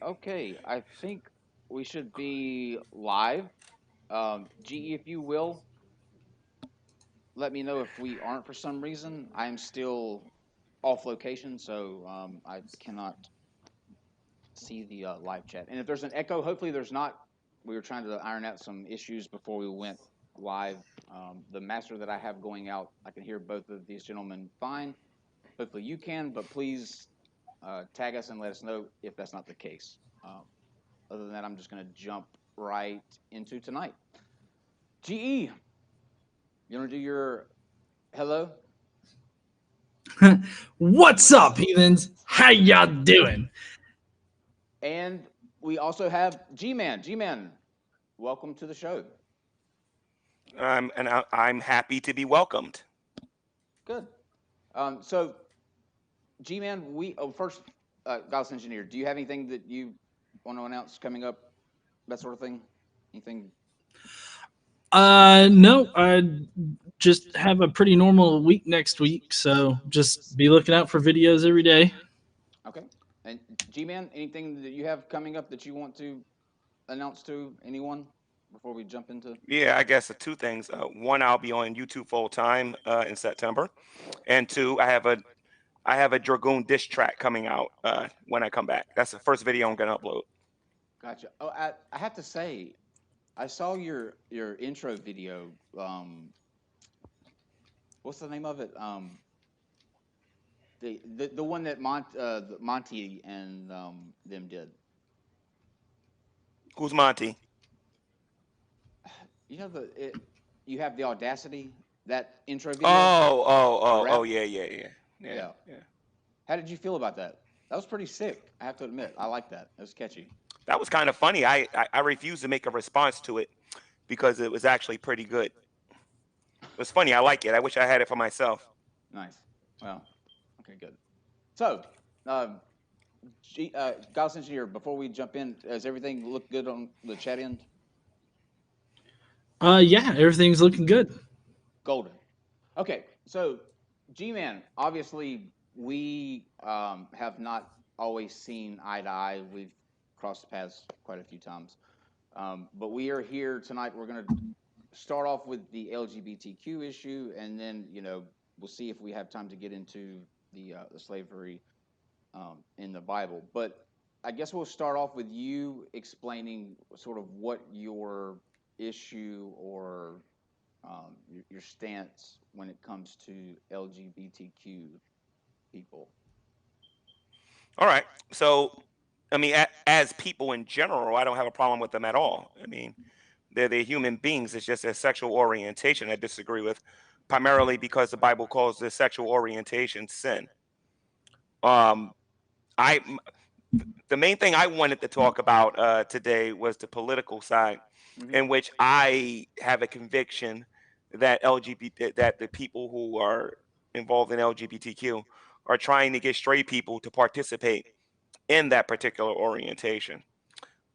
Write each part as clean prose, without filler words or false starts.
Okay, I think we should be live. GE, if you will, let me know if we aren't for some reason. I'm still off location, so I cannot see the live chat. And if there's an echo, hopefully there's not. We were trying to iron out some issues before we went live. The master that I have going out, I can hear both of these gentlemen fine. Hopefully you can, but please tag us and let us know if that's not the case. Other than that, I'm just going to jump right into tonight. GE, you want to do your hello? What's up, heathens? How y'all doing? And we also have GMan. GMan, welcome to the show. I'm happy to be welcomed. Good. So, GMan, first, Gauss Engineer, do you have anything that you want to announce coming up? That sort of thing? Anything? No, I just have a pretty normal week next week, so just be looking out for videos every day. Okay. And GMan, anything that you have coming up that you want to announce to anyone before we jump into? Yeah, I guess two things. One, I'll be on YouTube full time in September, and two, I have a Dragoon diss track coming out when I come back. That's the first video I'm gonna upload. Gotcha. Oh, I have to say, I saw your intro video. What's the name of it? The one that Monty and them did. Who's Monty? You know you have the audacity that intro video, the Oh, rap. yeah, yeah, yeah, yeah, Yeah. yeah. How did you feel about that? That was pretty sick. I have to admit, I like that. It was catchy. That was kind of funny. I refused to make a response to it because it was actually pretty good. It was funny. I like it. I wish I had it for myself. Nice. Well, okay, good. So, um, Gauss Engineer, before we jump in, does everything look good on the chat end? Yeah, everything's looking good. Golden. Okay, so G-Man, obviously we have not always seen eye to eye. We've crossed paths quite a few times, but we are here tonight. We're going to start off with the LGBTQ issue, and then we'll see if we have time to get into the slavery in the Bible. But I guess we'll start off with you explaining sort of what your issue or your stance when it comes to LGBTQ people. All right. So, I mean, as people in general, I don't have a problem with them at all. I mean, they're human beings. It's just their sexual orientation I disagree with, primarily because the Bible calls this sexual orientation sin. Um, I the main thing I wanted to talk about today was the political side, Mm-hmm. in which I have a conviction that that the people who are involved in LGBTQ are trying to get straight people to participate in that particular orientation.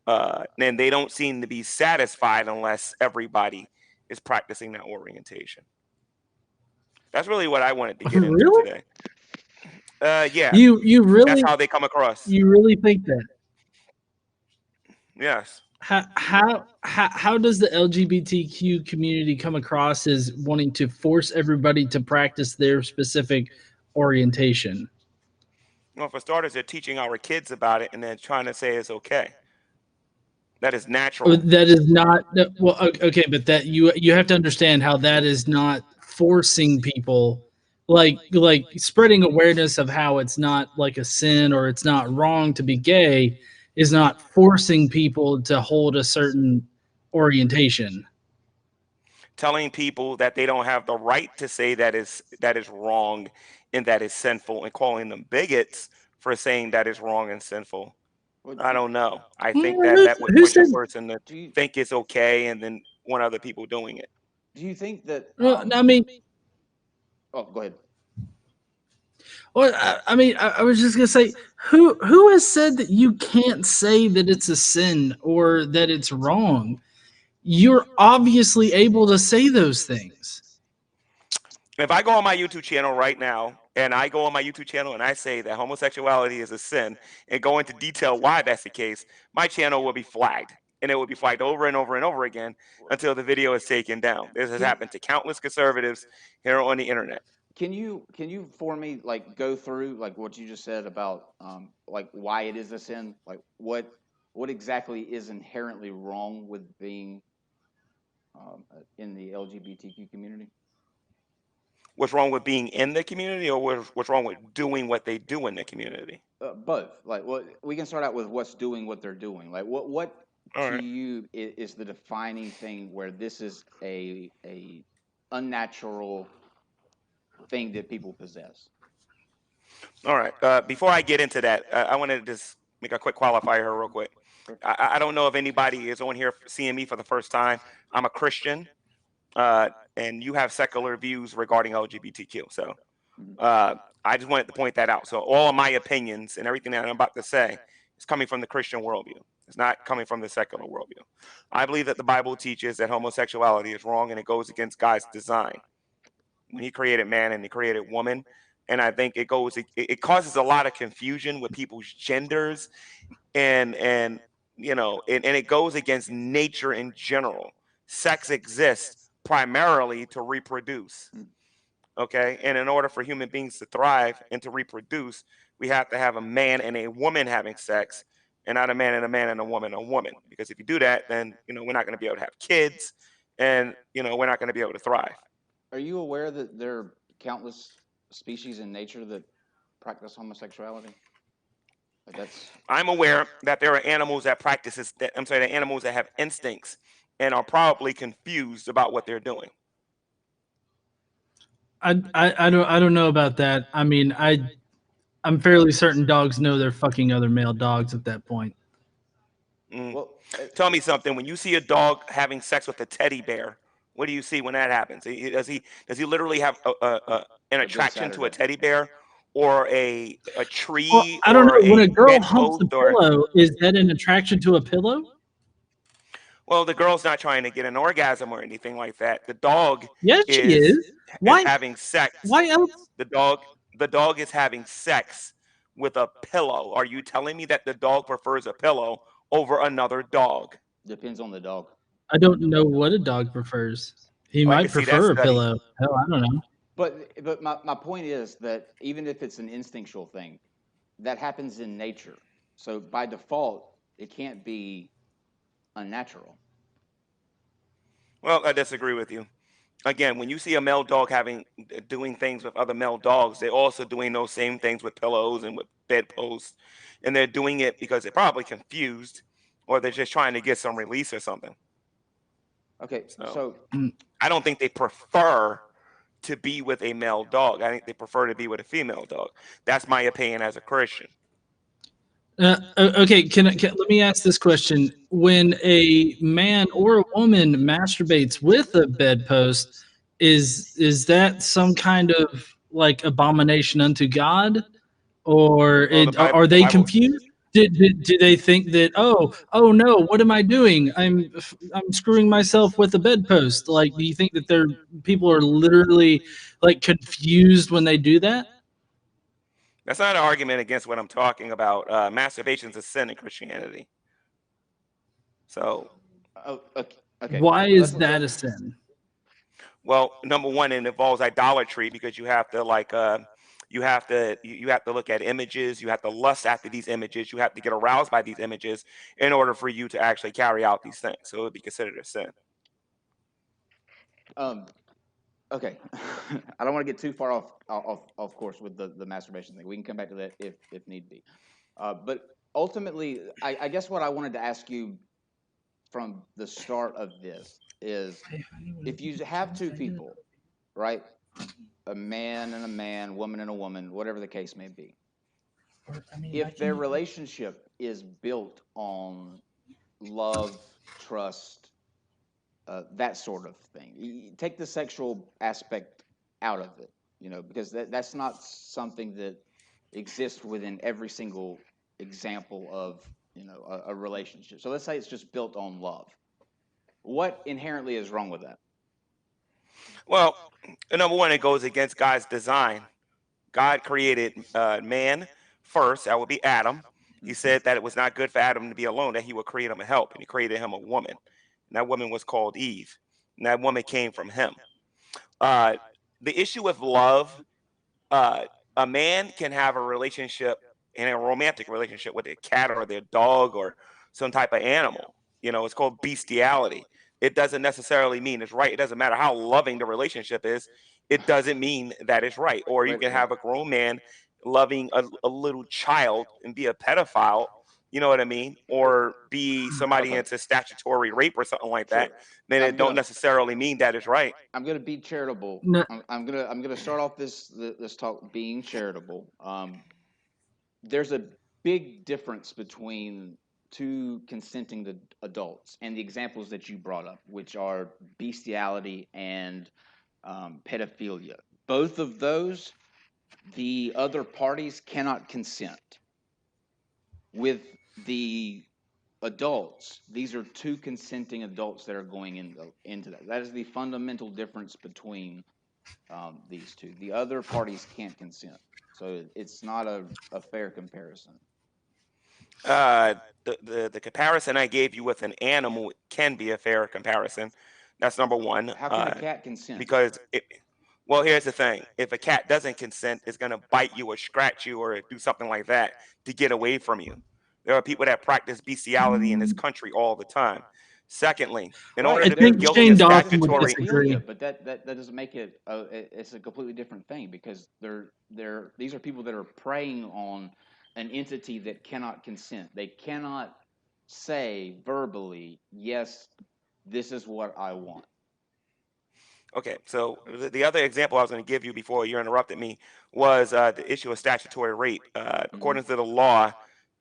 And they don't seem to be satisfied unless everybody is practicing that orientation. That's really what I wanted to get into Really? today. Yeah, You that's really how they come across. you really think that? Yes. How does the LGBTQ community come across as wanting to force everybody to practice their specific orientation? Well, for starters, they're teaching our kids about it and then trying to say it's okay. That is natural. That is not well. Okay, but that you have to understand how that is not forcing people, like spreading awareness of how it's not like a sin or it's not wrong to be gay is not forcing people to hold a certain orientation. Telling people that they don't have the right to say that is wrong and that is sinful, and calling them bigots for saying that is wrong and sinful. What I don't know. I think Mm, that that would who push a said? person to do you think it's okay and then want other people doing it. do you think that? I mean, Oh, go ahead. well, I was just gonna say, who has said that you can't say that it's a sin or that it's wrong? You're obviously able to say those things. If I go on my YouTube channel right now and I go on my YouTube channel and I say that homosexuality is a sin and go into detail why that's the case, my channel will be flagged. And it will be flagged over and over and over again until the video is taken down. This has Can happened to countless conservatives here on the internet. can you for me like go through like what you just said about like why it is a sin? Like what exactly is inherently wrong with being in the LGBTQ community? What's wrong with being in the community, or what's wrong with doing what they do in the community? Both. Like, what we can start out with what's doing what they're doing. Like, what All to right. you is the defining thing where this is a unnatural thing that people possess? All right. Before I get into that, I want to just make a quick qualifier here, real quick. Sure. I don't know if anybody is on here seeing me for the first time. I'm a Christian, uh, and you have secular views regarding LGBTQ. So Mhm. uh, I just wanted to point that out. So all of my opinions and everything that I'm about to say is coming from the Christian worldview. It's not coming from the secular worldview. I believe that the Bible teaches that homosexuality is wrong and it goes against God's design when He created man and He created woman. And I think it causes a lot of confusion with people's genders and and it goes against nature in general. Sex exists primarily to reproduce. Mm. Okay, and in order for human beings to thrive and to reproduce, we have to have a man and a woman having sex, and not a man and a man and a woman. Because if you do that, then we're not going to be able to have kids, and we're not going to be able to thrive. Are you aware that there are countless species in nature that practice homosexuality? Like that's I'm aware that there are animals that practices that I'm sorry, the animals that have instincts and are probably confused about what they're doing. I don't know about that. I mean, I'm fairly certain dogs know they're fucking other male dogs at that point. Mm. well. Tell me something. When you see a dog having sex with a teddy bear, what do you see when that happens? Does he literally have an A good attraction to a Saturday. teddy bear, or a Well, tree, I don't or know. When a a girl humps bedpost, a or pillow, is that an attraction to a pillow? well, the girl's not trying to get an orgasm or anything like that. The dog Yes, she is is. is Why? having sex. Why else? The dog the dog is having sex with a pillow. Are you telling me that the dog prefers a pillow over another dog? Depends on the dog. I don't know what a dog prefers. He Oh, I can might see that prefer a study. pillow. Hell, I don't know. But my point is that even if it's an instinctual thing, that happens in nature. So by default, it can't be unnatural. Well, I disagree with you. Again, when you see a male dog doing things with other male dogs, they're also doing those same things with pillows and with bedposts, and they're doing it because they're probably confused, or they're just trying to get some release or something. Okay, So so Mm. I don't think they prefer to be with a male dog. I think they prefer to be with a female dog. That's my opinion as a Christian. Okay, let me ask this question: when a man or a woman masturbates with a bedpost, is that some kind of like abomination unto God, or Well, are the they Bible. confused? Do they think that oh no, what am I doing? I'm screwing myself with a bedpost. Like, do you think that people are literally like confused when they do that? That's not an argument against what I'm talking about. Masturbation is a sin in Christianity. So, oh, okay, okay. Why Let's is that a sin? well, number one, it involves idolatry because you have to you have to look at images. You have to lust after these images. You have to get aroused by these images in order for you to actually carry out these things. So it would be considered a sin. um okay. I don't want to get too far off course with the masturbation thing. We can come back to that if need be. But ultimately, I guess what I wanted to ask you from the start of this is if you have two people, right? A man, woman and a woman, whatever the case may be. If their relationship is built on love, trust, that sort of thing, take the sexual aspect out of it, because that's not something that exists within every single example of a relationship. So let's say it's just built on love. What inherently is wrong with that? Well, number one, it goes against God's design God created man first. That would be Adam. He Mhm. said that it was not good for Adam to be alone, that he would create him a help. And he created him a woman. And that woman was called Eve. And that woman came from him. Uh, the issue with love, uh, a man can have a relationship and a romantic relationship with a cat or their dog or some type of animal. You know, it's called bestiality. It doesn't necessarily mean it's right. It doesn't matter how loving the relationship is. It doesn't mean that it's right. Or you Wait, can wait. have a grown man loving a little child and be a pedophile. You know what I mean? Or be somebody Okay, into statutory rape or something like that. sure. Then I'm it don't gonna necessarily mean that it's right. I'm gonna be charitable. No, I'm gonna start off this talk being charitable. There's a big difference between two consenting adults and the examples that you brought up, which are bestiality and pedophilia. Both of those, the other parties cannot consent. With the adults, these are two consenting adults that are going into that. That is the fundamental difference between these two. The other parties can't consent. So it's not a fair comparison. uh, the comparison I gave you with an animal can be a fair comparison. That's number one. How can a cat consent? Because well, here's the thing: if a cat doesn't consent, it's gonna bite you or scratch you or do something like that to get away from you. There are people that practice bestiality in this country all the time. Secondly, in Right, order I to but be think guilty Shane of Dawson would statutory, disagree. pedophilia, but that doesn't make it. It's a completely different thing because they're these are people that are preying on an entity that cannot consent. They cannot say verbally, "Yes, this is what I want." okay, so the other example I was going to give you before you interrupted me was the issue of statutory rape. Hmm. According to the law,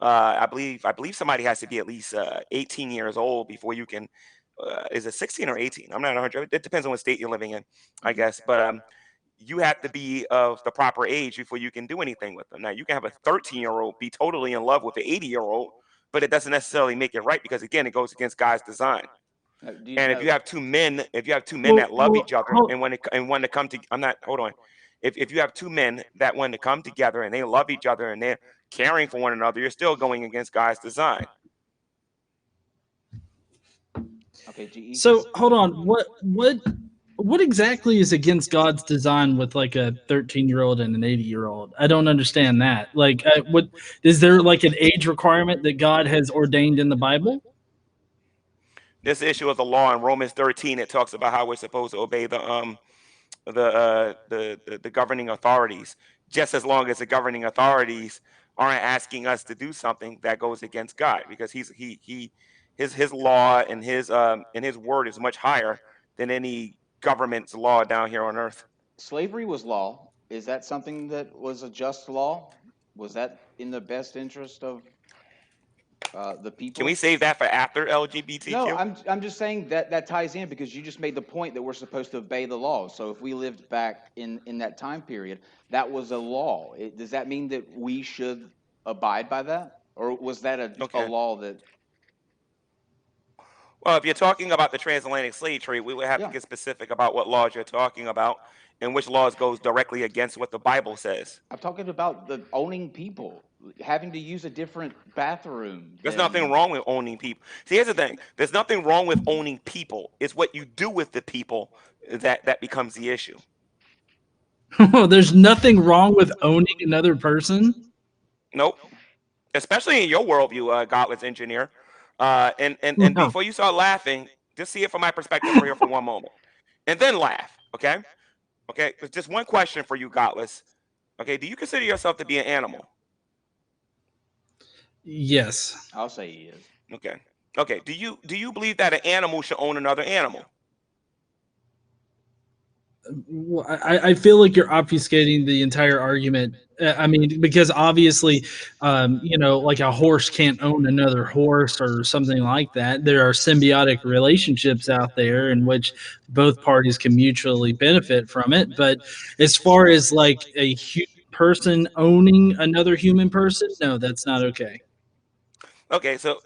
I believe somebody has to be at least 18 years old before you can. Is it 16 or 18? I'm not 100. It depends on what state you're living in, I Hmm. guess. But you have to be of the proper age before you can do anything with them. Now you can have a 13-year-old be totally in love with an 80-year-old, but it doesn't necessarily make it right because again, it goes against God's design. Do you And if know? you have two men, if you have two men Well, that love well, each other hold, and want to come to, I'm not, hold on. If you have two men that want to come together and they love each other and they're caring for one another, you're still going against God's design. Okay, GE. so hold on. What exactly is against God's design with like a 13-year-old and an 80-year-old? I don't understand that. Like, what is there like an age requirement that God has ordained in the Bible? This issue of the law in Romans 13, it talks about how we're supposed to obey the governing authorities, just as long as the governing authorities aren't asking us to do something that goes against God, because his law and his word is much higher than any government's law down here on earth. Slavery was law. Is that something that was a just law? Was that in the best interest of the Can we people? save that for after No, LGBTQ? I'm just saying that that ties in because you just made the point that we're supposed to obey the law. So if we lived back in that time period, that was a law. Does that mean that we should abide by that, or was that a Okay. law that? Well, if you're talking about the transatlantic slave trade, we would have to Yeah, get specific about what laws you're talking about and which laws goes directly against what the Bible says. I'm talking about the owning people, having to use a different bathroom There's nothing than. wrong with owning people. See, here's the thing. There's nothing wrong with owning people. It's what you do with the people that becomes the issue. There's nothing wrong with owning another person. Nope. Especially in your worldview, godless engineer. And No. before you start laughing, just see it from my perspective for here for one moment, and then laugh. Okay. Okay. There's just one question for you, godless. Okay. Do you consider yourself to be an animal? Yes. I'll say he is. Okay. Okay. Do you believe that an animal should own another animal? Well, I feel like you're obfuscating the entire argument. I mean, because obviously, like a horse can't own another horse or something like that. There are symbiotic relationships out there in which both parties can mutually benefit from it. But as far as like a human person owning another human person, no, that's not okay. Okay. So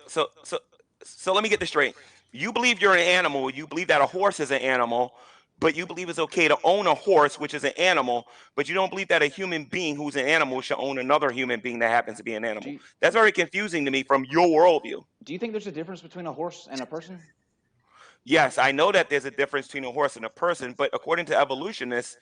let me get this straight. You believe you're an animal. You believe that a horse is an animal. but you believe it's okay to own a horse, which is an animal, but you don't believe that a human being who's an animal should own another human being that happens to be an Do animal. you, That's very confusing to me from your worldview. do you think there's a difference between a horse and a person? Yes, I know that there's a difference between a horse and a person, but according to evolutionists,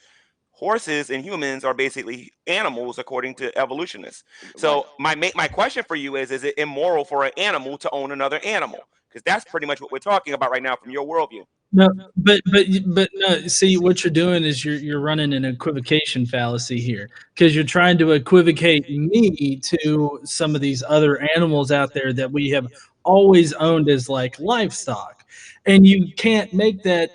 horses and humans are basically animals according to evolutionists. Right. So my question for you is it immoral for an animal to own another animal? Because that's pretty much what we're talking about right now from your worldview. No, but no. See, what you're doing is you're running an equivocation fallacy here because you're trying to equivocate me to some of these other animals out there that we have always owned as like livestock, and you can't make that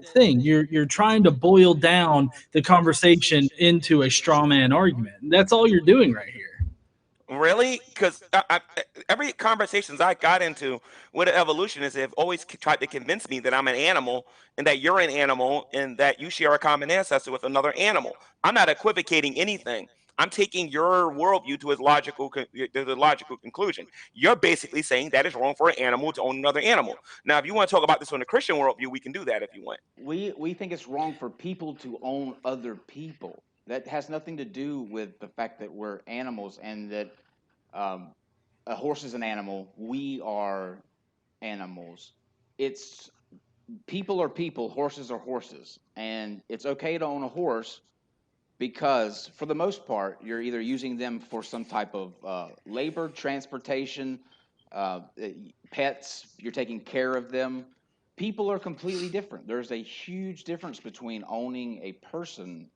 thing. You're trying to boil down the conversation into a straw man argument. That's all you're doing right here. Really? Because every conversations I got into with an evolutionist have always tried to convince me that I'm an animal and that you're an animal and that you share a common ancestor with another animal. I'm not equivocating anything. I'm taking your worldview to its to the logical conclusion. You're basically saying that it's wrong for an animal to own another animal. Now, if you want to talk about this from the Christian worldview, we can do that if you want. We think it's wrong for people to own other people. That has nothing to do with the fact that we're animals and that um, a horse is an animal. We are animals. It's people are people, horses are horses, and it's okay to own a horse because, for the most part, you're either using them for some type of labor, transportation, pets. You're taking care of them. People are completely different. There's a huge difference between owning a person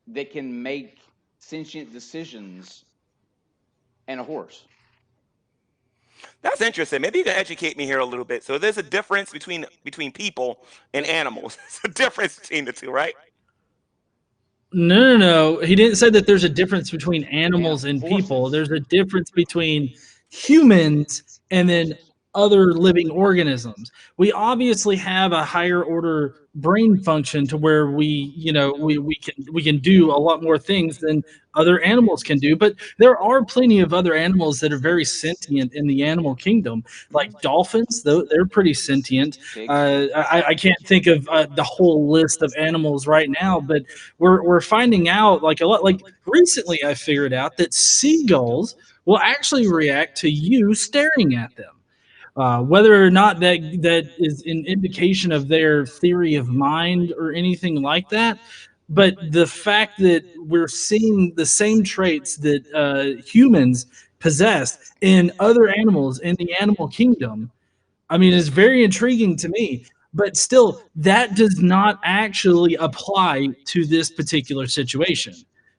that can make sentient decisions and a horse. That's interesting. Maybe you can educate me here a little bit. So there's a difference between people and animals. There's a difference between the two, right? No, no, no. He didn't say that there's a difference between animals and people. Horses. There's a difference between humans and then other living organisms. We obviously have a higher order brain function to where we can do a lot more things than other animals can do. But there are plenty of other animals that are very sentient in the animal kingdom, like dolphins. Though they're pretty sentient. Pigs. I can't think of the whole list of animals right now, but we're finding out like a lot. Like recently, I figured out that seagulls will actually react to you staring at them. Whether or not that is an indication of their theory of mind or anything like that, but the fact that we're seeing the same traits that humans possess in other animals in the animal kingdom, I mean, it's very intriguing to me. But still, that does not actually apply to this particular situation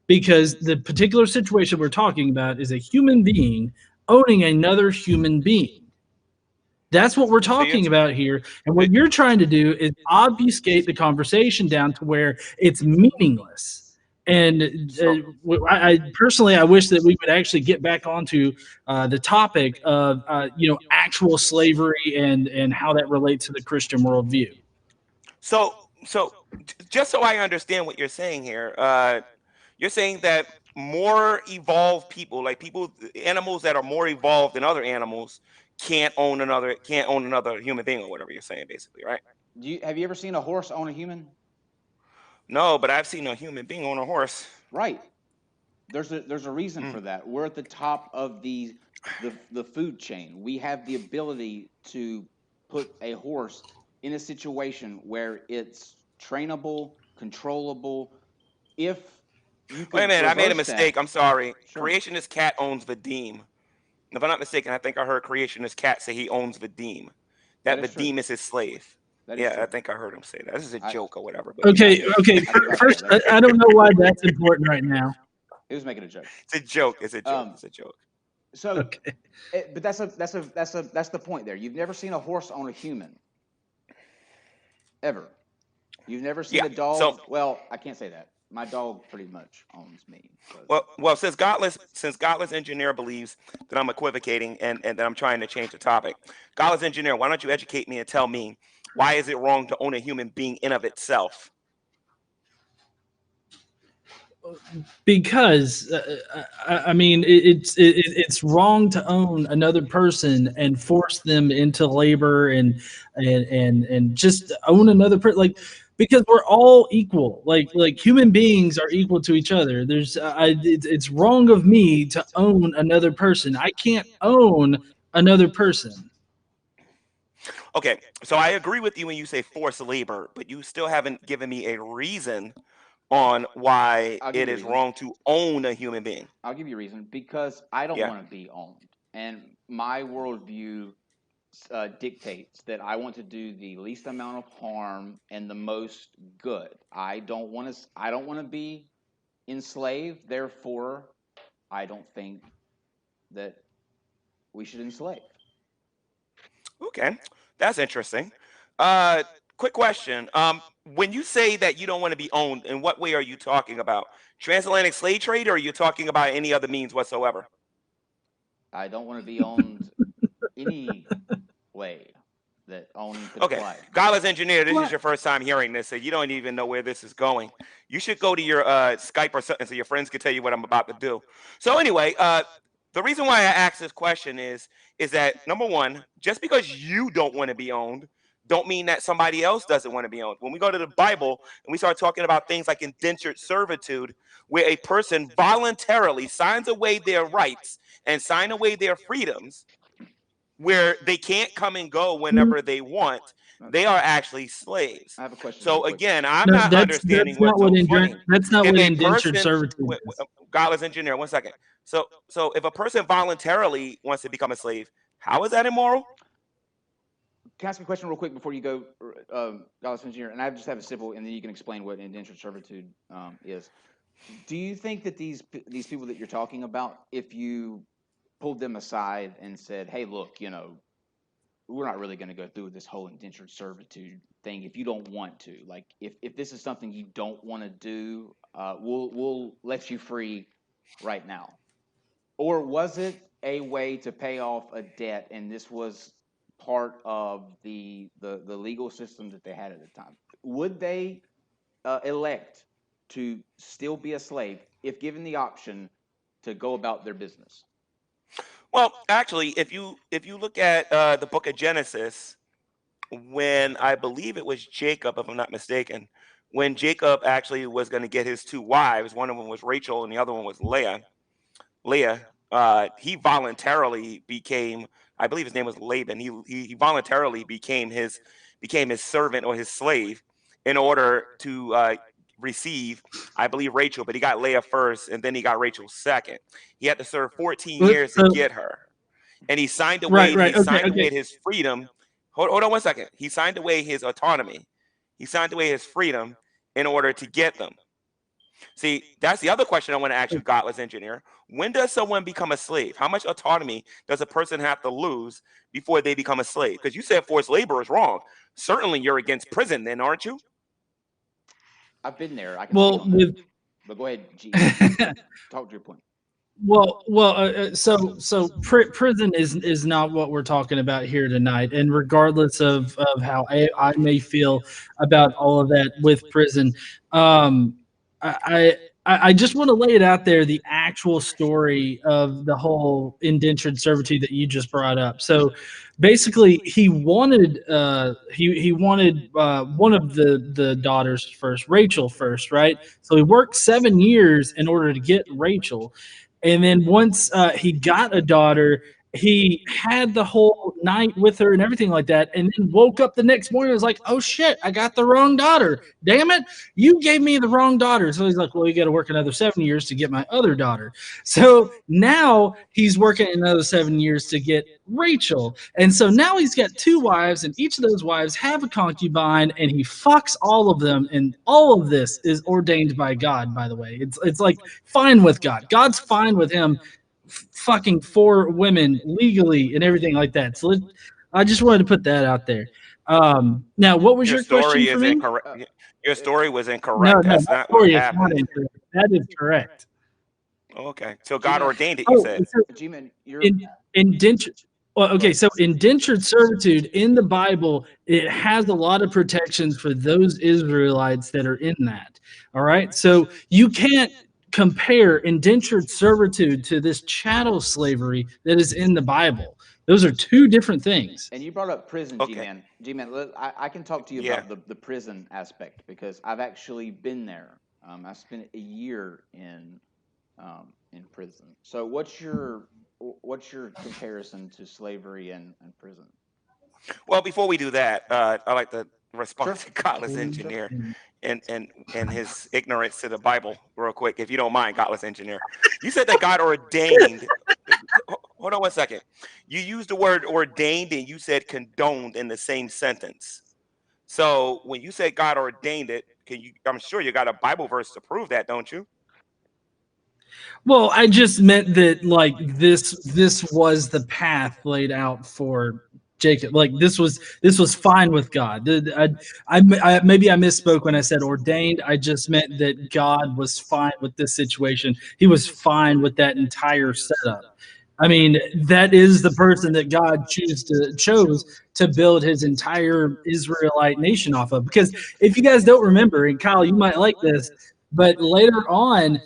because the particular situation we're talking about is a human being owning another human being. That's what we're So you're talking about here. And what you're trying to do is obfuscate the conversation down to where it's meaningless. And so I personally, I wish that we would actually get back onto the topic of, actual slavery and how that relates to the Christian worldview. so just so I understand what you're saying here, you're saying that more evolved people, like people, animals that are more evolved than other animals, can't own another human being or whatever you're saying, basically, right? Have you ever seen a horse own a human? No, but I've seen a human being on a horse. Right. There's a reason Mm. for that. We're at the top of the food chain. We have the ability to put a horse in a situation where it's trainable, controllable. If you Wait a could minute, I made a reverse that, mistake. I'm sorry. sure, Creationist cat owns Vadim. If I'm not mistaken, I think I heard creationist cat say he owns Vadim. that That is true. Vadim is his slave. That is Yeah, I true. think I heard him say that. This is a I joke or whatever, but yeah, Okay, okay. I forgot that. First, That is I true. don't know why that's important right now. He was making a joke. it's a joke. It's a joke. Um, It's a joke. so, Okay. but that's the point there. You've never seen a horse own a human ever. You've never seen Yeah. a dog. So, Well, I can't say that. My dog pretty much owns me. So well, since Godless engineer believes that I'm equivocating and that I'm trying to change the topic, Godless engineer, why don't you educate me and tell me why is it wrong to own a human being in of itself? Because I mean, it's wrong to own another person and force them into labor and just own another person. Like because we're all equal. Like human beings are equal to each other. It's wrong of me to own another person. I can't own another person. Okay, so I agree with you when you say forced labor, but you still haven't given me a reason on why I'll give it you a is reason. wrong to own a human being. I'll give you a reason because I don't Yeah. want to be owned, and my worldview dictates that I want to do the least amount of harm and the most good. I don't want to. I don't want to be enslaved. Therefore, I don't think that we should enslave. Okay, that's interesting. Uh, quick question. When you say that you don't want to be owned, in what way are you talking about? Transatlantic slave trade, or are you talking about any other means whatsoever? I don't want to be owned any way that owning could Okay, apply. Godless engineer, this is What? your first time hearing this, so you don't even know where this is going. You should go to your Skype or something so your friends can tell you what I'm about to do. So anyway, the reason why I asked this question is that number one, just because you don't want to be owned, don't mean that somebody else doesn't want to be owned. When we go to the Bible and we start talking about things like indentured servitude, where a person voluntarily signs away their rights and sign away their freedoms, where they can't come and go Mm, whenever they want, Uh, they are actually slaves. I have a question, real So quick. again, I'm No, not understanding that's what's not what so funny. that's not If what a indentured person, servitude is. godless engineer, one second. So if a person voluntarily wants to become a slave, how is that immoral? Can I ask a question real quick before you go, Dallas Engineer? And I just have a simple, and then you can explain what indentured servitude is. Do you think that these people that you're talking about, if you pulled them aside and said, "Hey, look, we're not really going to go through with this whole indentured servitude thing if you don't want to. Like, if this is something you don't want to do, we'll let you free right now." Or was it a way to pay off a debt, and this was part of the legal system that they had at the time? Would they elect to still be a slave if given the option to go about their business? Well, actually, if you look at the book of Genesis, when I believe it was Jacob, if I'm not mistaken, when Jacob actually was going to get his two wives, one of them was Rachel and the other one was Leah, he voluntarily became, I believe his name was Laban. He voluntarily became his servant or his slave in order to receive, I believe, Rachel. But he got Leah first, and then he got Rachel second. He had to serve 14 years to So get her, and he signed right, away. right, He okay, signed okay. away his freedom. Hold on one second. He signed away his autonomy. He signed away his freedom in order to get them. See, that's the other question I want to ask you, Godless engineer. When does someone become a slave? How much autonomy does a person have to lose before they become a slave? Because you said forced labor is wrong. Certainly you're against prison, then, aren't you? I've been there. I can speak Well, on that. But go ahead, GE. Talk to your point. Prison is not what we're talking about here tonight. And regardless of how I may feel about all of that with prison, um, I just want to lay it out there, the actual story of the whole indentured servitude that you just brought up. So basically, he wanted one of the daughters first, Rachel first, right? So he worked 7 years in order to get Rachel, and then once he got a daughter, he had the whole night with her and everything like that, and then woke up the next morning and was like, "Oh shit, I got the wrong daughter. Damn it, you gave me the wrong daughter." So he's like, "Well, you got to work another 7 years to get my other daughter." So now he's working another 7 years to get Rachel, and so now he's got two wives, and each of those wives have a concubine, and he fucks all of them. And all of this is ordained by God, by the way. It's like fine with God. God's fine with him fucking four women legally and everything like that. So I just wanted to put that out there. Now, what was Your your question story for is me? incorrect. Uh, Your uh, story was No, incorrect. no, That's that not what story is not happened. incorrect. That is correct. Okay. So God G-Man, ordained it, you Oh, said. so G-Man, you're in indentured. Well, go okay, ahead. so indentured servitude in the Bible, it has a lot of protections for those Israelites that are in that. All right, so you can't compare indentured servitude to this chattel slavery that is in the Bible. Those are two different things. And you brought up prison, Okay. G-Man. G-Man, I can talk to you Yeah. about the prison aspect because I've actually been there. I spent a year in prison. So what's your comparison to slavery and prison? Well, before we do that, I like to respond Sure, to Godless sure. Engineer and his ignorance to the Bible real quick, if you don't mind, Godless Engineer. You said that God ordained. Hold on one second. You used the word ordained and you said condoned in the same sentence. So when you say God ordained it, can you? I'm sure you got a Bible verse to prove that, don't you? Well, I just meant that like this was the path laid out for Jacob. Like this was fine with God. Maybe I misspoke when I said ordained. I just meant that God was fine with this situation. He was fine with that entire setup. I mean, that is the person that God chose to build his entire Israelite nation off of. Because if you guys don't remember, and Kyle, you might like this, but later on,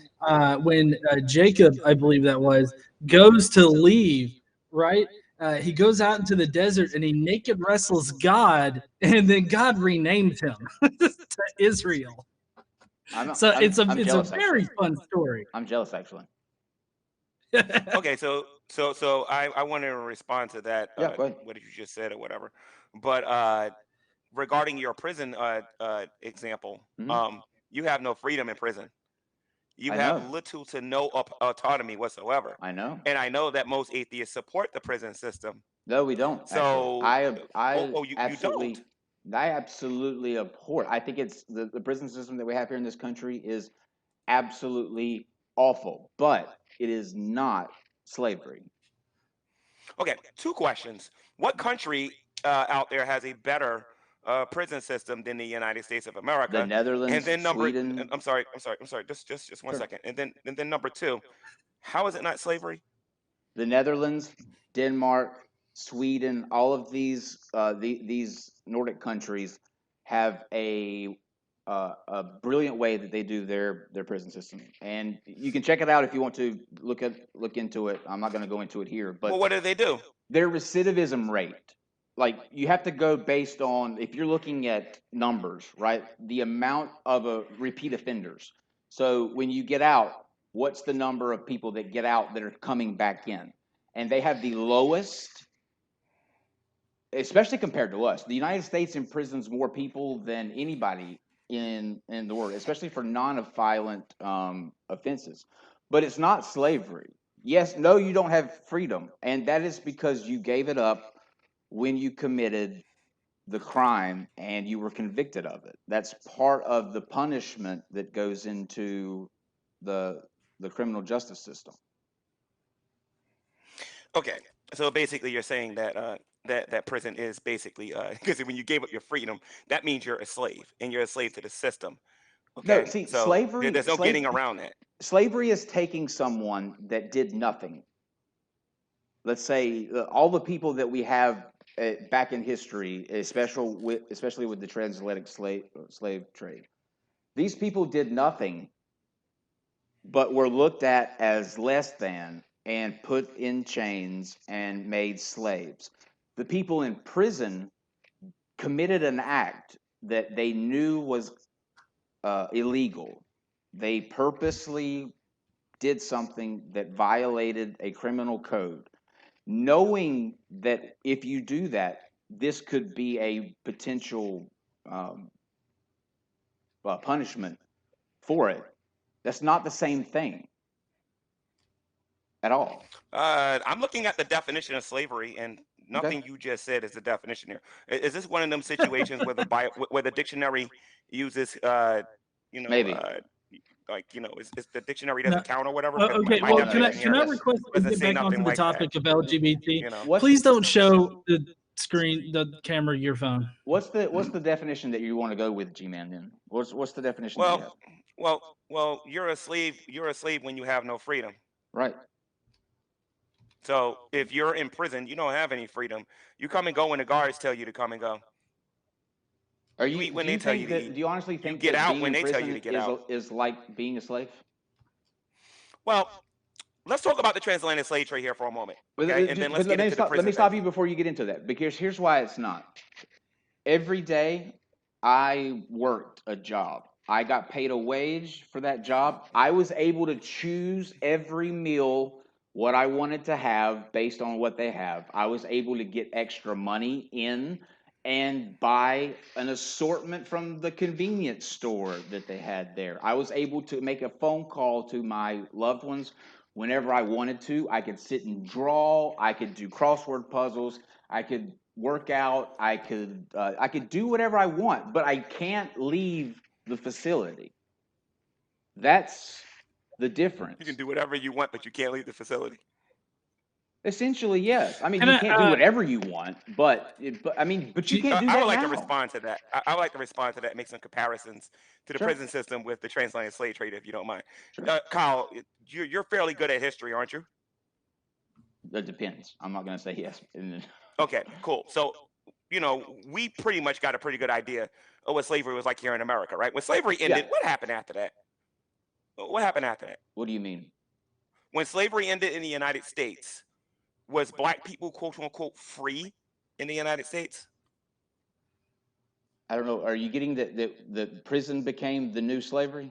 when Jacob, I believe that was, goes to leave, right? He goes out into the desert and he naked wrestles God, and then God renamed him to Israel. I'm So I'm it's a I'm it's a jealous very actually. fun story. I'm jealous actually. Okay, so I want to respond to that. Yeah, go ahead. What you just said or whatever, but regarding your prison example, Hmm. you have no freedom in prison. You I have know. little to no autonomy whatsoever. I know. And I know that most atheists support the prison system. No, we don't actually. So, I absolutely abhor it. I think it's the prison system that we have here in this country is absolutely awful, but it is not slavery. okay, two questions. What country out there has a better prison system than the United States of The America? And Netherlands, then Sweden, I'm sorry, just 1 second. And then number two, how is it not slavery? the Netherlands, Denmark, Sweden, all of these Nordic countries have a brilliant way that they do their prison system, and you can check it out if you want to look into it. I'm not going to go into it here, Well, but what do they do? their recidivism rate, like you have to go based on if you're looking at numbers, right? The amount of repeat offenders. So when you get out, what's the number of people that get out that are coming back in? And they have the lowest, especially compared to us. The United States imprisons more people than anybody in the world, especially for non-violent offenses. But it's not slavery. Yes, no, you don't have freedom, and that is because you gave it up when you committed the crime and you were convicted of it. That's part of the punishment that goes into the the criminal justice system. Okay, so basically you're saying that that prison is basically because when you gave up your freedom, that means you're a slave and you're a slave to the system. No, Okay, see, so slavery, there's no getting around that. slavery is taking someone that did nothing. Let's say all the people that we have back in history, especially with the transatlantic slave trade. These people did nothing, but were looked at as less than and put in chains and made slaves. The people in prison committed an act that they knew was illegal. They purposely did something that violated a criminal code, knowing that if you do that, this could be a potential um, punishment for it. That's not the same thing at all. I'm looking at the definition of slavery, and Okay, nothing you just said is the definition here. Is this one of them situations where where the dictionary uses you know maybe. uh, like is the dictionary No, doesn't count or whatever? Because my, okay, my Oh well, no, can I definition yes, can here I yes. request that we doesn't get say back onto nothing the like that. topic of LGBT? You know. What's Please don't show the screen, the camera, your phone. what's the definition that you want to go with, G-Man? Then what's the definition that you Well, have? well, you're a slave. You're a slave when you have no freedom. Right. So if you're in prison, you don't have any freedom. You come and go when the guards tell you to come and go. Are You you? eat when Do they you tell you think to that? eat. Do you honestly You think get that out being when in they tell you prison to get is out. is like being a slave? Well, let's talk about the transatlantic slave trade here for a moment, But, okay? And then let's get into the let me prison thing. stop you before you get into that, because here's why it's not. Every day I worked a job. I got paid a wage for that job. I was able to choose every meal what I wanted to have based on what they have. I was able to get extra money in and buy an assortment from the convenience store that they had there. I was able to make a phone call to my loved ones whenever I wanted to. I could sit and draw, I could do crossword puzzles, I could work out, I could do whatever I want, but I can't leave the facility. That's the You can difference. do whatever you want, but you can't leave the facility. Essentially, yes. I mean, Can you I, can't do whatever you want, but you G- can't do I would that like to now. respond to that. I would like to respond to that, make some comparisons to the Sure, prison system with the transatlantic slave trade, if you don't mind. sure. Kyle, you're fairly good at history, aren't you? That depends. I'm not going to say yes. Okay, cool. So, we pretty much got a pretty good idea of what slavery was like here in America, right? When slavery Yeah. ended, what happened after that? What happened after that? What do you mean? When slavery ended in the United States, was black people quote unquote free in the United States? I don't know. Are you getting that the prison became the new slavery?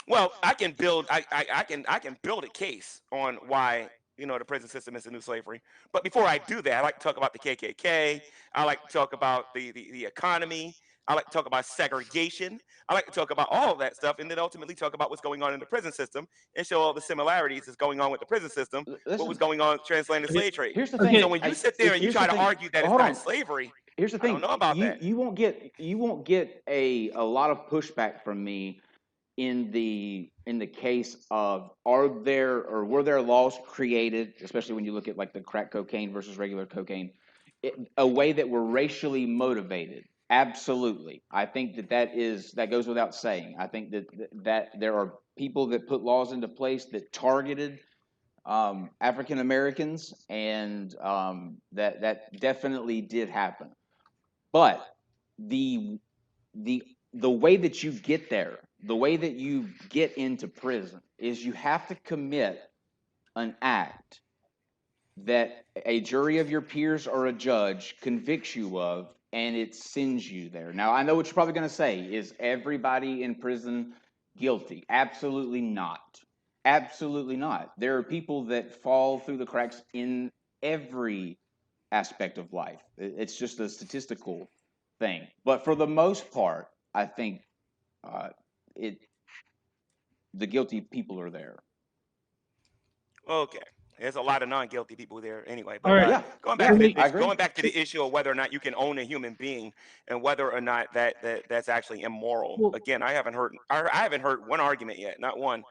Well, I can build a case on why the prison system is the new slavery. But before I do that, I like to talk about the KKK. I like to talk about the economy. I like to talk about segregation. I like to talk about all of that stuff, and then ultimately talk about what's going on in the prison system and show all the similarities that's going on with the prison system, what was Listen, going on with transatlantic okay, slave trade. here's the So thing. okay, when you sit there and you Here's the try to thing. argue that Well, it's hold not on. slavery, Here's the I don't thing. know about that. You won't get a lot of pushback from me in the case of were there laws created, especially when you look at like the crack cocaine versus regular cocaine, a way that were racially motivated. Absolutely, I think that goes without saying. I think that there are people that put laws into place that targeted African Americans, and that definitely did happen. But the the way that you get there, the way that you get into prison, is you have to commit an act that a jury of your peers or a judge convicts you of, and it sends you there. Now, I know what you're probably going to say: is everybody in prison guilty? Absolutely not. Absolutely not. There are people that fall through the cracks in every aspect of life. It's just a statistical thing. But for the most part, I think uh, it the guilty people are there. Okay. There's a lot of non-guilty people there anyway. all But right. Yeah, going back yeah, Can to we? I agree. going back to the issue of whether or not you can own a human being and whether or not that's actually immoral. Well, Again, I haven't heard one argument yet, not one,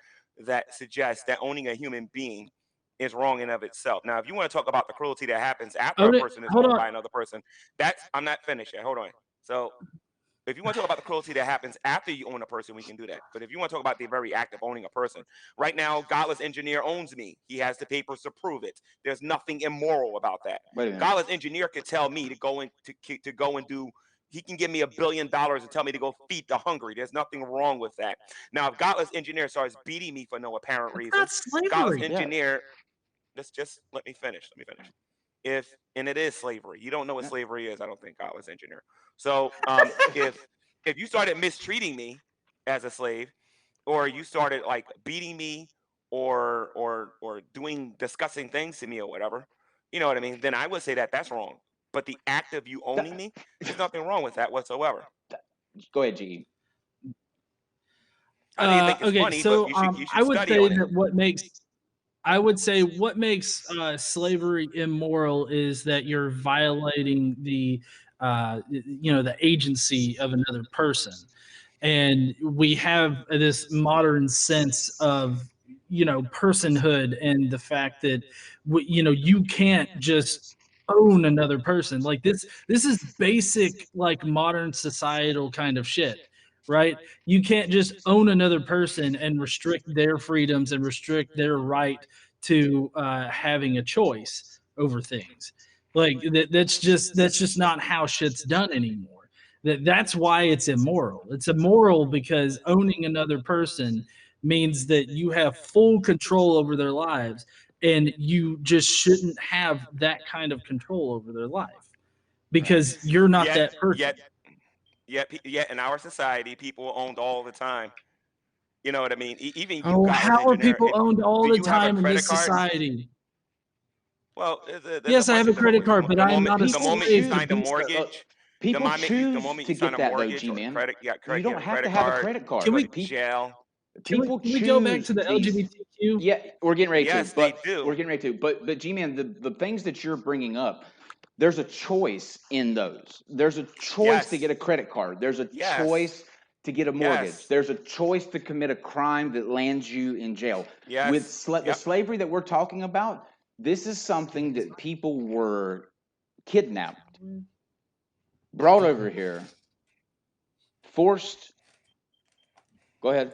that suggests that owning a human being is wrong in of itself. Now, if you want to talk about the cruelty that happens after a own it. person is Hold owned on. by another person, that's I'm not finished yet. Hold on. So if you want to talk about the cruelty that happens after you own a person, we can do that. But if you want to talk about the very act of owning a person, right now, Godless Engineer owns me. He has the papers to prove it. There's nothing immoral about that. Wait a minute. Godless Engineer could tell me to go and to go and do. He can give me $1 billion and tell me to go feed the hungry. There's nothing wrong with that. Now, if Godless Engineer starts beating me for no apparent That's reason, not Godless slavery. Yeah, Engineer, just let me finish. Let me finish. If and it is slavery. You don't know what yeah. slavery is, I don't think, Godless Engineer. So if you started mistreating me as a slave, or you started like beating me or doing disgusting things to me or whatever, you know what I mean, then I would say that that's wrong. But the act of you owning That- me, there's nothing wrong with that whatsoever. Go ahead, GE. I know you think it's Okay, funny, but so you I should would study say on it. that what makes slavery immoral is that you're violating the agency of another person, and we have this modern sense of personhood, and the fact that you can't just own another person. Like this is basic like modern societal kind of shit, right? You can't just own another person and restrict their freedoms and restrict their right to having a choice over things. Like that's just not how shit's done anymore. That's why it's immoral. It's immoral because owning another person means that you have full control over their lives, and you just shouldn't have that kind of control over their life because you're not Yet, that person. yet, yet, in our society, people are owned all the time. You know what I mean? Even you, Oh, college how are engineer, people owned all do the you have a time in credit this card? society? Well, there's a Yes, I bunch have a of credit choice. card, but I am not a The People moment you slave to choose. signed a be. mortgage, People the choose moment to you sign get a that though, mortgage or G-man. You get don't a have to credit have a card, credit you Can card. go we to jail. People can we go back choose to the these. LGBTQ? Yeah, we're getting ready to, Yes, they but do. we're getting ready to. But G-man, the things that you're bringing up, there's a choice in those. There's a choice to Yes, get a credit card. There's a yes, choice to get a mortgage. yes, There's a choice to commit a crime that lands you in jail. With yes. the Yep. slavery that we're talking about, this is something that people were kidnapped, brought over here, forced. Go ahead.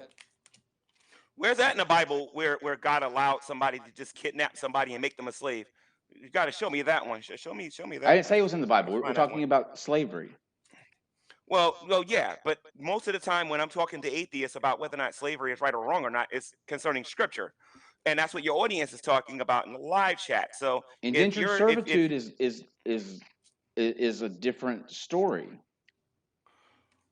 Where's that in the Bible where God allowed somebody to just kidnap somebody and make them a slave? You got to show me that one. Show me I that. didn't say it was in the Bible. Let's We're find that talking one. about slavery. Well, yeah, but most of the time when I'm talking to atheists about whether or not slavery is right or wrong or not, it's concerning scripture, and that's what your audience is talking about in the live chat. So Indentured if servitude is a different story.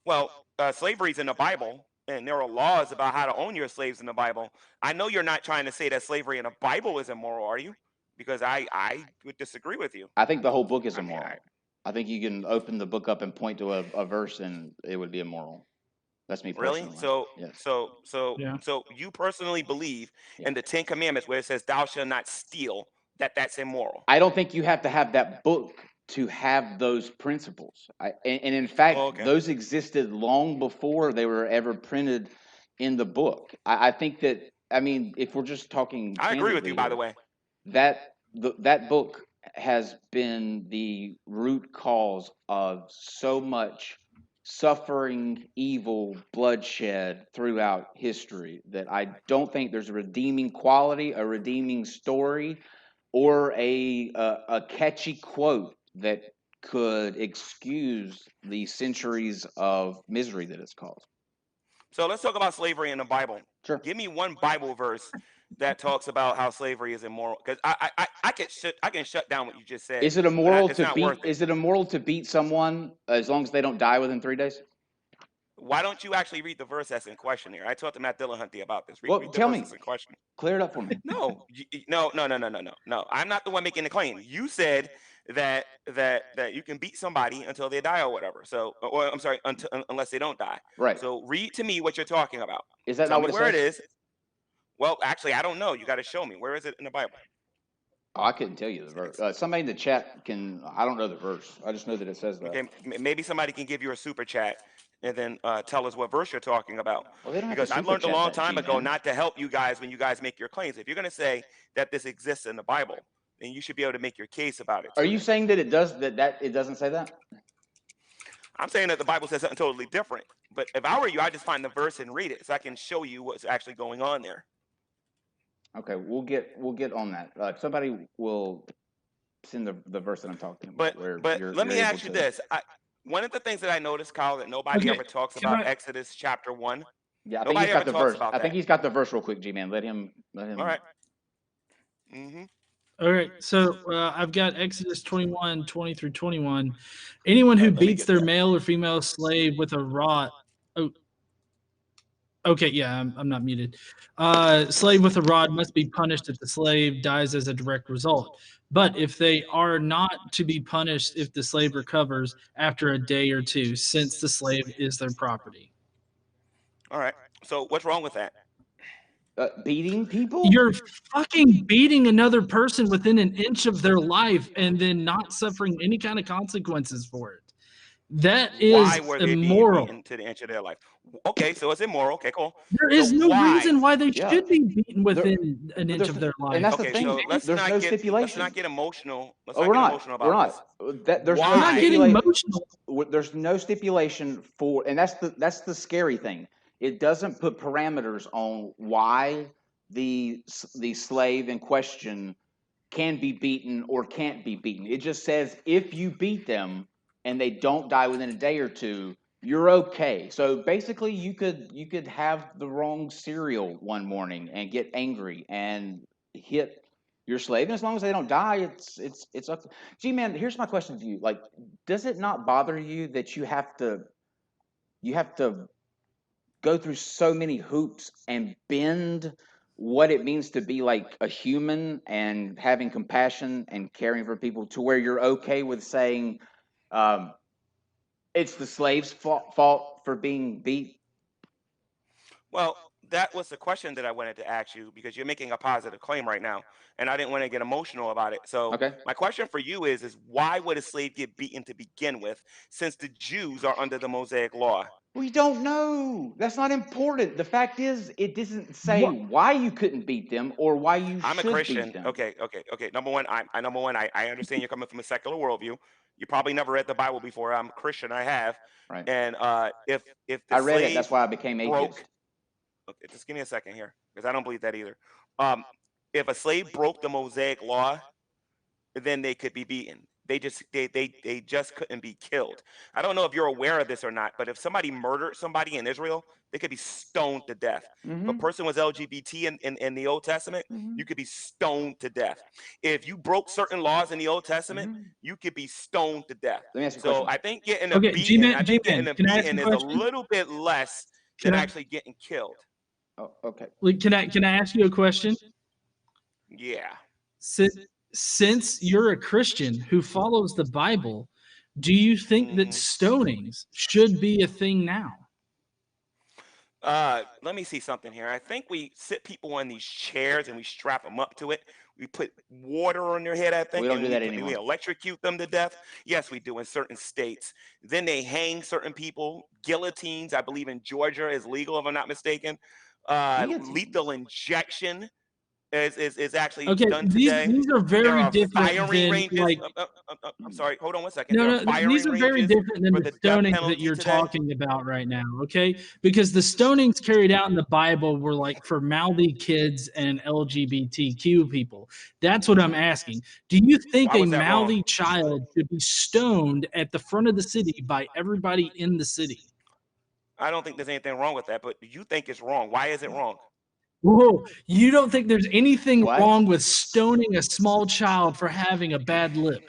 well, slavery's in the Bible, and there are laws about how to own your slaves in the Bible. I know you're not trying to say that slavery in the Bible is immoral, are you? Because I would disagree with you. I think the whole book is I mean, immoral. I think you can open the book up and point to a verse and it would be immoral. That's me really? personally. So Yes. Yeah. you personally believe Yeah. in the Ten Commandments where it says thou shalt not steal, that's immoral. I don't think you have to have that book to have those principles. And in Oh, fact, okay. those existed long before they were ever printed in the book. I think that, I mean, if we're just talking I agree with candidly you, by the here, way. that book has been the root cause of so much suffering, evil, bloodshed throughout history that I don't think there's a redeeming quality, a redeeming story, or a catchy quote that could excuse the centuries of misery that it's caused. So let's talk about slavery in the Bible. Sure. Give me one Bible verse that talks about how slavery is immoral. Because I can shut down what you just said, Is it but immoral it's to not beat? worth it. Is it immoral to beat someone as long as they don't die within 3 days? Why don't you actually read the verse that's in question here? I talked to Matt Dillahunty about this. Well, Read the tell verse me, that's in question. clear it up for me. No, no. I'm not the one making the claim. You said that you can beat somebody until they die or whatever. So, or I'm sorry, unless they don't die. Right? So read to me what you're talking about. Is that Tell not me what it where it says? is. Well, actually, I don't know. You got to show me. Where is it in the Bible? Oh, I couldn't tell you the verse. Somebody in the chat can. I don't know the verse. I just know that it says that. Okay, maybe somebody can give you a super chat and then tell us what verse you're talking about. Well, they don't have to Because I've super learned a chat long that, time ago G-man. not to help you guys when you guys make your claims. If you're going to say that this exists in the Bible, then you should be able to make your case about it Are too. you Then saying that it does that it doesn't say that? I'm saying that the Bible says something totally different. But if I were you, I'd just find the verse and read it so I can show you what's actually going on there. Okay, we'll get on that. Somebody will send the verse that I'm talking But about where but let you're me able ask you to. this. One of the things that I noticed, Kyle, that nobody Okay. ever talks Can about I? Exodus chapter 1. Yeah, I think he's Nobody got ever the talks verse. about I think that. he's got the verse real quick, G-man. Let All him. right. Mm-hmm. All right. So I've got Exodus 21, 20 through 21. Anyone who Let me beats get their that. male or female slave with a rod. Oh, okay. Yeah, I'm not muted. Slave with a rod must be punished if the slave dies as a direct result. But if they are not to be punished if the slave recovers after a day or two, since the slave is their property. All right. So what's wrong with that? Beating people? You're fucking beating another person within an inch of their life and then not suffering any kind of consequences for it. That Why is were they being immoral. beaten to the inch of their life? Okay, so it's immoral. Okay, cool. There So is no why? reason why they Yeah. should be beaten There, within an inch there's of their and life. that's the Okay, thing. so There's no let's not stipulation. get emotional. Let's Oh, not we're get not. emotional We're about this. not. There's I'm no not Why? getting stipulation. emotional. There's no stipulation for, and that's the scary thing. It doesn't put parameters on why the slave in question can be beaten or can't be beaten. It just says if you beat them and they don't die within a day or two, you're okay. So basically, you could have the wrong cereal one morning and get angry and hit your slave, and as long as they don't die, it's up. Gee, man, here's my question to you: like, does it not bother you that you have to go through so many hoops and bend what it means to be like a human and having compassion and caring for people to where you're okay with saying um, it's the slave's fault for being beat? Well, that was the question that I wanted to ask you because you're making a positive claim right now, and I didn't want to get emotional about it. So Okay. my question for you is why would a slave get beaten to begin with, since the Jews are under the Mosaic law? We don't know. That's not important. The fact is, it doesn't say What? why you couldn't beat them or why you I'm a should beat Christian. them. Okay, okay, okay. Number one, I understand you're coming from a secular worldview. You probably never read the Bible before. I'm a Christian. I have, Right. and if the I read it. That's slave why I became broke, atheist. okay, just give me a second here because I don't believe that either. Um, if a slave broke the Mosaic law, then they could be beaten. They just couldn't be killed. I don't know if you're aware of this or not, but if somebody murdered somebody in Israel, they could be stoned to death. If a Mm-hmm. person was LGBT in the Old Testament, Mm-hmm. you could be stoned to death. If you broke certain laws in the Old Testament, Mm-hmm. you could be stoned to death. Let me ask you a So question. I think getting a Okay, beating, G-Man, I think getting G-Man, a can I ask a beating is a question? little bit less Can than I actually getting killed. Oh, okay. like, can I ask you a question? Yeah. Since, since you're a Christian who follows the Bible, do you think that hmm stonings should be a thing now? Let me see something here. I think we sit people on these chairs and we strap them up to it. We put water on their head, I We think, don't do and that we anymore. electrocute them to death. Yes, we do in certain states. Then they hang certain people. Guillotines, I believe in Georgia is legal, if I'm not mistaken. Lethal Guillotines. injection is actually Okay, done these today. these are There very are different firing than ranges. like I'm Mm. sorry. Hold on one second. no, There are no, these firing are very ranges different than for the the death stonings that penalty you're today. talking about right now, okay? Because the stonings carried out in the Bible were like for mouthy kids and LGBTQ people. That's what I'm asking. Do you think Why a was that wrong? mouthy child should be stoned at the front of the city by everybody in the city? I don't think there's anything wrong with that, but you think it's wrong. Why is it wrong? Whoa, you don't think there's anything What? wrong with stoning a small child for having a bad lip?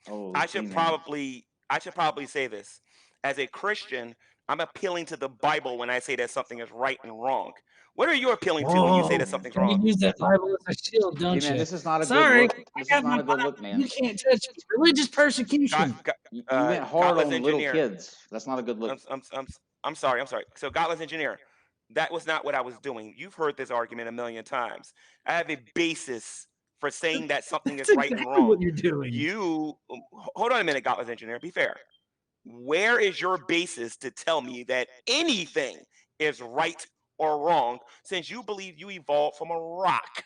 Oh, I should G-man. probably I should probably say this. As a Christian, I'm appealing to the Bible when I say that something is right and wrong. What are you appealing to when you say that Oh, something's you wrong? use that Bible as a shield, don't G-man, you? this is not a good Sorry, look. I This is got my not a good look, Bible. You man. can't touch me. Religious God, persecution. God, You went hard Godless on little engineer. kids. That's not a good look. I'm sorry. I'm sorry. So Godless engineer. That was not what I was doing. You've heard this argument a million times. I have a basis for saying that something That's is right and exactly wrong. what you're doing. Hold on a minute, Godless engineer. Be fair. Where is your basis to tell me that anything is right or wrong since you believe you evolved from a rock?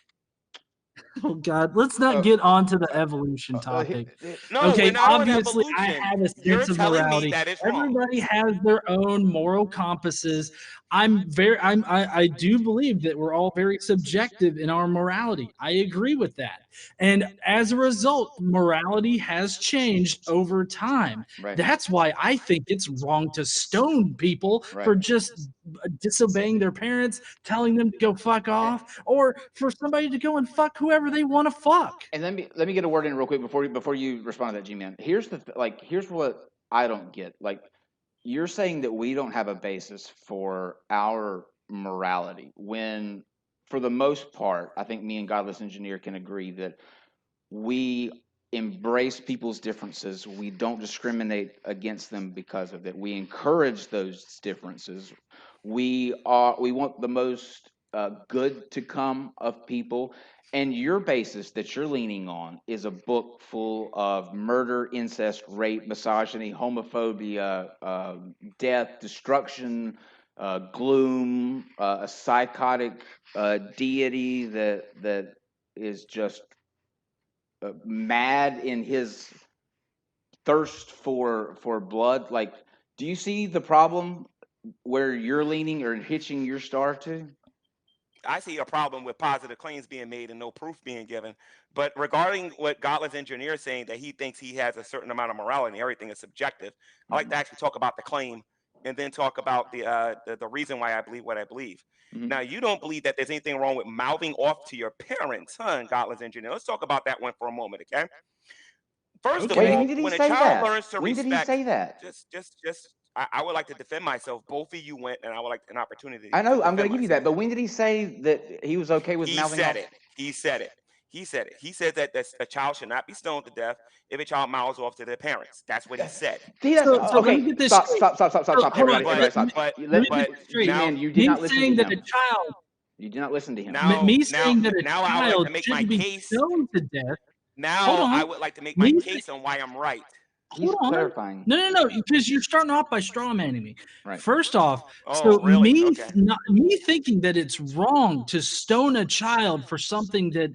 Oh God, let's not Uh, get onto the evolution he- topic. he- No, we're Okay, not on obviously I evolution. have a You're sense of telling me morality. that is wrong. Everybody has their own moral compasses. I do believe that we're all very subjective in our morality. I agree with that. And as a result, morality has changed over time. right, That's why I think it's wrong to stone people right. for just disobeying their parents, telling them to go fuck A- off, or for somebody to go and fuck whoever they want to fuck. And let me get a word in real quick before you respond to that, G-man. Here's what I don't get. Like, you're saying that we don't have a basis for our morality when, for the most part, I think me and Godless Engineer can agree that we embrace people's differences. We don't discriminate against them because of it. We encourage those differences. We want the most good to come of people. And your basis that you're leaning on is a book full of murder, incest, rape, misogyny, homophobia, death, destruction, gloom, a psychotic deity that is just mad in his thirst for blood. Like, do you see the problem where you're leaning or hitching your star to? I see a problem with positive claims being made and no proof being given. But regarding what Godless engineer is saying that he thinks he has a certain amount of morality and everything is subjective, I like to Mhm. actually talk about the claim and then talk about the reason why I believe what I believe. Mhm. Now, you don't believe that there's anything wrong with mouthing off to your parents, huh, Godless Engineer? Let's talk about that one for a moment, okay? First of Wait, Okay. when all, did he when a say child that? learns to When did he respect, say that? I would like to defend myself. Both of you went, and I would like an opportunity I to know I'm going defend to give you that, myself. but when did he say that he was okay with He mouthing said off? it. He said it. He said it. He said that a child should not be stoned to death if a child mouths off to their parents. That's what he said. See, that's So let me okay. get this Stop, straight. stop, stop, stop, stop, So stop. hold on. Everybody, But everybody, stop. Let me get but this straight. G-Man, you did Me not listen to saying that a him. child, You did not listen to him. now me now saying that a now I would like child to make my shouldn't be case. stoned to death. Hold Now I on. would like to make my Me case on why I'm right. He's Hold on. clarifying. No, because you're starting off by straw manning me. Right. First off, Oh, so really? Okay. me thinking that it's wrong to stone a child for something that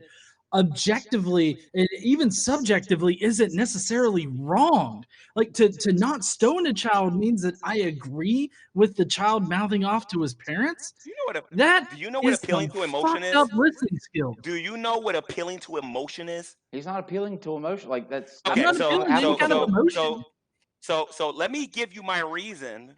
objectively and even subjectively isn't necessarily wrong. Like to not stone a child means that I agree with the child mouthing off to his parents. Do you know what a, That do you know what is appealing some to emotion fucked up is? listening skills. Do you know what appealing to emotion is? He's not appealing to emotion. Like I'm Okay, not that's so not appealing to any so kind of applicable. so so emotion. so let me give you my reason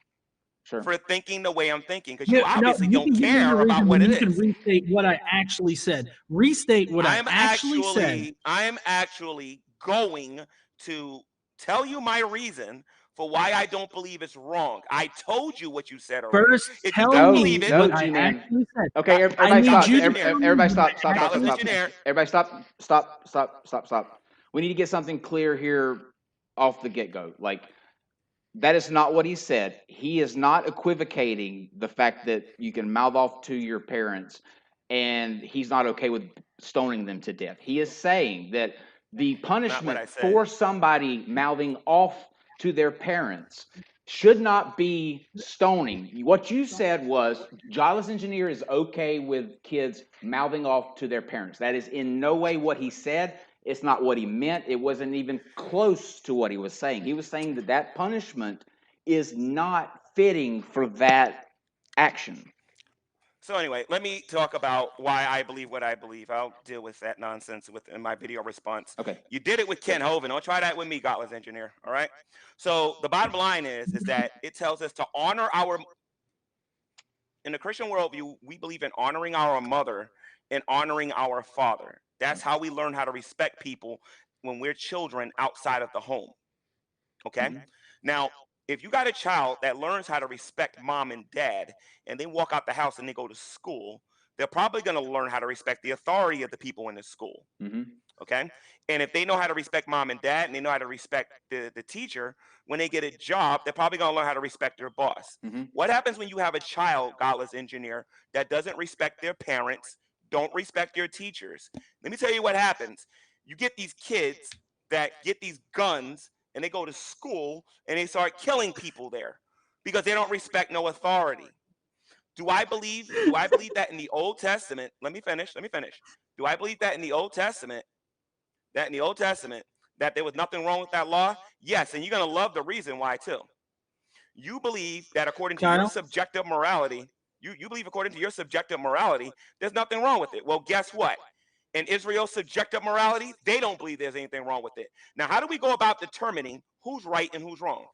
Sure. for thinking the way I'm thinking, because No, you no, obviously you don't can give me care your about reason, what then it you can is. restate what I actually said. Restate what I actually said. I'm actually going to tell you my reason for why I don't believe it's wrong. I told you what you said already. First, If you tell don't No, believe me it, no, what I G-Man. actually said. Okay, I everybody need stop. Godless you to engineer, tell me Everybody what stop, I stop, stop, stop, Godless actually stop. said. engineer. Everybody stop. We need to get something clear here off the get-go. Like, that is not what he said. He is not equivocating the fact that you can mouth off to your parents and he's not okay with stoning them to death. He is saying that the Not what punishment I said. for somebody mouthing off to their parents should not be stoning. What you said was Jollis Engineer is okay with kids mouthing off to their parents. That is in no way what he said. It's not what he meant. It wasn't even close to what he was saying. He was saying that that punishment is not fitting for that action. So anyway, let me talk about why I believe what I believe. I'll deal with that nonsense in my video response. Okay. You did it with Ken Hovind. Don't try that with me, Godless Engineer. All right. So the bottom line is that it tells us to honor our, in the Christian worldview, we believe in honoring our mother and honoring our father. That's how we learn how to respect people when we're children outside of the home. Okay. Mm-hmm. Now, if you got a child that learns how to respect mom and dad and they walk out the house and they go to school, they're probably going to learn how to respect the authority of the people in the school. Mm-hmm. Okay. And if they know how to respect mom and dad and they know how to respect the teacher, when they get a job, they're probably going to learn how to respect their boss. Mm-hmm. What happens when you have a child, Godless Engineer, that doesn't respect their parents, don't respect your teachers? Let me tell you what happens. You get these kids that get these guns and they go to school and they start killing people there because they don't respect no authority. Do I believe that in the Old Testament? Let me finish. Do I believe that in the Old Testament that there was nothing wrong with that law? Yes, and you're going to love the reason why too. You believe that according to your Kyle, subjective morality, you believe according to your subjective morality, there's nothing wrong with it. Well, guess what? In Israel's subjective morality, they don't believe there's anything wrong with it. Now, how do we go about determining who's right and who's wrong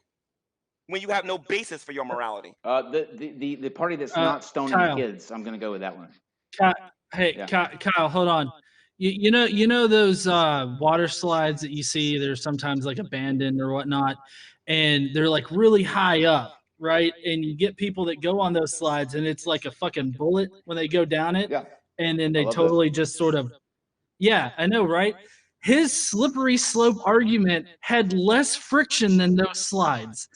when you have no basis for your morality? The party that's uh, not stoning Kyle, kids, I'm going to go with that one. Kyle, hey, Yeah. Kyle, hold on. You know those water slides that you see? They're sometimes like abandoned or whatnot, and they're like really high up, right? And you get people that go on those slides, and it's like a fucking bullet when they go down it, Yeah. and then I they love those. totally just sort of, yeah, I know, right? His slippery slope argument had less friction than those slides.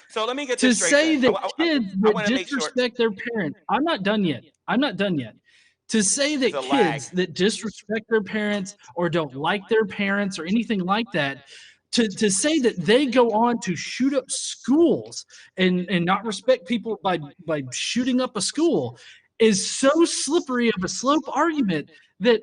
So let me get To this straight say then. that kids I that want to make sure disrespect their parents, I'm not done yet. I'm not done yet. To say there's that a lag. kids that disrespect their parents or don't like their parents or anything like that, to say that they go on to shoot up schools and not respect people by shooting up a school is so slippery of a slope argument that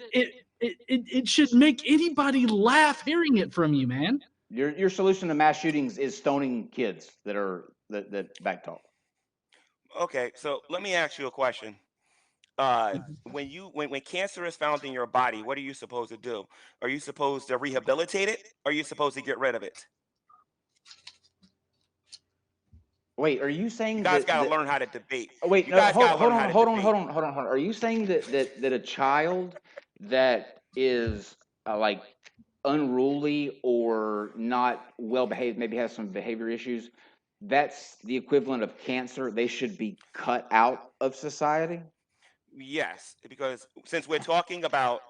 it should make anybody laugh hearing it from you, man. Your solution to mass shootings is stoning kids that back talk. Okay, so let me ask you a question. When cancer is found in your body, what are you supposed to do? Are you supposed to rehabilitate it? Or are you supposed to get rid of it? Wait, are you You saying guys that got to that learn how to debate. wait, You no, guys got to learn how to debate. hold on. Are you saying that a child that is like unruly or not well behaved, maybe has some behavior issues, that's the equivalent of cancer? They should be cut out of society? Yes, because since we're talking about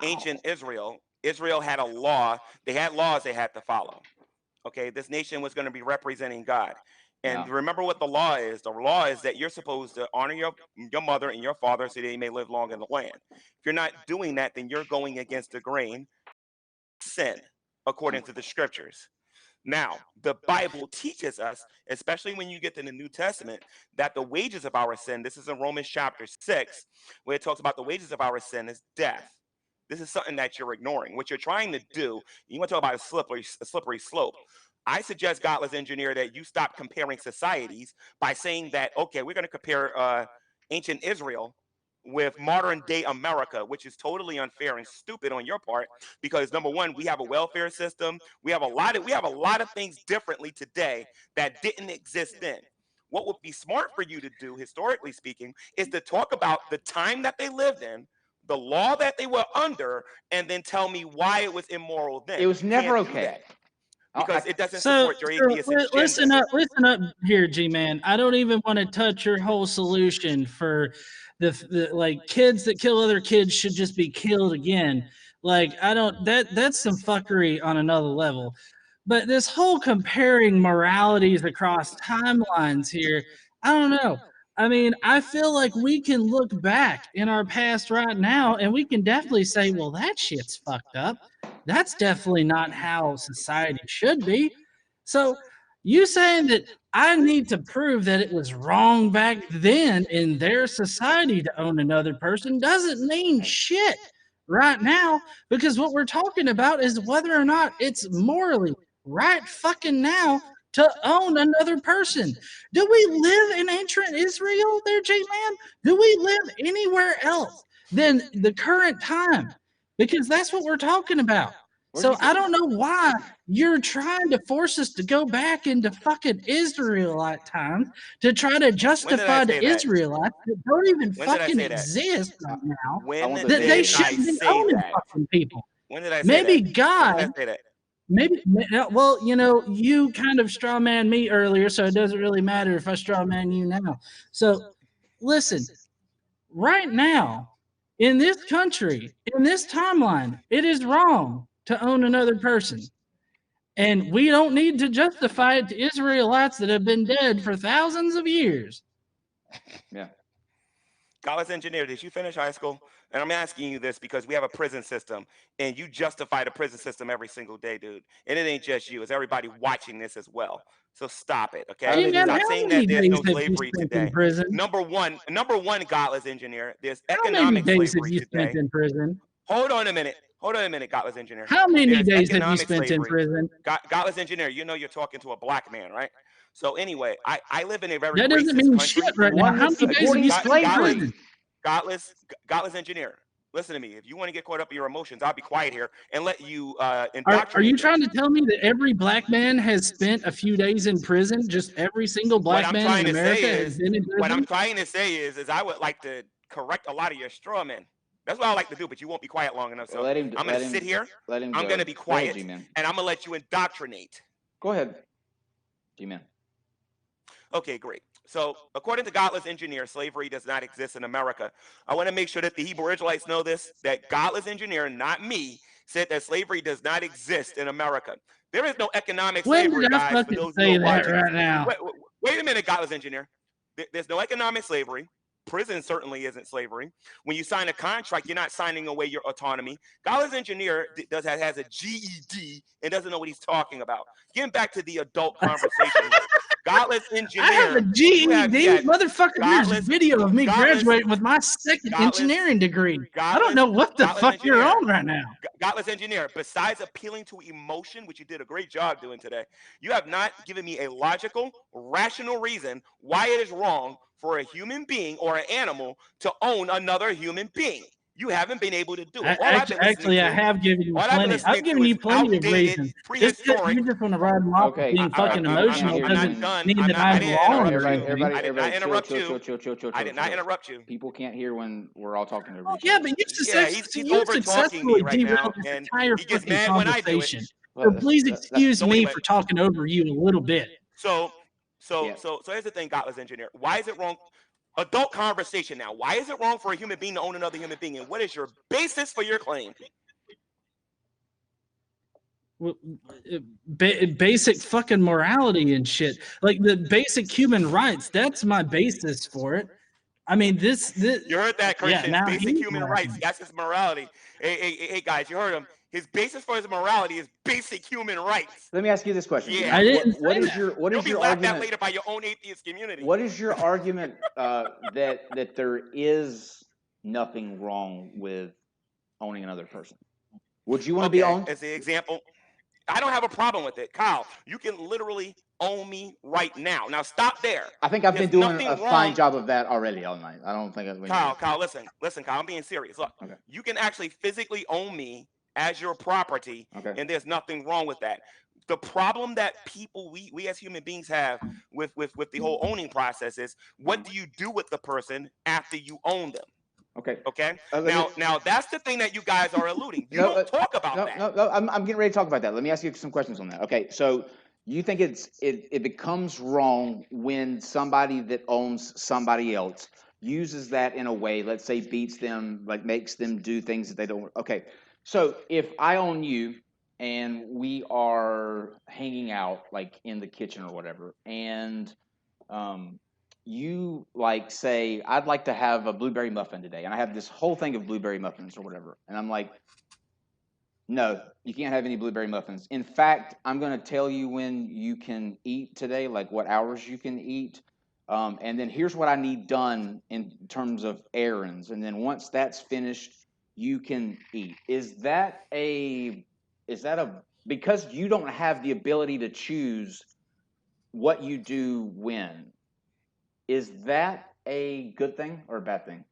ancient Wow. Israel, Israel had a law. They had laws they had to follow. Okay, this nation was going to be representing God. And Yeah. remember what the law is. The law is that you're supposed to honor your mother and your father so they may live long in the land. If you're not doing that, then you're going against the grain, sin, according to the scriptures. Now, the Bible teaches us, especially when you get to the New Testament, that the wages of our sin, this is in Romans chapter 6, where it talks about the wages of our sin is death. This is something that you're ignoring. What you're trying to do, you want to talk about a slippery slope. I suggest, Godless Engineer, that you stop comparing societies by saying that, okay, we're going to compare ancient Israel with modern day America, which is totally unfair and stupid on your part, because number one, we have a welfare system. We have a lot of things differently today that didn't exist then. What would be smart for you to do, historically speaking, is to talk about the time that they lived in, the law that they were under, and then tell me why it was immoral then. It You was never can't do okay. that because it doesn't So, support your atheistic agenda. listen up here, G-Man. I don't even want to touch your whole solution for the like kids that kill other kids should just be killed again. Like, I don't that's some fuckery on another level. But this whole comparing moralities across timelines here, I don't know. I mean, I feel like we can look back in our past right now and we can definitely say, well, that shit's fucked up. That's definitely not how society should be. So, you saying that I need to prove that it was wrong back then in their society to own another person doesn't mean shit right now, because what we're talking about is whether or not it's morally right fucking now to own another person. Do we live in ancient Israel there, J Man? Do we live anywhere else than the current time? Because that's what we're talking about. Where'd you So say? I don't know why you're trying to force us to go back into fucking Israelite times to try to When did I justify say the that? Israelites that don't even When did I fucking say that? exist I, right now, I When want the that they did date. I shouldn't be say owning that? fucking people. When did I say Maybe that? When did God, I say that? well, you kind of straw man me earlier, so it doesn't really matter if I straw man you now. So listen, right now, in this country, in this timeline, it is wrong to own another person. And we don't need to justify it to Israelites that have been dead for thousands of years. Yeah. College engineer, did you finish high school? And I'm asking you this because we have a prison system and you justify the prison system every single day, dude. And it ain't just you, it's everybody watching this as well. So stop it, I okay? Hey live man, here. Stop how saying many that there's days no have you slavery spent in today. prison? Number one, godless engineer, there's How many economic days have slavery you spent today. in prison? Hold on a minute. Hold on a minute, godless engineer. How many There's days have you economic spent in slavery. prison? Godless engineer, you know you're talking to a black man, right? So anyway, I live in a very That doesn't racist mean shit country. right now. One How that's many days have according you to spent in slavery. Godless, prison? godless engineer. Listen to me. If you want to get caught up in your emotions, I'll be quiet here and let you Are you indoctrinate trying me. to tell me that every black man has spent a few days in prison? Just every single What black I'm man in trying to America say has is, been in what I'm prison? trying to say is I would like to correct a lot of your straw men. That's what I like to do, but you won't be quiet long enough. So Let him I'm going let to sit him here. let him I'm going go. to be Go ahead, quiet, G-Man. and I'm going to let you indoctrinate. Go ahead, G-Man. Okay, great. So, according to Godless Engineer, slavery does not exist in America. I want to make sure that the Hebrew Israelites know this, that Godless Engineer, not me, said that slavery does not exist in America. There is no economic When slavery, did I guys, for fucking those who say are that watching this. right now? Wait a minute, Godless Engineer. There's no economic slavery. Prison certainly isn't slavery. When you sign a contract, you're not signing away your autonomy. Godless Engineer has a GED and doesn't know what he's talking about. Getting back to the adult conversation here. Godless I have a Engineer, he GED. had Motherfucker, here's godless, video of me godless, graduating with my second godless, engineering degree. I don't godless, know what the godless fuck you're engineer, on right now. godless engineer. Besides appealing to emotion, which you did a great job doing today, you have not given me a logical, rational reason why it is wrong for a human being or an animal to own another human being. You haven't been able to do it. All I've been listening Actually, I to, have given you all I've been plenty. listening I've to given is you plenty of outdated, reasons. Just because prehistoric. you just want to write them off as Okay, being fucking people can't emotional hear I'm doesn't when done. mean that I I'm didn't wrong interrupt or you. anything. I did not chill, interrupt you. I did not chill. interrupt you. People can't hear when we're all talking over Well, each yeah, other. but Yeah, he's you over talking me successfully right now, derailed this and entire he gets fucking mad when I do it. conversation. Well, So please that's excuse So me anyway, for talking over you a little bit. so yeah. so here's the thing, Godless Engineer. Why is it wrong? Adult conversation now. Why is it wrong for a human being to own another human being? And what is your basis for your claim? Basic fucking morality and shit. Like the basic human rights. That's my basis for it. I mean, this You heard that, yeah. Christian? Now Basic he's human rights. laughing. That's his morality. Hey, guys, you heard him. His basis for his morality is basic human rights. Let me ask you this question, Yeah. I GMan. didn't What say is that. your You'll be laughed at argument? later by your own atheist community. What is your argument that there is nothing wrong with owning another person? Would you want to be Okay, owned? as the example, I don't have a problem with it. Kyle, you can literally own me right now. Now stop there. I think I've been There's doing a nothing fine wrong. job of that already all night. I don't think we need to. Kyle, listen, Kyle, I'm being serious. Look, Okay. you can actually physically own me as your property, Okay. and there's nothing wrong with that. The problem that people, we as human beings have with the whole owning process is, what do you do with the person after you own them? Okay. Okay. Let me, Now that's the thing that you guys are alluding. You no, don't talk about no, that. no. I'm getting ready to talk about that. Let me ask you some questions on that. Okay. So you think it becomes wrong when somebody that owns somebody else uses that in a way, let's say beats them, like makes them do things that they don't. Okay. So if I own you and we are hanging out like in the kitchen or whatever, and um, you like say, I'd like to have a blueberry muffin today, and I have this whole thing of blueberry muffins or whatever, and I'm like, no, you can't have any blueberry muffins. In fact, I'm going to tell you when you can eat today, like what hours you can eat. And then here's what I need done in terms of errands. And then once that's finished, you can eat. Is that a, because you don't have the ability to choose what you do when, is that a good thing or a bad thing?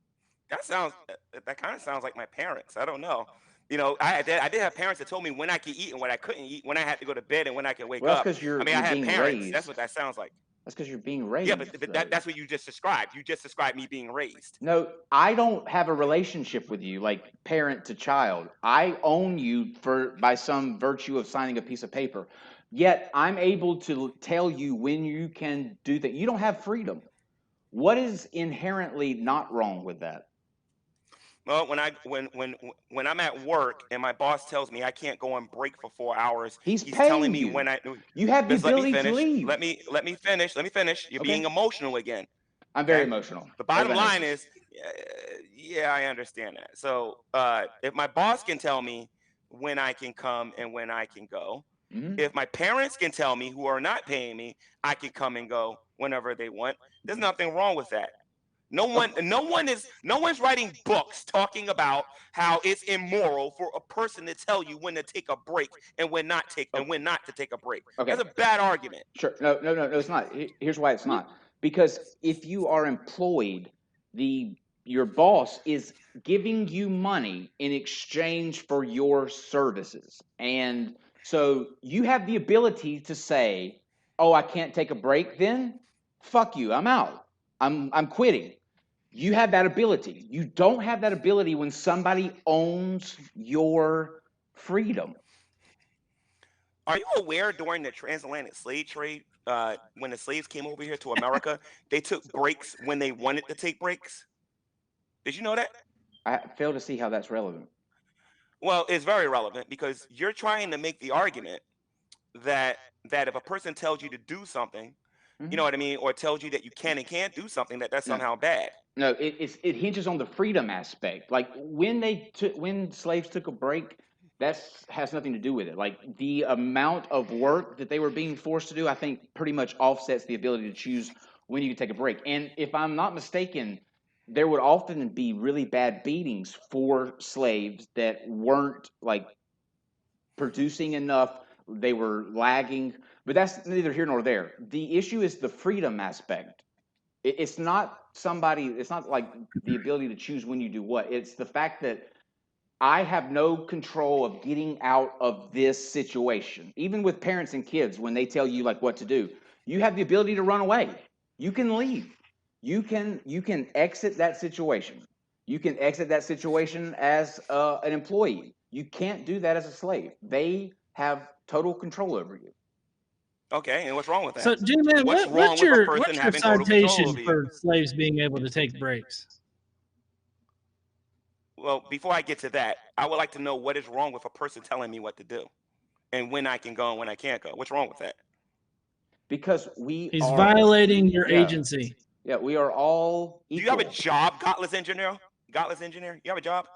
That kind of sounds like my parents. I don't know. I did have parents that told me when I could eat and when I couldn't eat, when I had to go to bed and when I could wake Well, that's up. because I mean, I you're had being parents. That's raised. what that sounds like. That's because you're being Yeah, raised, but though. that's what you just described. You just described me being raised. No, I don't have a relationship with you like parent to child. I own you for by some virtue of signing a piece of paper. Yet I'm able to tell you when you can do that. You don't have freedom. What is inherently not wrong with that? Well, when I'm at work and my boss tells me I can't go on break for 4 hours, He's he's telling paying me you. when I. You have the Just let me ability to finish. leave. Let me finish. You're being Okay. emotional again. I'm very Okay. emotional. The bottom Everybody knows line this. is, yeah, I understand that. So if my boss can tell me when I can come and when I can go, Mhm. if my parents can tell me who are not paying me, I can come and go whenever they want. There's nothing wrong with that. No one's writing books talking about how it's immoral for a person to tell you when to take a break and when not to take a break. Okay. That's a bad argument. Sure. No, it's not. Here's why it's not. Because if you are employed, the your boss is giving you money in exchange for your services. And so you have the ability to say, "Oh, I can't take a break then? Fuck you. I'm out. I'm quitting." You have that ability. You don't have that ability when somebody owns your freedom. Are you aware during the transatlantic slave trade, when the slaves came over here to America, they took breaks when they wanted to take breaks? Did you know that? I fail to see how that's relevant. Well, it's very relevant because you're trying to make the argument that if a person tells you to do something, you know Mhm. what I mean, or tells you that you can and can't do something, that's No, somehow bad. no, it hinges on the freedom aspect. Like when slaves took a break, that's has nothing to do with it. Like the amount of work that they were being forced to do, I think pretty much offsets the ability to choose when you can take a break. And if I'm not mistaken, there would often be really bad beatings for slaves that weren't like producing enough, they were lagging, but that's neither here nor there. The issue is the freedom aspect. It's not somebody. It's not like the ability to choose when you do what. It's the fact that I have no control of getting out of this situation. Even with parents and kids, when they tell you like what to do, you have the ability to run away. You can leave. You can exit that situation. You can exit that situation as an employee. You can't do that as a slave. They have total control over you. Okay, and what's wrong with So, that? G-Man, What's wrong with a person what's your having total control citation over you? for slaves being able to take breaks? Well, before I get to that, I would like to know what is wrong with a person telling me what to do and when I can go and when I can't go. What's wrong with that? Because we He's are, violating your yeah, agency. yeah, we are all Do you have a equal. job, godless engineer? Godless engineer? You have a job?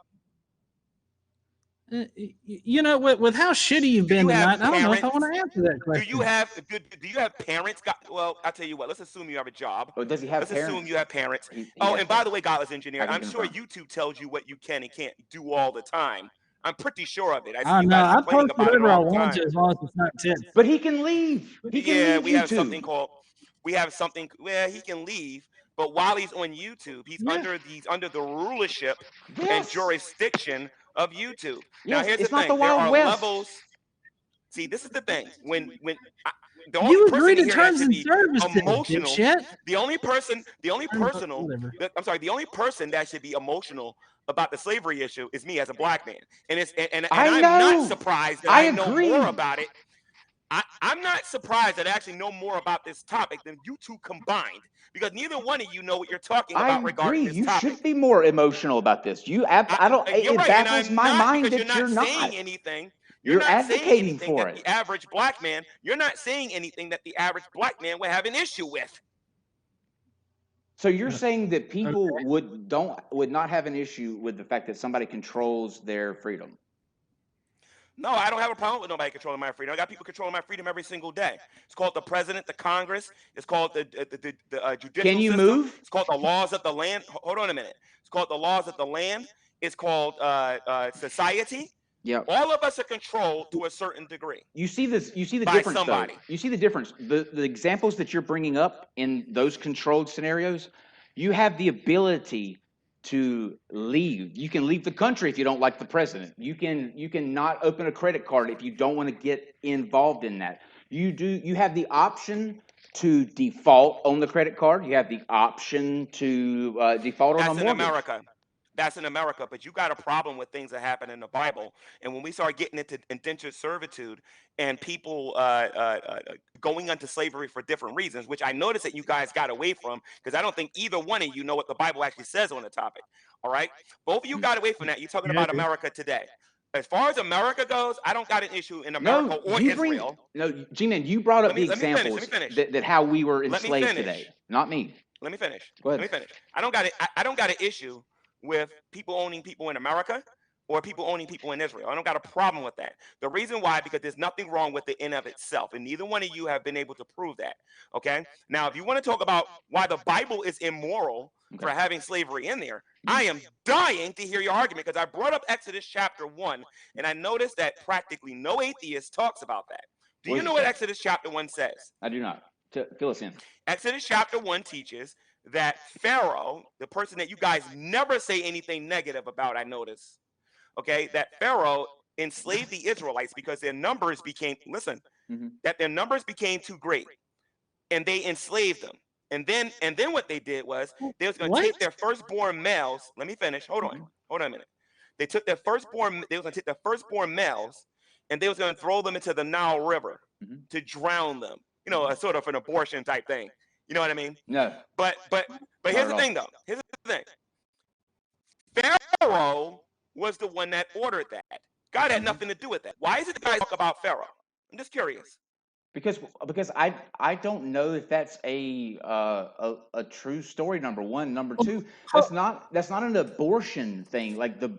You know, with how shitty you've Do been you have tonight, I don't know if I want parents? to answer that Do you question. have do you have parents? Well, I'll tell you what. Let's assume you have a job. Oh, does he have Let's assume parents? you have parents. He Oh, has and by the parents. way, godless engineer, I can I'm sure confirm. YouTube tells you what you can and can't do all the time. I'm pretty sure of it. I see I you know. guys I complaining post about it whatever I all the want to time. as long as it's not tips. But he can leave. He can Yeah, leave we have something YouTube. called we have something where he can leave, but while he's on YouTube, Yeah. he's under the rulership and Yes. jurisdiction of YouTube. Now, Yes. here's the It's not the thing: there Wild are West. levels. See, this is the thing. The only You person agree in to here that terms should and be services, emotional, dipshit. Whatever. the only person that should be emotional about the slavery issue is me as a black man. And I I'm not know. surprised that I I know more agree. about it. I'm not surprised that I actually know more about this topic than you two combined, because neither one of you know what you're talking I about regarding agree. this You topic. should be more emotional about this. I don't. You're It right, and baffles I'm my not, mind because you're that you're not not. saying anything. You're You're not saying advocating anything for that it. the average black man. You're not saying anything that the average black man would have an issue with. So you're saying that Okay. people would not have an issue with the fact that somebody controls their freedom. No, I don't have a problem with nobody controlling my freedom. I got people controlling my freedom every single day. It's called the president, the Congress. It's called the Can judicial you system. move? It's called the laws of the land. Hold on a minute. It's called the laws of the land. It's called society. Yep. All of us are controlled to a certain degree You see this. You see the by difference, though. somebody. You see the difference. The examples that you're bringing up in those controlled scenarios, you have the ability to leave. You can leave the country if you don't like the president. You can not open a credit card if you don't want to get involved in that. You have the option to default on the credit card. You have the option to default on a That's in mortgage. America. That's in America, but you got a problem with things that happen in the Bible. And when we start getting into indentured servitude and people going into slavery for different reasons, which I noticed that you guys got away from, because I don't think either one of you know what the Bible actually says on the topic. All right, both of you got away from that. You're talking Yeah, I about do. America today. As far as America goes, I don't got an issue in America No, or Israel. G-Man, you brought up the Let me finish. Let me examples finish. that how we were Let me enslaved today, finish. not me. Let me finish. Go Let ahead. me finish. I don't got an issue with people owning people in America or people owning people in Israel. I don't got a problem with that. The reason why, because there's nothing wrong with it in of itself, and neither one of you have been able to prove that. Okay. Now, if you want to talk about why the Bible is immoral for Okay. having slavery in there, I am dying to hear your argument, because I brought up Exodus chapter 1, and I noticed that practically no atheist talks about that. Do What you does know it what say? Exodus chapter 1 says? I do not. Fill us in. Exodus chapter 1 teaches that Pharaoh, the person that you guys never say anything negative about, I notice, okay, that Pharaoh enslaved the Israelites because their numbers became, listen, Hmm. that their numbers became too great, and they enslaved them. And then what they did was they was going to What? take their firstborn males. Let me finish. Hold on a minute. They was going to take their firstborn males, and they was going to throw them into the Nile River Hmm. to drown them. You know, a sort of an abortion type thing. You know what I mean? No, But not here's at the all. thing, though. Here's the thing. Pharaoh was the one that ordered that. God had Mhm. nothing to do with that. Why is it the guys talk about Pharaoh? I'm just curious. Because I don't know if that's a true story. Number one, number two, Ho- that's not an abortion thing. Like the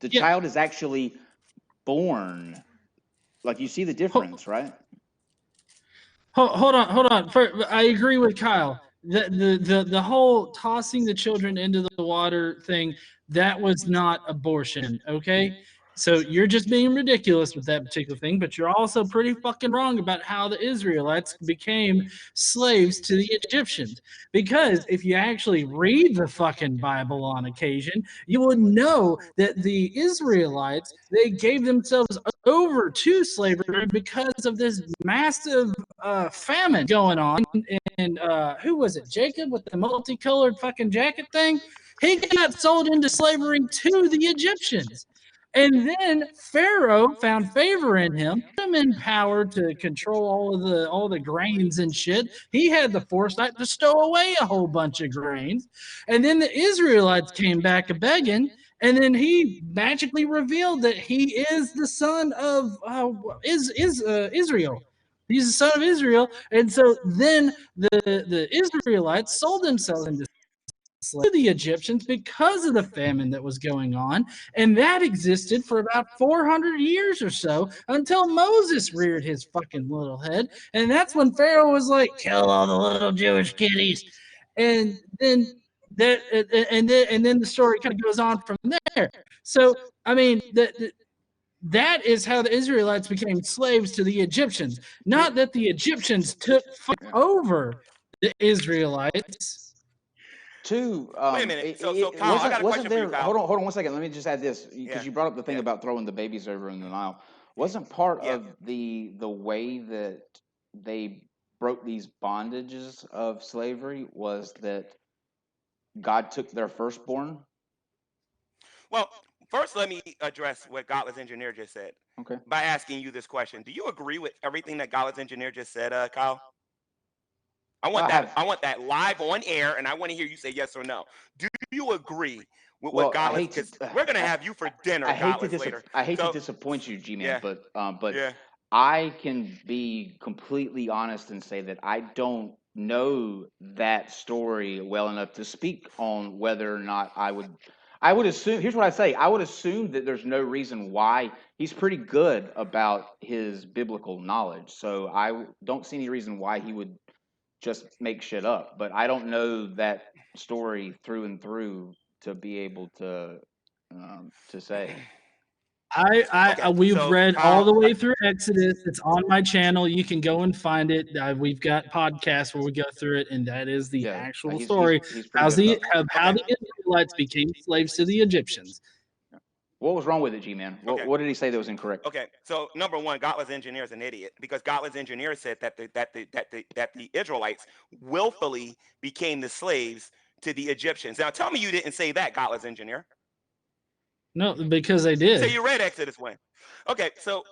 yeah. child is actually born. Like you see the Ho- difference, right? hold on, hold on. I agree with Kyle. The whole tossing the children into the water thing, that was not abortion. Okay, So you're just being ridiculous with that particular thing, but you're also pretty fucking wrong about how the Israelites became slaves to the Egyptians. Because if you actually read the fucking Bible on occasion, you would know that the Israelites, they gave themselves over to slavery because of this massive famine going on. And who was it? Jacob with the multicolored fucking jacket thing? He got sold into slavery to the Egyptians. And then Pharaoh found favor in him, put him in power to control all the grains and shit. He had the foresight to stow away a whole bunch of grains. And then the Israelites came back a begging, and then he magically revealed that he is the son of Israel. He's the son of Israel, and so then the Israelites sold themselves into to the Egyptians because of the famine that was going on. And that existed for about 400 years or so until Moses reared his fucking little head. And that's when Pharaoh was like, kill all the little Jewish kiddies. And then and then the story kind of goes on from there. So I mean that is how the Israelites became slaves to the Egyptians. Not that the Egyptians took over the Israelites. Two, Wait a minute. So Kyle, I got a wasn't question for you, there? Kyle. Hold on 1 second. Let me just add this because Yeah. you brought up the thing Yeah. about throwing the babies over in the Nile. Wasn't part Yeah. of the way that they broke these bondages of slavery was that God took their firstborn? Well, first let me address what Godless Engineer just said Okay. by asking you this question. Do you agree with everything that Godless Engineer just said, Kyle? I want I that. have. I want that live on air, and I want to hear you say yes or no. Do you agree with what Well, I Godless? hate Because to. we're gonna have you for dinner, Godless, later. I hate to So disappoint you, G-man, yeah, but yeah. I can be completely honest and say that I don't know that story well enough to speak on whether or not I would. I would assume. Here's what I say. I would assume that there's no reason why he's pretty good about his biblical knowledge. So don't see any reason why he would just make shit up. But I don't know that story through and through to be able to say. Okay, We've so read all Kyle, the way through Exodus. It's on my channel. You can go and find it. We've got podcasts where we go through it, and that is the Yeah, actual he's story. he's pretty good about that. How okay, the Israelites became slaves to the Egyptians. What was wrong with it, G-man? okay. What did he say that was incorrect? Okay, so number one, Godless Engineer is an idiot because Godless Engineer said that the Israelites willfully became the slaves to the Egyptians. Now tell me you didn't say that, Godless Engineer. No, because they You say did. you read Exodus 1. Okay, so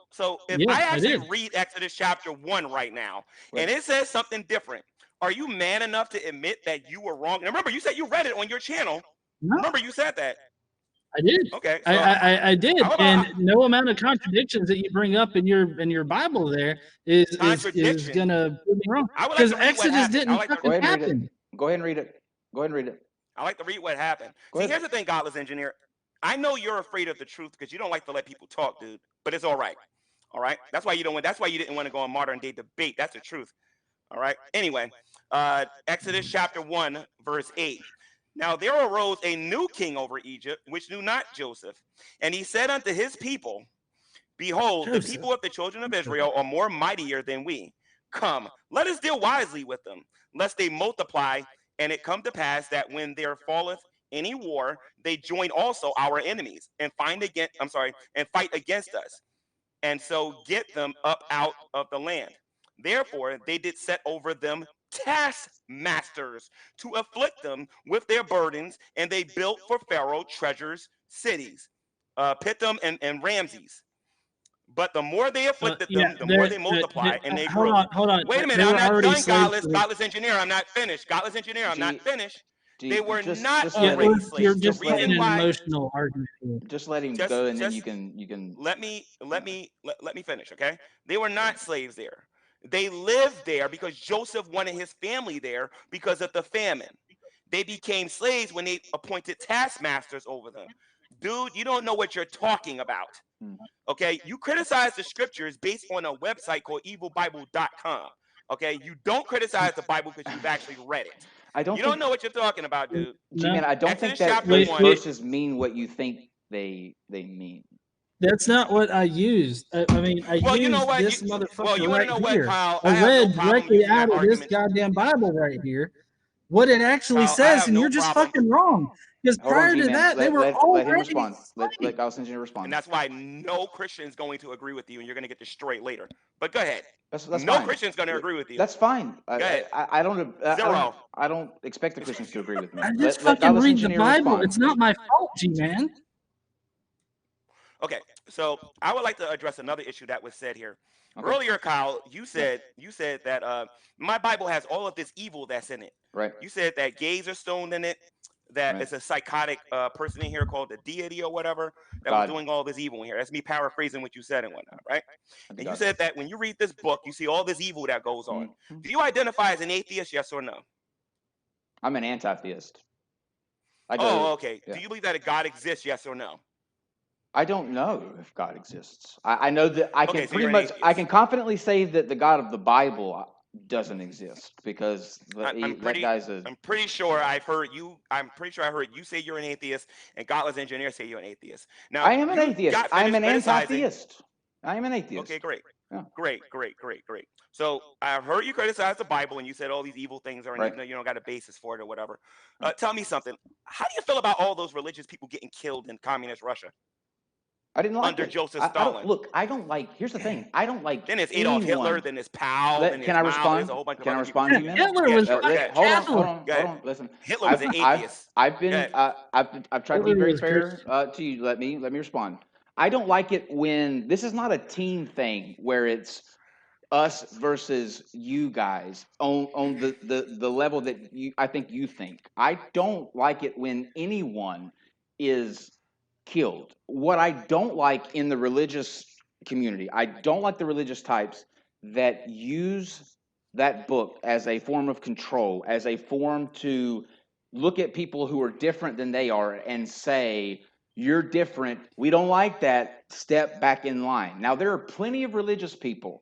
if Yeah, I I actually did. read Exodus chapter 1 right now What? and it says something different, are you man enough to admit that you were wrong? Now remember, you said you read it on your channel. No, Remember, you said that. I did. Okay, I, so I did, how and about no amount of contradictions that you bring up in your Bible there is contradiction? gonna prove me wrong. I would like Because to read what Exodus happened. I didn't would like to Go fucking ahead and read it. happen. Go ahead and read it. Go ahead and read it. I like to read what happened. Go See, ahead. here's the thing, Godless Engineer. I know you're afraid of the truth because you don't like to let people talk, dude. But it's all right. All right. That's why you don't want. That's why you didn't want to go on modern day debate. That's the truth. All right. Anyway, Exodus chapter 1, verse 8. Now there arose a new king over Egypt, which knew not Joseph, and he said unto his people, behold, the Joseph. people of the children of Israel are more mightier than we. Come, let us deal wisely with them, lest they multiply, and it come to pass that when there falleth any war, they join also our enemies and fight against us, and so get them up out of the land. Therefore they did set over them taskmasters to afflict them with their burdens, and they built for Pharaoh treasures, cities, Pithom and Ramses. But the more they afflicted Yeah, them, the more they multiplied and they hold grew. on, hold on. Wait a minute, They I'm were not already done, slaves Godless. to the. Godless Engineer, I'm not finished. Godless Engineer, I'm not G finished. They G were not just Yeah, let him already you're slaves. The just letting reason an why, emotional argument here. just let him just go and then just you can let me finish, okay? They were not slaves there. They lived there because Joseph wanted his family there because of the famine. They became slaves when they appointed taskmasters over them. Dude, you don't know what you're talking about. Mm. Okay, you criticize the scriptures based on a website called evilbible.com. Okay, you don't criticize the Bible because you've actually read it. I You don't don't think know what you're talking about, dude. G-man, No, I don't think Exodus that chapter those wait, 1. wait. verses mean what you think they mean. That's not what I used. I mean, I Well, you know used what? this Well, motherfucker you want to right know what, here. Kyle? I I have no read problem directly using that out of this argument. goddamn Bible right here what it actually Kyle, I says, have and no you're just problem. fucking wrong. Because Hold on, prior to G-Man. that, they were Let him already respond. Let fighting. Godless Engineer And respond. that's why no Christian is going to agree with you, and you're going to get destroyed later. But go ahead. That's No fine. Christian's going to agree with you. That's fine. Go ahead. Zero. I don't expect the Christians to agree with me. I just Let fucking Godless read the Engineer Bible. respond. It's not my fault, G-Man. Okay, so I would like to address another issue that was said here. Okay. Earlier, Kyle, you said that my Bible has all of this evil that's in it. Right. You said that gays are stoned in it, that Right. it's a psychotic person in here called the deity or whatever that was God. doing all this evil in here. That's me paraphrasing what you said and whatnot, right? I And you God. said that when you read this book, you see all this evil that goes on. Mhm. Do you identify as an atheist, yes or no? I'm an anti-theist. Oh, okay. Yeah. Do you believe that a God exists, yes or no? I don't know if God exists. I know that I can Okay, so you're an I atheist. can confidently say that the God of the Bible doesn't exist because I'm that guy's a. pretty sure I've heard you. I'm pretty sure I heard you say you're an atheist, and Godless Engineer say you're an atheist. Now I am an you atheist. got I am finished an criticizing. anti-theist. I am an atheist. Okay, great. Yeah. Great. So I've heard you criticize the Bible, and you said all these evil things are, and Right. even though you don't got a basis for it or whatever. Tell me something. How do you feel about all those religious people getting killed in communist Russia I didn't like under it. Joseph I don't Stalin? look. I don't like. Here's the thing. I don't like Then there's Adolf Hitler. anyone. Then there's Powell. Then Can there's I Mao. respond? There's a whole bunch of Can I other people. respond, Yeah, G-Man? Hitler Yeah, was sure. fucking Go ahead. Hold on. Catholic. Go ahead. Listen. Hitler was an atheist. I've Go been. ahead. I've tried to be Hitler very was fair Christian. to you. Let me respond. I don't like it when this is not a team thing where it's us versus you guys on the level that I think you think. I don't like it when anyone is killed. What I don't like in the religious community, I don't like the religious types that use that book as a form of control, as a form to look at people who are different than they are and say, you're different. We don't like that. Step back in line. Now, there are plenty of religious people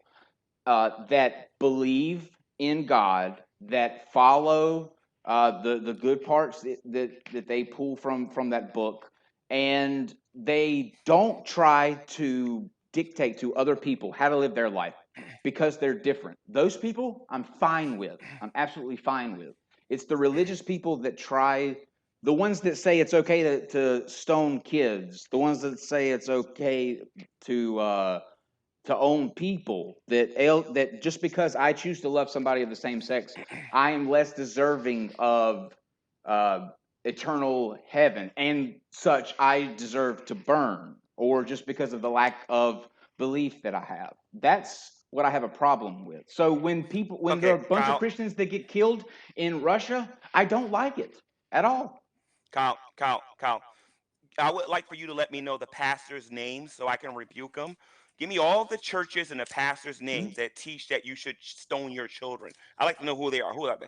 that believe in God, that follow the good parts that they pull from that book, and they don't try to dictate to other people how to live their life because they're different. Those people, I'm fine with. I'm absolutely fine with. It's the religious people that try. The ones that say it's okay to stone kids, the ones that say it's okay to own people that just because I choose to love somebody of the same sex, I am less deserving of uh, eternal heaven and such. I deserve to burn, or just because of the lack of belief that I have. That's what I have a problem with. So when there Okay, are a bunch of Kyle. Christians that get killed in Russia, I don't like it at all. Kyle. I would like for you to let me know the pastors' names so I can rebuke them. Give me all the churches and the pastors' names that teach that you should stone your children. I like to know who they are. Who are they?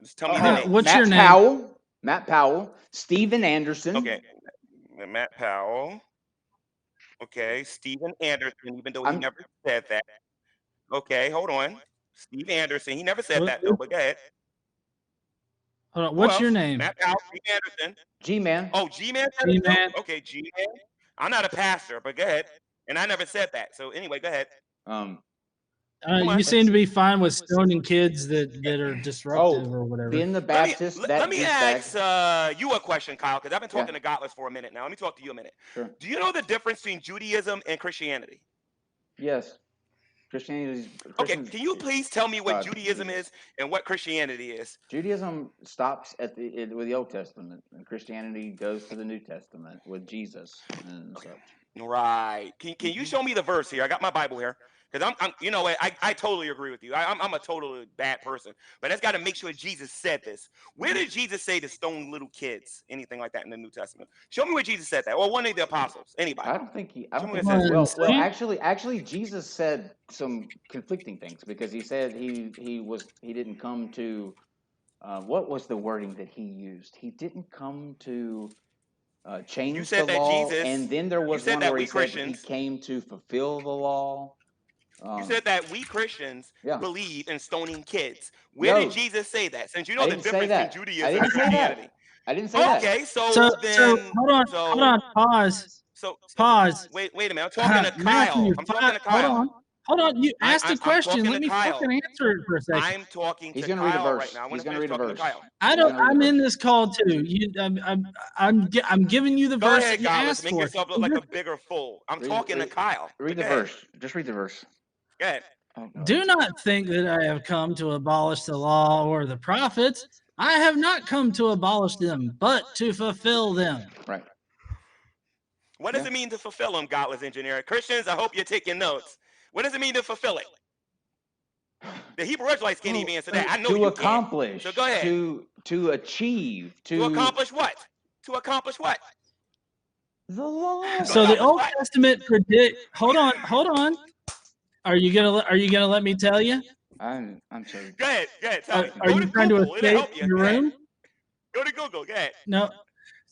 Just tell me their Yeah, names. what's your name? Matt Powell, Steven Anderson. Okay, Matt Powell. Okay, Stephen Anderson, even though he I'm never said that. Okay, hold on. Steve Anderson, he never said What, that though, but go ahead. hold on, Who what's your else? name? Matt Powell, Steve Anderson. G-Man. Oh, G-Man said it too? G-Man. Okay, G-Man. I'm not a pastor, but go ahead. And I never said that. So anyway, go ahead. Um, Come You on. seem to be fine with stoning kids that are disruptive oh, or whatever. Ben the Baptist, Let that me douchebag. ask you a question, Kyle, because I've been Yeah, talking to Godless for a minute now. Let me talk to you a minute. sure. Do you know the difference between Judaism and Christianity? Yes, Okay, Christians. can you please tell me what God, Judaism Jesus. is and what Christianity is? Judaism stops with the Old Testament, and Christianity goes to the New Testament with Jesus and Okay. such. Right. Can you Hmm. show me the verse here? I got my Bible here. Because I'm you know what, I totally agree with you. I'm a totally bad person. But that's got to make sure Jesus said this. Where did Jesus say to stone little kids? Anything like that in the New Testament? Show me where Jesus said that. Or one of the apostles. Anybody. I don't think he. I Show don't me where think. it says Am I that. Well, insane? actually, Jesus said some conflicting things because he said he didn't come to. What was the wording that he used? He didn't come to You change the said that law, and Jesus, then there you was said one that where he we said he Christians, came to fulfill the law. you Um, said that we Christians yeah. believe in stoning kids. Where did No, Jesus say that? Since you I know the didn't say difference between that. I Judaism didn't and say Christianity. that. I didn't say that. Okay, So so then hold on, so pause. So Pause. wait a minute. I'm talking to Matthew, Kyle. I'm talking to hold Kyle. on. Hold on. You asked a I'm question. talking Let to me Kyle. fucking answer it for a second. I'm talking He's to gonna read a Kyle right verse. now. I want He's to gonna finish read a talking to verse. Kyle. I He's don't. gonna read a I'm in verse. this call too. I'm giving you the Go verse ahead, that you Kyle. Let's asked make for. yourself look like a bigger fool. I'm talking to Kyle. Read Go the ahead. verse. Just read the verse. Go ahead. Oh, God. Do not think that I have come to abolish the law or the prophets. I have not come to abolish them, but to fulfill them. Right. What does it mean to fulfill them, godless engineer? Christians, I hope you're taking notes. What does it mean to fulfill it? The Hebrew Israelites can't even answer that. I know to you accomplish. can't. So go ahead. To achieve. To accomplish what? To accomplish what? The law. So the Old What? Testament predict. Hold on. Are you gonna let me tell you? I'm so. Go ahead. Tell me. Are Go you to trying to Google. It'll escape help you. your Go ahead. room? Go to Google. Go ahead. No.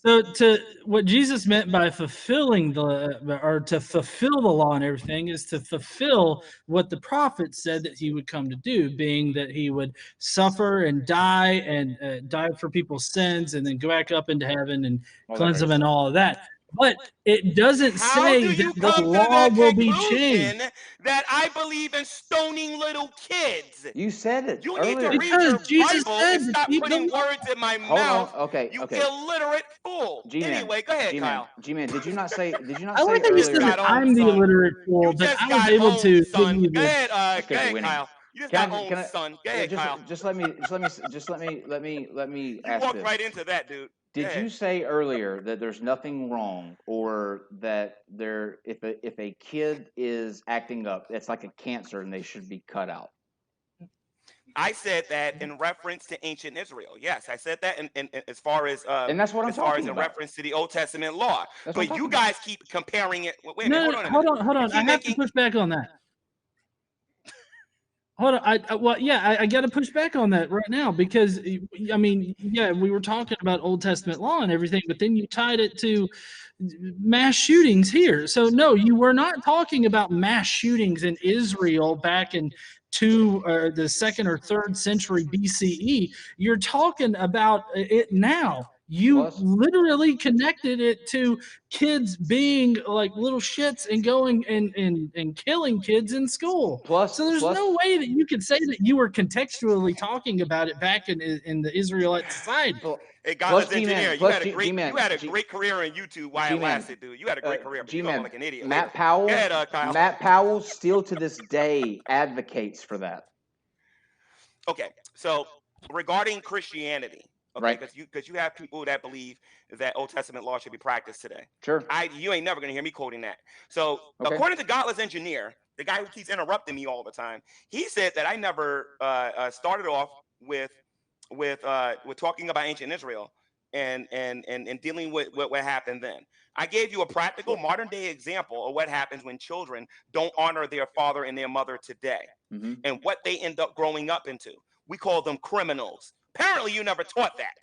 So to what Jesus meant by fulfilling to fulfill the law and everything is to fulfill what the prophet said that he would come to do, being that he would suffer and die for people's sins and then go back up into heaven and All that cleanse great them and stuff. all of that. But it doesn't How do say you that the come to law the will be changed. conclusion that I believe in stoning little kids? You said it You need earlier. to read Because your Jesus Bible said and to stop keep the putting law. words in my Hold mouth. on. Okay. You Okay. illiterate fool. G-Man. Anyway, go ahead, G-Man. Kyle. G-Man. Did you not say? Did you not I say like that you just said earlier? that got owned, I'm the son. illiterate fool, You that just I was got able to owned, give son. you Go the. ahead, That's because you're winning. Kyle. You just Can got I? owned, Can I? son. Go ahead, Kyle. Just let me You ask walked this. right into that, dude. Go Did ahead. you say earlier that there's nothing wrong, or that if a kid is acting up, it's like a cancer and they should be cut out? I said that in reference to ancient Israel. Yes, I said that in as far as And that's what I'm talking in about. reference to the Old Testament law. That's what I'm But you talking about. guys keep comparing it. Wait a No, minute. Hold on a minute. hold on. You I keep have to making. push back on that. Hold on. I got to push back on that right now because I mean, yeah, we were talking about Old Testament law and everything, but then you tied it to mass shootings here. So no, you were not talking about mass shootings in Israel back in the second or third century BCE. You're talking about it now. You Plus, literally connected it to kids being like little shits and going and killing kids in school. So there's no way that you could say that you were contextually talking about it back in the Israelite society. Hey, plus godless engineer, you had a great career in YouTube while it lasted, dude. You had a great career, but you're going like an idiot later. Matt Powell. Go ahead, Kyle. Matt Powell still to this day advocates for that. Okay, so regarding Christianity, okay, Right. because you have people that believe that Old Testament law should be practiced today. Sure. You ain't never gonna hear me quoting that. So Okay. according to Godless Engineer, the guy who keeps interrupting me all the time, he said that I never started off with talking about ancient Israel and dealing with what happened then. I gave you a practical modern day example of what happens when children don't honor their father and their mother today, Mm-hmm. and what they end up growing up into. We call them criminals. Apparently, you never taught that.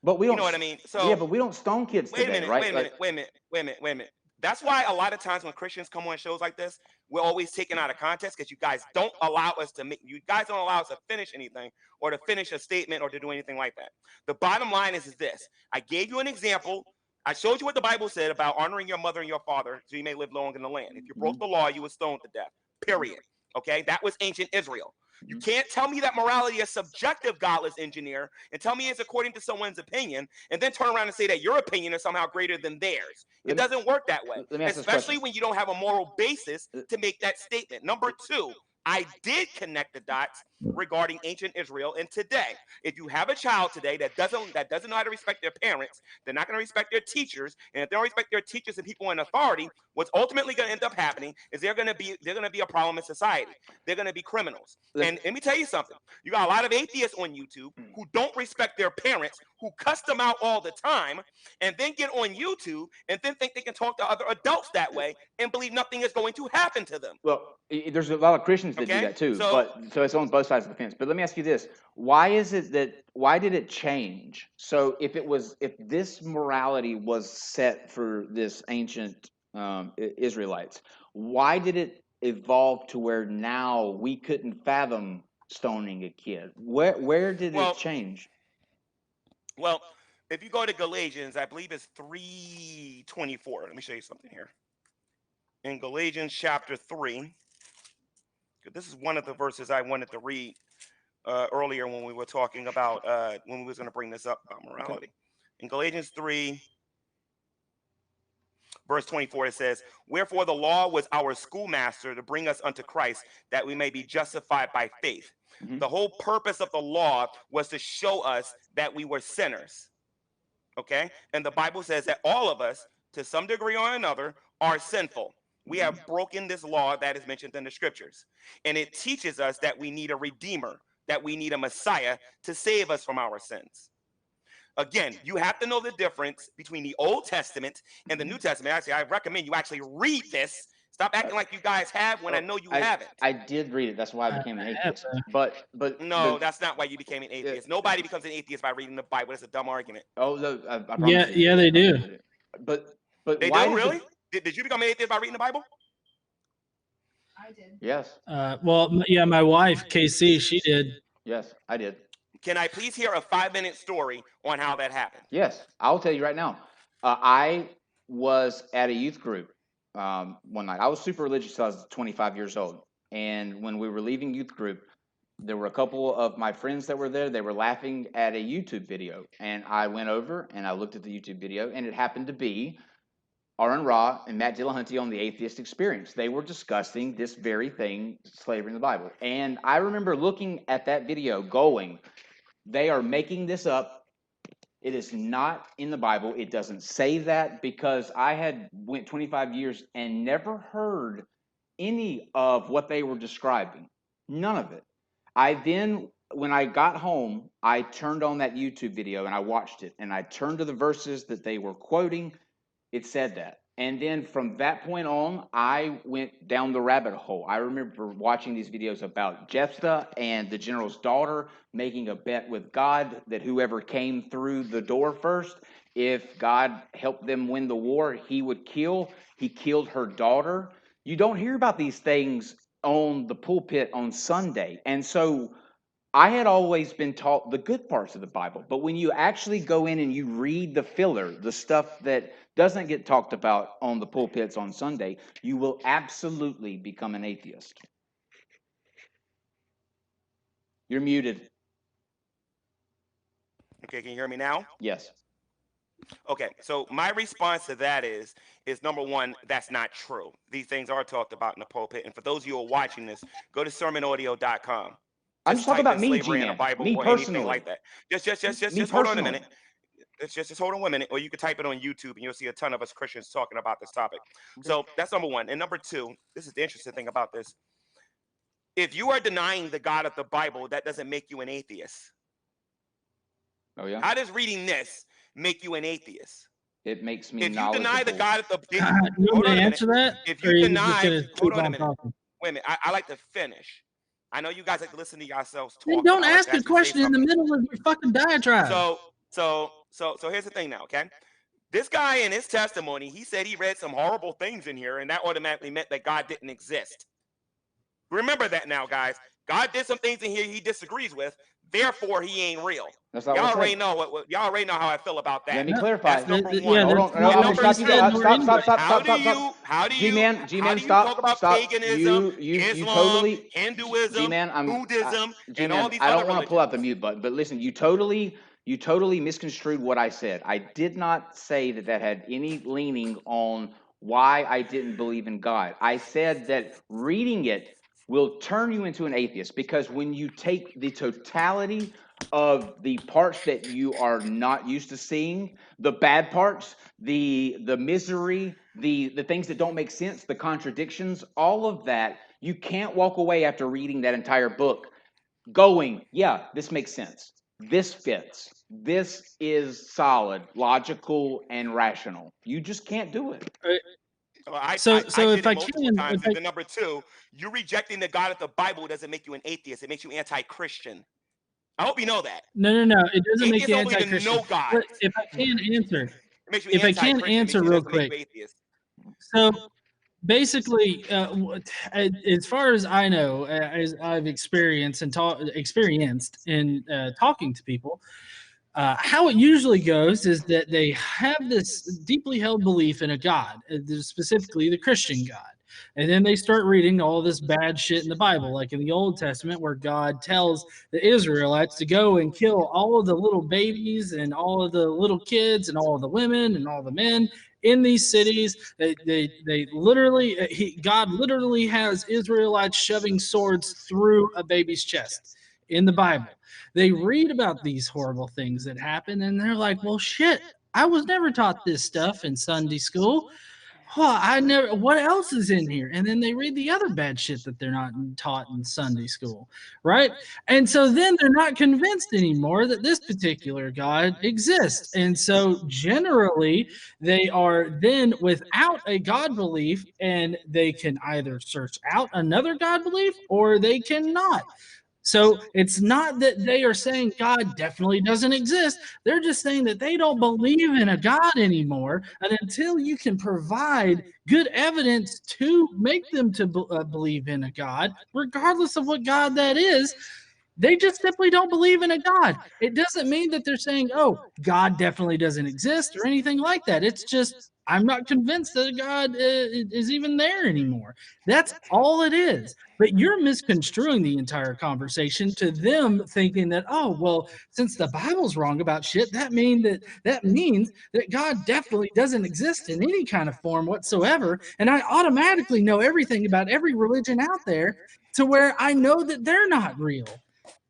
But we don't. You know what I mean? So yeah, but we don't stone kids today, right? Wait a minute. That's why a lot of times when Christians come on shows like this, we're always taken out of context because you guys don't allow us to finish anything or to finish a statement or to do anything like that. The bottom line is this. I gave you an example. I showed you what the Bible said about honoring your mother and your father so you may live long in the land. If you broke the law, you were stoned to death. Period. Okay? That was ancient Israel. You can't tell me that morality is subjective, godless engineer, and tell me it's according to someone's opinion, and then turn around and say that your opinion is somehow greater than theirs. It doesn't work that way, especially when you don't have a moral basis to make that statement. Number two, I did connect the dots regarding ancient Israel and today. If you have a child today that doesn't know how to respect their parents, they're not going to respect their teachers, and if they don't respect their teachers and people in authority, what's ultimately going to end up happening is they're going to be a problem in society. They're going to be criminals. And let me tell you something. You got a lot of atheists on YouTube who don't respect their parents, who cuss them out all the time, and then get on YouTube and then think they can talk to other adults that way and believe nothing is going to happen to them. Well, there's a lot of Christians that do that too, so it's on both sides of the fence. But let me ask you this: why did it change? So if this morality was set for this ancient Israelites, why did it evolve to where now we couldn't fathom stoning a kid? Where did it change? Well, If you go to Galatians, I believe it's 3:24. Let me show you something here. In Galatians chapter 3, this is one of the verses I wanted to read earlier when we were talking about when we was going to bring this up about Okay. morality. In Galatians 3, verse 24, it says, "Wherefore the law was our schoolmaster to bring us unto Christ, that we may be justified by faith." Mhm. The whole purpose of the law was to show us that we were sinners. Okay? And the Bible says that all of us, to some degree or another, are sinful. We have broken this law that is mentioned in the scriptures. And it teaches us that we need a redeemer, that we need a Messiah to save us from our sins. Again, you have to know the difference between the Old Testament and the New Testament. Actually, I recommend you actually read this. Stop acting like you guys have when I know you haven't. I did read it. That's why I I became an have atheist. to. No, that's not why you became an atheist. Nobody becomes an atheist by reading the Bible. It's a dumb argument. Oh no, I Yeah, promise you. yeah, they do. But They why do, did really? Did you become an atheist by reading the Bible? Yes, Well, yeah, my wife KC, she did. yes, I did. Can I please hear a 5-minute story on how that happened? Yes, I'll tell you right now. I was at a youth group one night. I was super religious till I was 25 years old. And when we were leaving youth group, there were a couple of my friends that were there. They were laughing at a YouTube video. And I went over and I looked at the YouTube video, and it happened to be Aaron Ra and Matt Dillahunty on the Atheist Experience. They were discussing this very thing, slavery in the Bible. And I remember looking at that video going, they are making this up. It is not in the Bible. It doesn't say that, because I had went 25 years and never heard any of what they were describing. None of it. I then, when I got home, I turned on that YouTube video and I watched it, and I turned to the verses that they were quoting. It said that. And then from that point on, I went down the rabbit hole. I remember watching these videos about Jephthah and the general's daughter making a bet with God that whoever came through the door first, if God helped them win the war, he would kill. He killed her daughter. You don't hear about these things on the pulpit on Sunday. And so I had always been taught the good parts of the Bible, but when you actually go in and you read the filler, the stuff that doesn't get talked about on the pulpits on Sunday, you will absolutely become an atheist. You're muted. Okay, can you hear me now? Yes. Okay, so my response to that is number one, that's not true. These things are talked about in the pulpit. And for those of you who are watching this, go to sermonaudio.com. I'm just Just talking type about in me, slavery in the G-Man. Bible Me or anything personally. like that. Me Just hold on a personally. minute. Just hold on 1 minute, or you can type it on YouTube and you'll see a ton of us Christians talking about this topic. So that's number one. And number two, this is the interesting thing about this. If you are denying the God of the Bible, that doesn't make you an atheist. Oh, yeah? How does reading this make you an atheist? It makes me If you deny the knowledgeable. God of the You hold want on me a to minute. answer that? If Or are you you just deny, gonna hold keep on a on minute. talking? Wait a minute. I like to finish. I know you guys like to listen to yourselves Then talk, don't but I like ask to a actually say question in the something. middle of your fucking diatribe. So here's the thing now, okay? This guy in his testimony, he said he read some horrible things in here, and that automatically meant that God didn't exist. Remember that now, guys. God did some things in here he disagrees with, therefore he ain't real. That's not Y'all what I already said. know y'all already know how I feel about that. Let me No, clarify. That's number yeah, one. Hold that's on. No, And I'm not gonna what number he stop you. said two, nor Stop, stop, anyway. stop, how stop, do stop, stop. you how do you G-Man, how G-Man, do you talk stop, about stop. paganism, You Islam, totally, Hinduism, G-Man, Buddhism, and all G-Man, these I other don't want to pull out the religions? mute button, but listen, you totally misconstrued what I said. I did not say that that had any leaning on why I didn't believe in God. I said that reading it will turn you into an atheist, because when you take the totality of the parts that you are not used to seeing, the bad parts, the misery, the things that don't make sense, the contradictions, all of that, you can't walk away after reading that entire book going, yeah, this makes sense. This fits. This is solid, logical, and rational. You just can't do it. Well, I, So, I, I so did if it I multiple can, times. And then number two, you rejecting the God of the Bible doesn't make you an atheist. It makes you anti-Christian. I hope you know that. no, it doesn't make Atheists you don't believe in anti-Christian. no God. But if I can answer, It makes you if I can anti-Christian. answer It real doesn't make quick. you atheist. So basically, as far as I know, as I've experienced and experienced in talking to people, How it usually goes is that they have this deeply held belief in a God, specifically the Christian God. And then they start reading all this bad shit in the Bible, like in the Old Testament, where God tells the Israelites to go and kill all of the little babies and all of the little kids and all of the women and all the men in these cities. They literally, God literally has Israelites shoving swords through a baby's chest in the Bible. They read about these horrible things that happen and they're like, well, shit, I was never taught this stuff in Sunday school. Well, I never, what else is in here? And then they read the other bad shit that they're not taught in Sunday school, right? And so then they're not convinced anymore that this particular God exists. And so generally, they are then without a God belief, and they can either search out another God belief or they cannot. So it's not that they are saying God definitely doesn't exist. They're just saying that they don't believe in a God anymore. And until you can provide good evidence to make them to believe in a God, regardless of what God that is, they just simply don't believe in a God. It doesn't mean that they're saying, oh, God definitely doesn't exist or anything like that. It's just, I'm not convinced that God is even there anymore. That's all it is. But you're misconstruing the entire conversation to them thinking that, oh, well, since the Bible's wrong about shit, that means that God definitely doesn't exist in any kind of form whatsoever. And I automatically know everything about every religion out there to where I know that they're not real.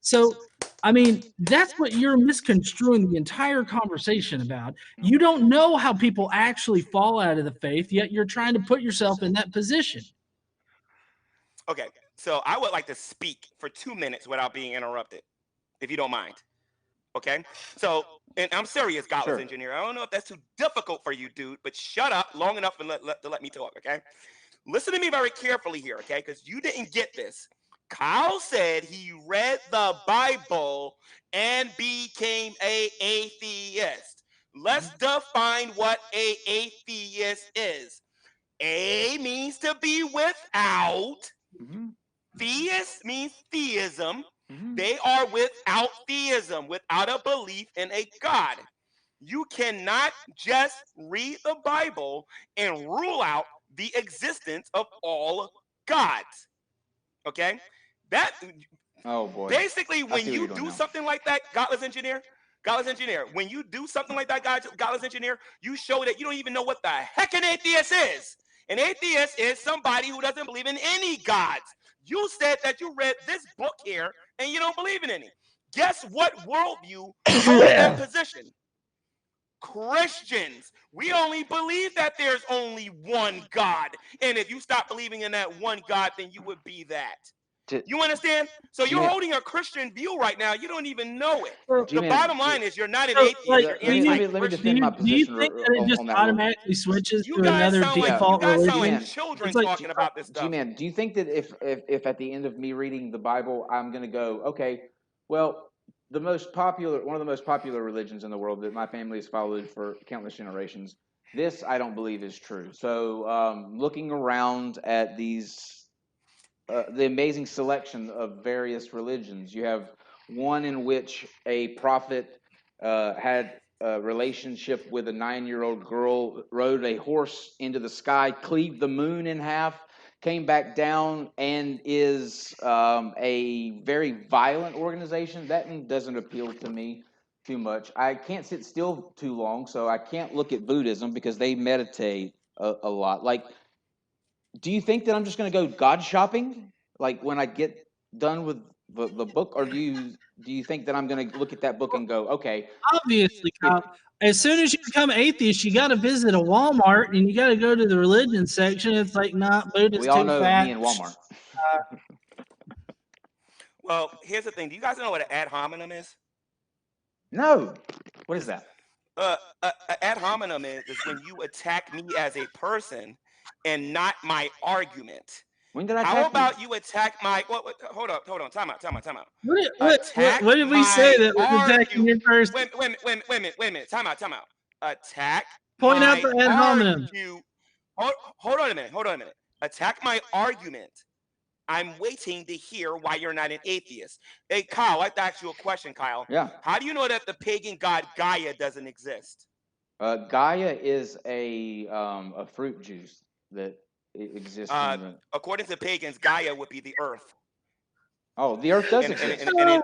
So, I mean, that's what you're misconstruing the entire conversation about. You don't know how people actually fall out of the faith, yet you're trying to put yourself in that position. Okay, so I would like to speak for 2 minutes without being interrupted, if you don't mind. Okay, so and I'm serious, godless Sure. engineer. I don't know if that's too difficult for you, dude, but shut up long enough and let me talk. Okay, listen to me very carefully here, okay? Because you didn't get this. Kyle said he read the Bible and became a atheist. Let's define what a atheist is. A means to be without. Mm-hmm. Theist means theism. Mm-hmm. They are without theism, without a belief in a God. You cannot just read the Bible and rule out the existence of all gods. Okay? That Oh boy. basically I when see where you're you going do now. something like that, godless engineer, when you do something like that, godless engineer, you show that you don't even know what the heck an atheist is. An atheist is somebody who doesn't believe in any gods. You said that you read this book here and you don't believe in any. Guess what worldview holds that position? Christians. We only believe that there's only one God. And if you stop believing in that one God, then you would be that. To, You understand? So you're G-Man, holding a Christian view right now. You don't even know it. So, The G-Man, bottom line is you're not an so like, atheist. You're let me anti-Christian. defend my do you position think that it just on that real quick. automatically switches You to guys another sound like default religion? G-Man, children It's like, talking about this stuff. G-Man, do you think that if at the end of me reading the Bible, I'm going to go, okay, well, one of the most popular religions in the world that my family has followed for countless generations, this I don't believe is true. So, looking around at the amazing selection of various religions. You have one in which a prophet had a relationship with a 9-year-old girl, rode a horse into the sky, cleaved the moon in half, came back down, and is a very violent organization. That doesn't appeal to me too much. I can't sit still too long, so I can't look at Buddhism because they meditate a lot. Like, do you think that I'm just going to go God shopping, like when I get done with the book, or do you think that I'm going to look at that book and go, okay, obviously, if Kyle, as soon as you become atheist, you got to visit a Walmart and you got to go to the religion section. It's like, nah, we Buddha's all too know me fat. and Walmart? Well, here's the thing. Do you guys know what an ad hominem is? No, what is that? Ad hominem is when you attack me as a person and not my argument. When did I How attack you? about you attack my? Hold up. Time out. What Attack did we say my that was attacking argue. your person? Wait a minute. Time out. Attack Point out my the ad hominem. argue. Hold on a minute. Attack my argument I'm waiting to hear why you're not an atheist. Hey, Kyle, I'd like to ask you a question, Kyle. Yeah. How do you know that the pagan god Gaia doesn't exist? Gaia is a fruit juice that exists in the. According to pagans, Gaia would be the earth. Oh, the Earth does And, and, exist. and, and, and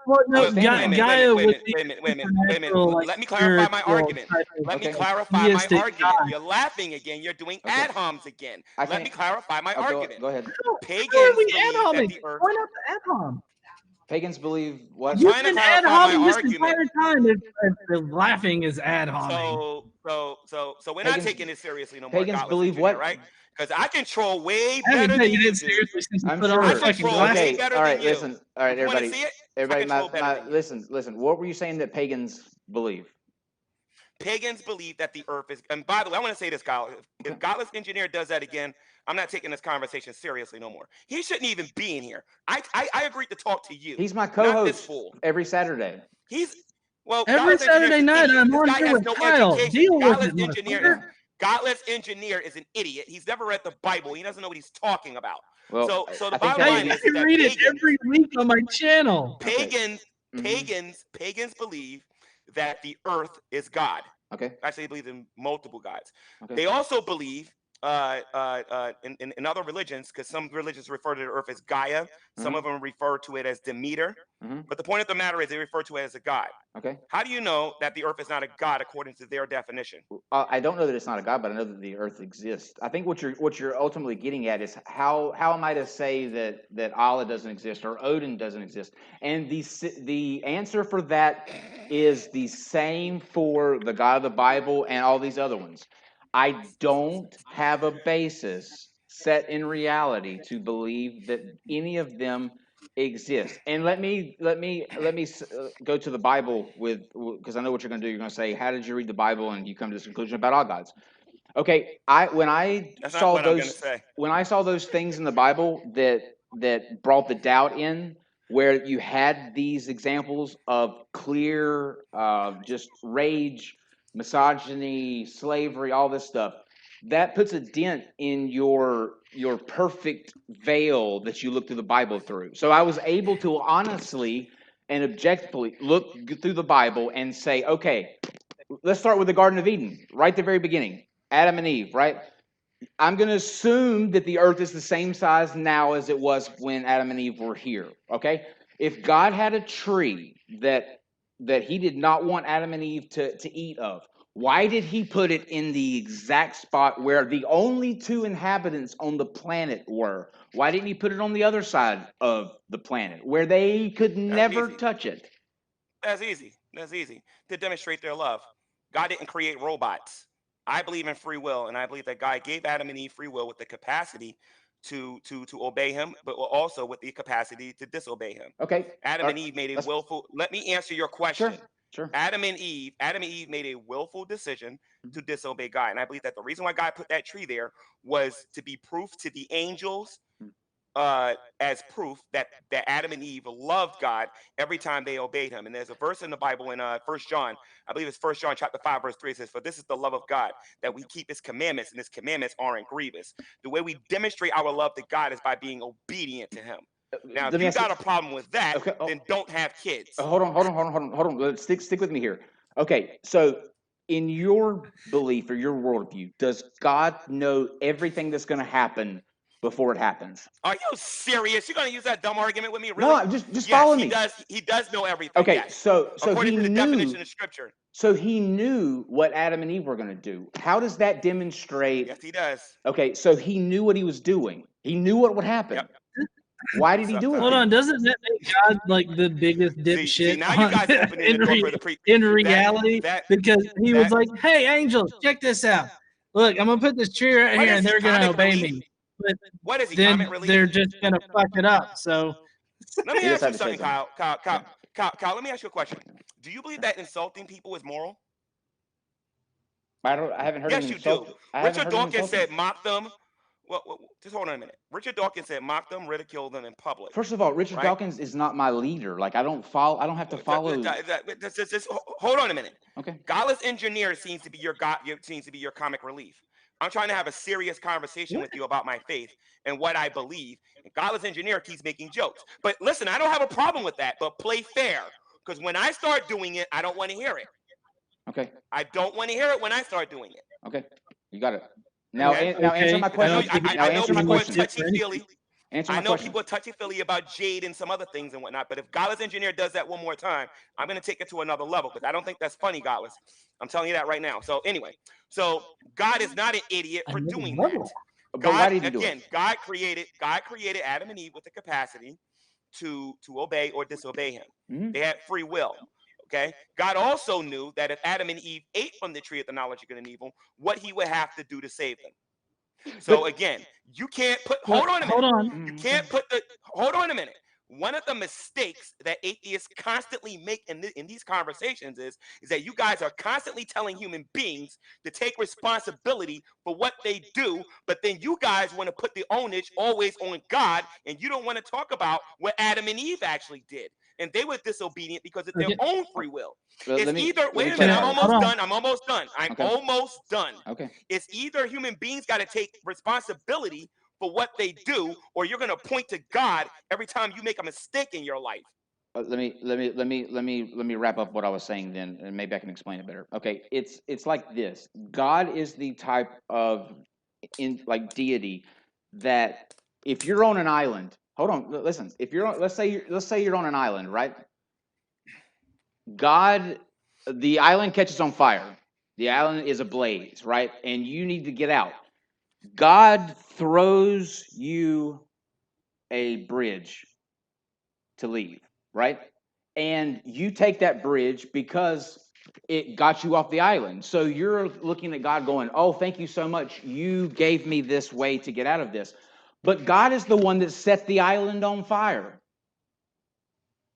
Well, I no, was saying that. Gaia would be wait a minute. supernatural, like Let me clarify my spiritual argument. type of Let me Okay. clarify my theistic argument. God. You're laughing again. You're doing Okay. ad homs again. I Let me can't. clarify my Go argument. ahead. How are Pagans we ad believe that homing? the earth. Why not the ad hom? Pagans believe I'm what? You've trying to been ad clarify my homing this argument. entire time. If laughing is ad homing. So we're not Pagans. taking this seriously no more, Pagans godless believe engineer, what? right? Because I control way I haven't better than taken you it do. seriously since you I'm put on I the sure. fucking control way glasses. Okay. better All than right. you. Listen. All right, You want to everybody. see it? I Everybody. control better than you. Listen. What were you saying that pagans believe? Pagans believe that the earth is, and by the way, I want to say this, Kyle. If Okay. godless engineer does that again, I'm not taking this conversation seriously no more. He shouldn't even be in here. I agreed to talk to you, He's my not this co-host fool. every Saturday. He's well, Every godless engineer is Saturday an night, idiot. I'm This on guy here has with no Kyle. education. Deal with Godless it, engineer motherfucker. Godless engineer is an idiot. He's never read the Bible. He doesn't know what he's talking about. Well, So the I think bottom that I line we. is that read it every week on my channel. Okay. pagans believe that the earth is God. Okay. Actually, they believe in multiple gods. Okay. They also believe in other religions, because some religions refer to the earth as Gaia, some of them refer to it as Demeter. Mhm. But the point of the matter is they refer to it as a god. Okay. How do you know that the earth is not a god according to their definition? I don't know that it's not a god, but I know that the Earth exists. I think what you're ultimately getting at is how am I to say that Allah doesn't exist or Odin doesn't exist? And the answer for that is the same for the God of the Bible and all these other ones. I don't have a basis set in reality to believe that any of them exist. And let me go to the Bible with, because I know what you're going to do. You're going to say, how did you read the Bible and you come to this conclusion about all gods? Okay, That's not what I'm going to say. when I saw those things in the Bible that brought the doubt in, where you had these examples of clear just rage, misogyny, slavery, all this stuff, that puts a dent in your perfect veil that you look through the Bible through. So I was able to honestly and objectively look through the Bible and say, okay, let's start with the Garden of Eden, right at the very beginning. Adam and Eve, right? I'm going to assume that the earth is the same size now as it was when Adam and Eve were here, okay? If God had a tree that he did not want Adam and Eve to eat of, why did he put it in the exact spot where the only two inhabitants on the planet were? Why didn't he put it on the other side of the planet where they could That's never easy. touch it? That's easy to demonstrate their love. God didn't create robots. I believe in free will, and I believe that God gave Adam and Eve free will with the capacity to obey him, but also with the capacity to disobey him. Okay. Adam and Eve made a willful. Let me answer your question. Sure. Adam and Eve made a willful decision to disobey God, and I believe that the reason why God put that tree there was to be proof to the angels, as proof that Adam and Eve loved God every time they obeyed him. And there's a verse in the Bible in 1 John, I believe it's 1 John chapter 5, verse 3, it says, "For this is the love of God, that we keep his commandments, and his commandments aren't grievous." The way we demonstrate our love to God is by being obedient to him. Now, if you got a problem with that, Okay, then don't have kids. Hold on. Stick with me here. Okay, so in your belief or your worldview, does God know everything that's going to happen before it happens? Are you serious? You're going to use that dumb argument with me? No, Really? just Yes, follow he me. does. He does know everything. Okay, Yes. so According he to the knew. definition of Scripture. So he knew what Adam and Eve were going to do. How does that demonstrate? Yes, he does. Okay, so he knew what he was doing. He knew what would happen. Yep. Why did he do it? Hold then? on, doesn't that make God like the biggest dipshit See, now you guys opening the door for the in reality? that- because he was like, "Hey, angels, check this out. Look, I'm gonna put this tree right What here, is and he, they're gonna comic obey relief? me." But What is he, then comic relief? they're just gonna fuck it up. So Let me He ask just you had to say something, Kyle, let me ask you a question. Do you believe that insulting people is moral? I haven't heard Yes, him you insult. do. I haven't Richard heard him Dawkins insult them. said, mock them. Well, just hold on a minute. Richard Dawkins said, mock them, ridicule them in public. First of all, Richard Right? Dawkins is not my leader. Like I don't have to follow. Hold on a minute. Okay. Godless engineer seems to be your comic relief. I'm trying to have a serious conversation What? with you about my faith and what I believe. And Godless Engineer keeps making jokes. But listen, I don't have a problem with that, but play fair. Because when I start doing it, I don't want to hear it. Okay. I don't want to hear it when I start doing it. Okay. You got it. Now, Okay? now answer my Okay, I question. don't think Now I know answer my people are anyone question. shit for anything. touchy-feely. Answer I my know question. people are touchy-feely about Jade and some other things and whatnot, but if Godless Engineer does that one more time, I'm going to take it to another level because I don't think that's funny, Godless. I'm telling you that right now. So anyway, so God is not an idiot for Another doing level. that. But why God, did he do it? again, God created Adam and Eve with the capacity to obey or disobey him. Mhm. They had free will. Okay. God also knew that if Adam and Eve ate from the tree of the knowledge of good and evil, what he would have to do to save them. So But again, you can't put, But hold on a hold minute. on. You can't put the, hold on a minute. One of the mistakes that atheists constantly make in these conversations is that you guys are constantly telling human beings to take responsibility for what they do, but then you guys want to put the onus always on God, and you don't want to talk about what Adam and Eve actually did. And they were disobedient because of their Okay, own free will. It's let me either, let me wait a minute, I'm clarify this. hold almost on. done. I'm almost done. I'm Okay. almost done. Okay. It's either human beings got to take responsibility for what they do, or you're going to point to God every time you make a mistake in your life. Let me wrap up what I was saying then, and maybe I can explain it better. Okay, it's like this. God is the type of like deity that if you're on an island, hold on, listen. If you're on, let's say you're on an island, right? God, the island catches on fire. The island is ablaze, right? And you need to get out. God throws you a bridge to leave, right? And you take that bridge because it got you off the island. So you're looking at God going, "Oh, thank you so much. You gave me this way to get out of this." But God is the one that set the island on fire.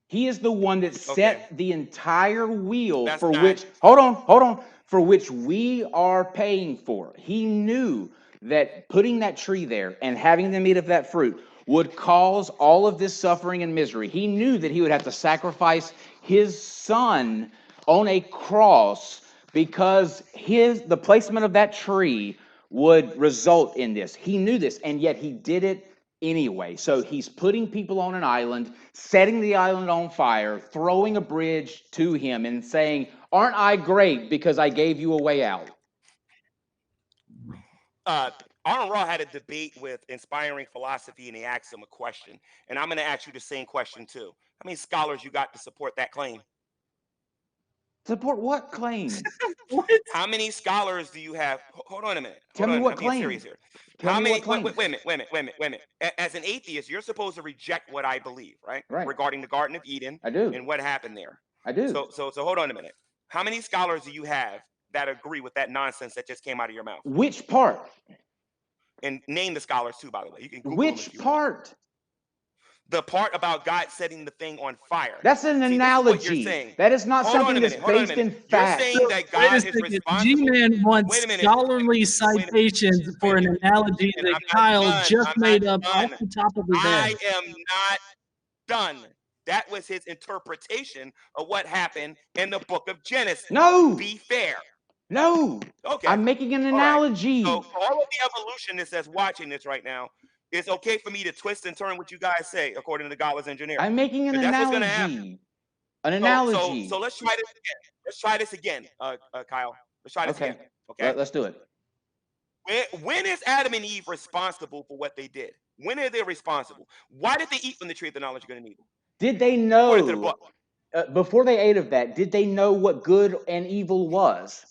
He is the one that Okay, set the entire wheel that's for not, which, hold on, for which we are paying for. He knew that putting that tree there and having them eat of that fruit would cause all of this suffering and misery. He knew that he would have to sacrifice his son on a cross because the placement of that tree would result in this. He knew this, and yet he did it anyway. So he's putting people on an island, setting the island on fire, throwing a bridge to him, and saying, "Aren't I great because I gave you a way out?" uh, Arnold Raw had a debate with Inspiring Philosophy, and he asked him a question. And I'm going to ask you the same question too. How many scholars you got to support that claim? Support what claim? what? How many scholars do you have? Hold on a minute. Tell Hold me on a minute. what I'm being claim. serious here. Tell How me many? what Wait, claim. wait, wait a minute. Wait a minute. Wait a minute. Wait a minute. As an atheist, you're supposed to reject what I believe, right? Right. Regarding the Garden of Eden I do. and what happened there. I do. So hold on a minute. How many scholars do you have that agree with that nonsense that just came out of your mouth? Which part? And name the scholars too, by the way. You can Google them if Which you want. part? The part about God setting the thing on fire. That's an See, this is what you're analogy. saying. That is not Hold on something a that's minute. Hold on a based minute. in You're fact. saying So that wait a God is second. responsible. G-Man Wait wants a minute. scholarly Wait a minute. citations Wait for a an minute. analogy And that I'm Kyle not done. just I'm not made up off done. the top of his head. I am not done. That was his interpretation of what happened in the book of Genesis. No. Be fair. No. Okay. I'm making an All right. analogy. So for all of the evolutionists that's watching this right now, it's okay for me to twist and turn what you guys say according to the Godless Engineer. I'm making an Because that's what's going to happen. analogy. An So analogy. let's try this again. Let's try this again, Kyle. Let's try this Okay. again. Okay. Let's do it. When is Adam and Eve responsible for what they did? When are they responsible? Why did they eat from the tree of the knowledge of good and evil? Did they According to the know book. before they ate of that? Did they know what good and evil was?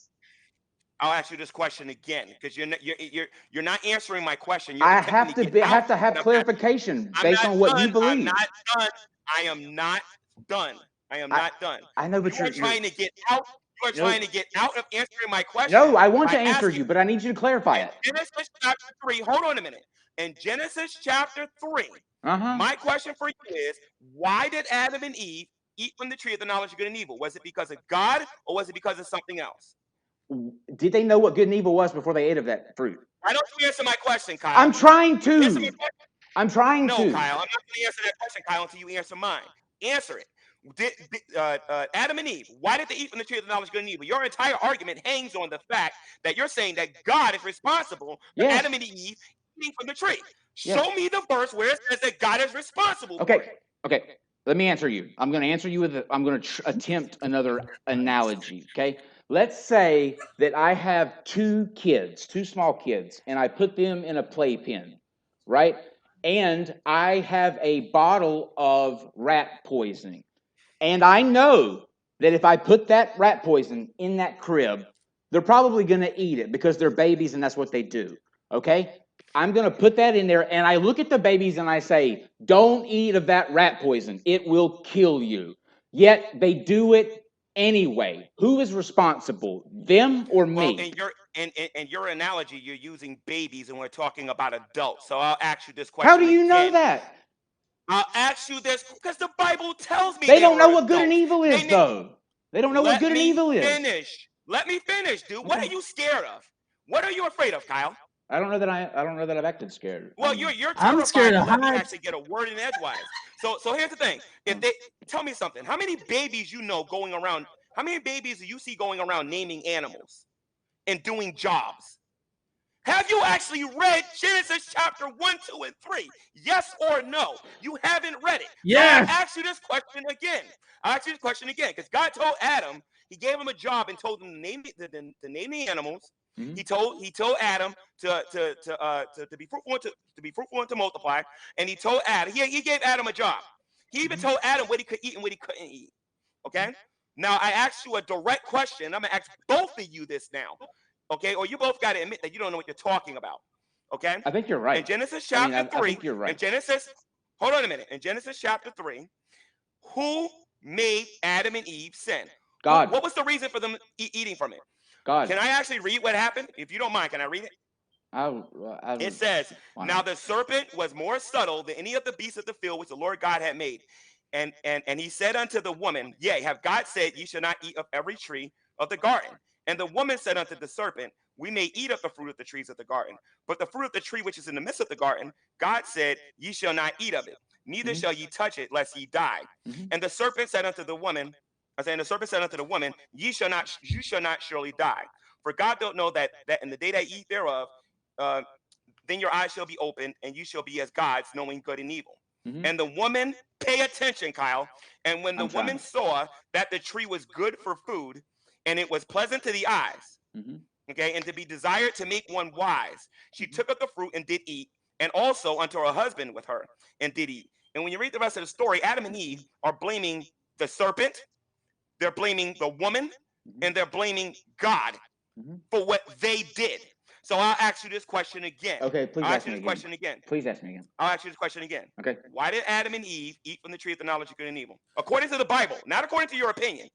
I'll ask you this question again because you're not answering my question. You're I attempting have to to get out. have And clarification I'm based not on what you done. I'm believe. not done. I am not done. I am I not done. I know, but You are you're trying to get out. You are no trying to get out of answering my no. question I want to by answer asking you, but I need you to clarify in it. Genesis chapter 3. Hold on a minute. In Genesis chapter 3, Uh my question for you is why did Adam and Eve eat from the tree of the knowledge of good and evil? Was it because of God or was it because of something else? huh. Did they know what good and evil was before they ate of that fruit? Why don't you answer my question, I'm Kyle? trying Answer my to. question. I'm trying No, to. Kyle, I'm not going to answer that question, Kyle, until you answer mine. Answer it. Adam and Eve, why did they eat from the tree of the knowledge of good and evil? Your entire argument hangs on the fact that you're saying that God is responsible for Yes. Adam and Eve eating from the tree. Yes. Show me the verse where it says that God is responsible for Okay. it. Okay. Let me answer you. I'm going to answer you with. I'm going to attempt another analogy. Okay. Let's say that I have two kids, two small kids, and I put them in a playpen, right? And I have a bottle of rat poisoning. And I know that if I put that rat poison in that crib, they're probably going to eat it because they're babies and that's what they do. Okay? I'm going to put that in there and I look at the babies and I say, don't eat of that rat poison. It will kill you. Yet they do it anyway. Who is responsible? Them or Well, me? in your analogy, you're using babies and we're talking about adults. So I'll ask you this How do question you know again. that? I'll ask you this because the Bible tells me They they don't know were what good and adults. evil is, though. They don't know what Let good and me evil is. finish. Let me finish, dude. What Okay. are you scared of? What are you afraid of, Kyle? I don't know that I've acted scared. Well, you're I'm scared terrified to of let me heights. actually get a word in edgewise. So here's the thing. If they tell me something, how many babies you know going around? How many babies do you see going around naming animals and doing jobs? Have you actually read Genesis chapter 1, 2, and 3? Yes or no? You haven't read it. So I'll Yes. ask you this question again. I'll ask you this question again because God told Adam, he gave him a job and told him to name the animals. Mhm. He told Adam to be fruitful and to be fruitful and to multiply. And he told Adam, he gave Adam a job. He even told Adam what he could eat and what he couldn't eat. Okay? Now I asked you a direct question. I'm gonna ask both of you this now. Okay, or you both got to admit that you don't know what you're talking about. Okay, I think you're in right. Genesis I mean, chapter I 3, think you're right. hold on a minute. In Genesis chapter 3, who made Adam and Eve sin? God. What was the reason for them eating from it? God. Can I actually read what happened? If you don't mind, can I read it? I It would. says, Why now not? the serpent was more subtle than any of the beasts of the field which the Lord God had made. And he said unto the woman, yea, have God said, ye shall not eat of every tree of the garden? And the woman said unto the serpent, we may eat of the fruit of the trees of the garden, but the fruit of the tree which is in the midst of the garden, God said, ye shall not eat of it, neither Mhm. shall ye touch it, lest ye die. Mhm. And the serpent said unto the woman, and the serpent said unto the woman, you shall not surely die. For God don't know that in the day that ye eat thereof, uh, then your eyes shall be opened, and you shall be as gods, knowing good and evil. Mhm. And the woman, pay attention, Kyle. And when the I'm woman trying. saw that the tree was good for food, and it was pleasant to the eyes, Mhm. okay, and to be desired to make one wise, she Mhm. took of the fruit and did eat, and also unto her husband with her, and did eat. And when you read the rest of the story, Adam and Eve are blaming the serpent, they're blaming the woman, Mhm. and they're blaming God Mhm. for what they did. So I'll ask you this question again. Okay, please I'll ask ask you me this again. question again. Please ask me again. I'll ask you this question again. Okay. Why did Adam and Eve eat from the tree of the knowledge of good and evil? According to the Bible, not according to your opinion.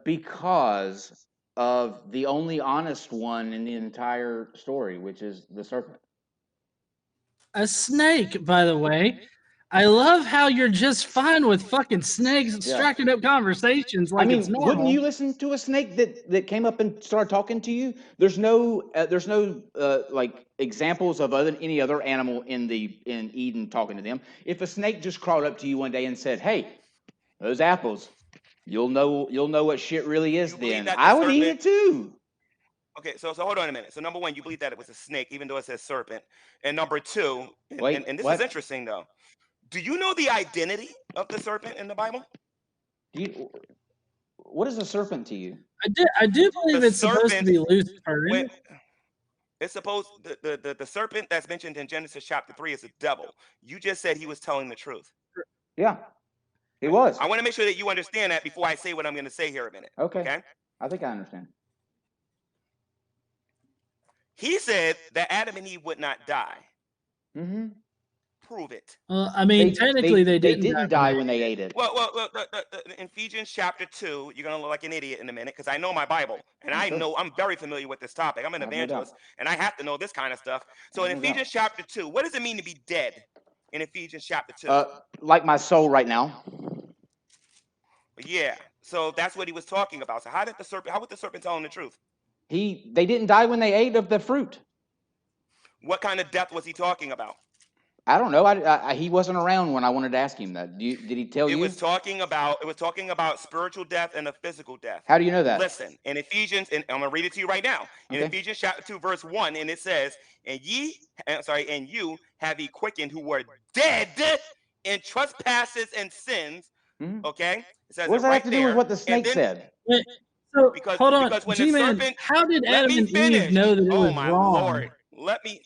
Because of the only honest one in the entire story, which is the serpent. A snake, by the way. I love how you're just fine with fucking snakes Yeah. striking up conversations I like it's mean, wouldn't normal. you listen to a snake that came up and started talking to you? There's no like examples of any other animal in Eden talking to them. If a snake just crawled up to you one day and said, "Hey, those apples, you'll know what shit really is," You believe then that the I would eat serpent. it too. Okay, so hold on a minute. So number one, you believe that it was a snake, even though it says serpent. And number two, and, Wait, and, and this is what? interesting though. Do you know the identity of the serpent in the Bible? Do you, what is a serpent to you? I do The believe it's supposed to serpent be when Lucifer. it's supposed the serpent that's mentioned in Genesis chapter 3 is the devil. You just said he was telling the truth. Yeah, he Right? was. I want to make sure that you understand that before I say what I'm going to say here a minute. Okay, Okay? I think I understand. He said that Adam and Eve would not die. Mm-hmm. Prove it. I mean, They technically, they they they didn't die didn't when die they. when they ate it. In Ephesians chapter 2, you're going to look like an idiot in a minute because I know my Bible and I'm sure. I'm very familiar with this topic. I'm an I have no doubt. evangelist and I have to know this kind of stuff. I So have in no doubt. Ephesians chapter 2, what does it mean to be dead in Ephesians chapter 2? Like my soul right now. Yeah. So that's what he was talking about. So how would the serpent tell him the truth? They didn't die when they ate of the fruit. What kind of death was he talking about? I don't know. He wasn't around when I wanted to ask him that. Did he tell It you? was talking about spiritual death and a physical death. How do you know that? Listen, in Ephesians, and I'm gonna read it to you right now. In Okay. Ephesians chapter 2, verse 1, and it says, and you have he quickened who were dead in trespasses and sins. Mhm. Okay, it says What it does that have right to do with there. what the And snake then said? Wait, so because hold on, because when the G-Man, serpent, how did let Adam me and Eve know finish. that it Oh was my wrong? Lord, let me.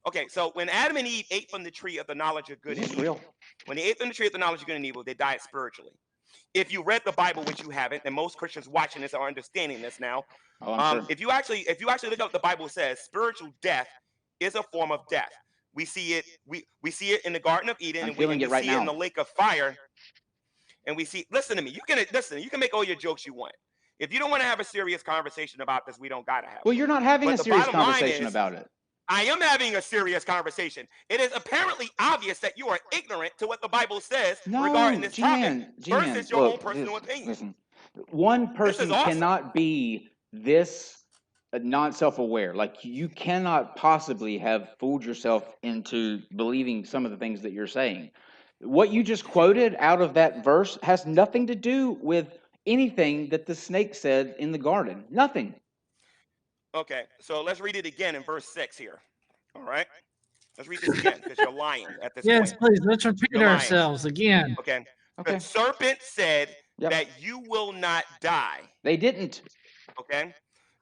Okay, so when Adam and Eve ate from the tree of the knowledge of Is good this and real? evil, when they ate from the tree of the knowledge of good and evil, they died spiritually. If you read the Bible, which you haven't, and most Christians watching this are understanding this now, Oh, I'm sure. if you actually look up what the Bible says, spiritual death is a form of death. We see it. We see it in the Garden of Eden, I'm and we feeling and we it right see it in now. the lake of fire. And we see. Listen to me. You can listen. You can make all your jokes you want. If you don't want to have a serious conversation about this, we don't gotta have Well, one. you're not having But a the serious bottom line conversation is, about it. I am having a serious conversation. It is apparently obvious that you are ignorant to what the Bible says regarding No, this topic G-Man, G-Man. versus your own Look, personal opinion. listen. One This is person awesome. cannot be this not self-aware. Like you cannot possibly have fooled yourself into believing some of the things that you're saying. What you just quoted out of that verse has nothing to do with anything that the snake said in the garden. Nothing. Okay, so let's read it again in verse 6 here. All right, let's read this again because you're lying at this Yes, point. please, let's repeat You're lying. ourselves again. Okay, the Okay. serpent said Yep. that you will not die. They didn't. Okay,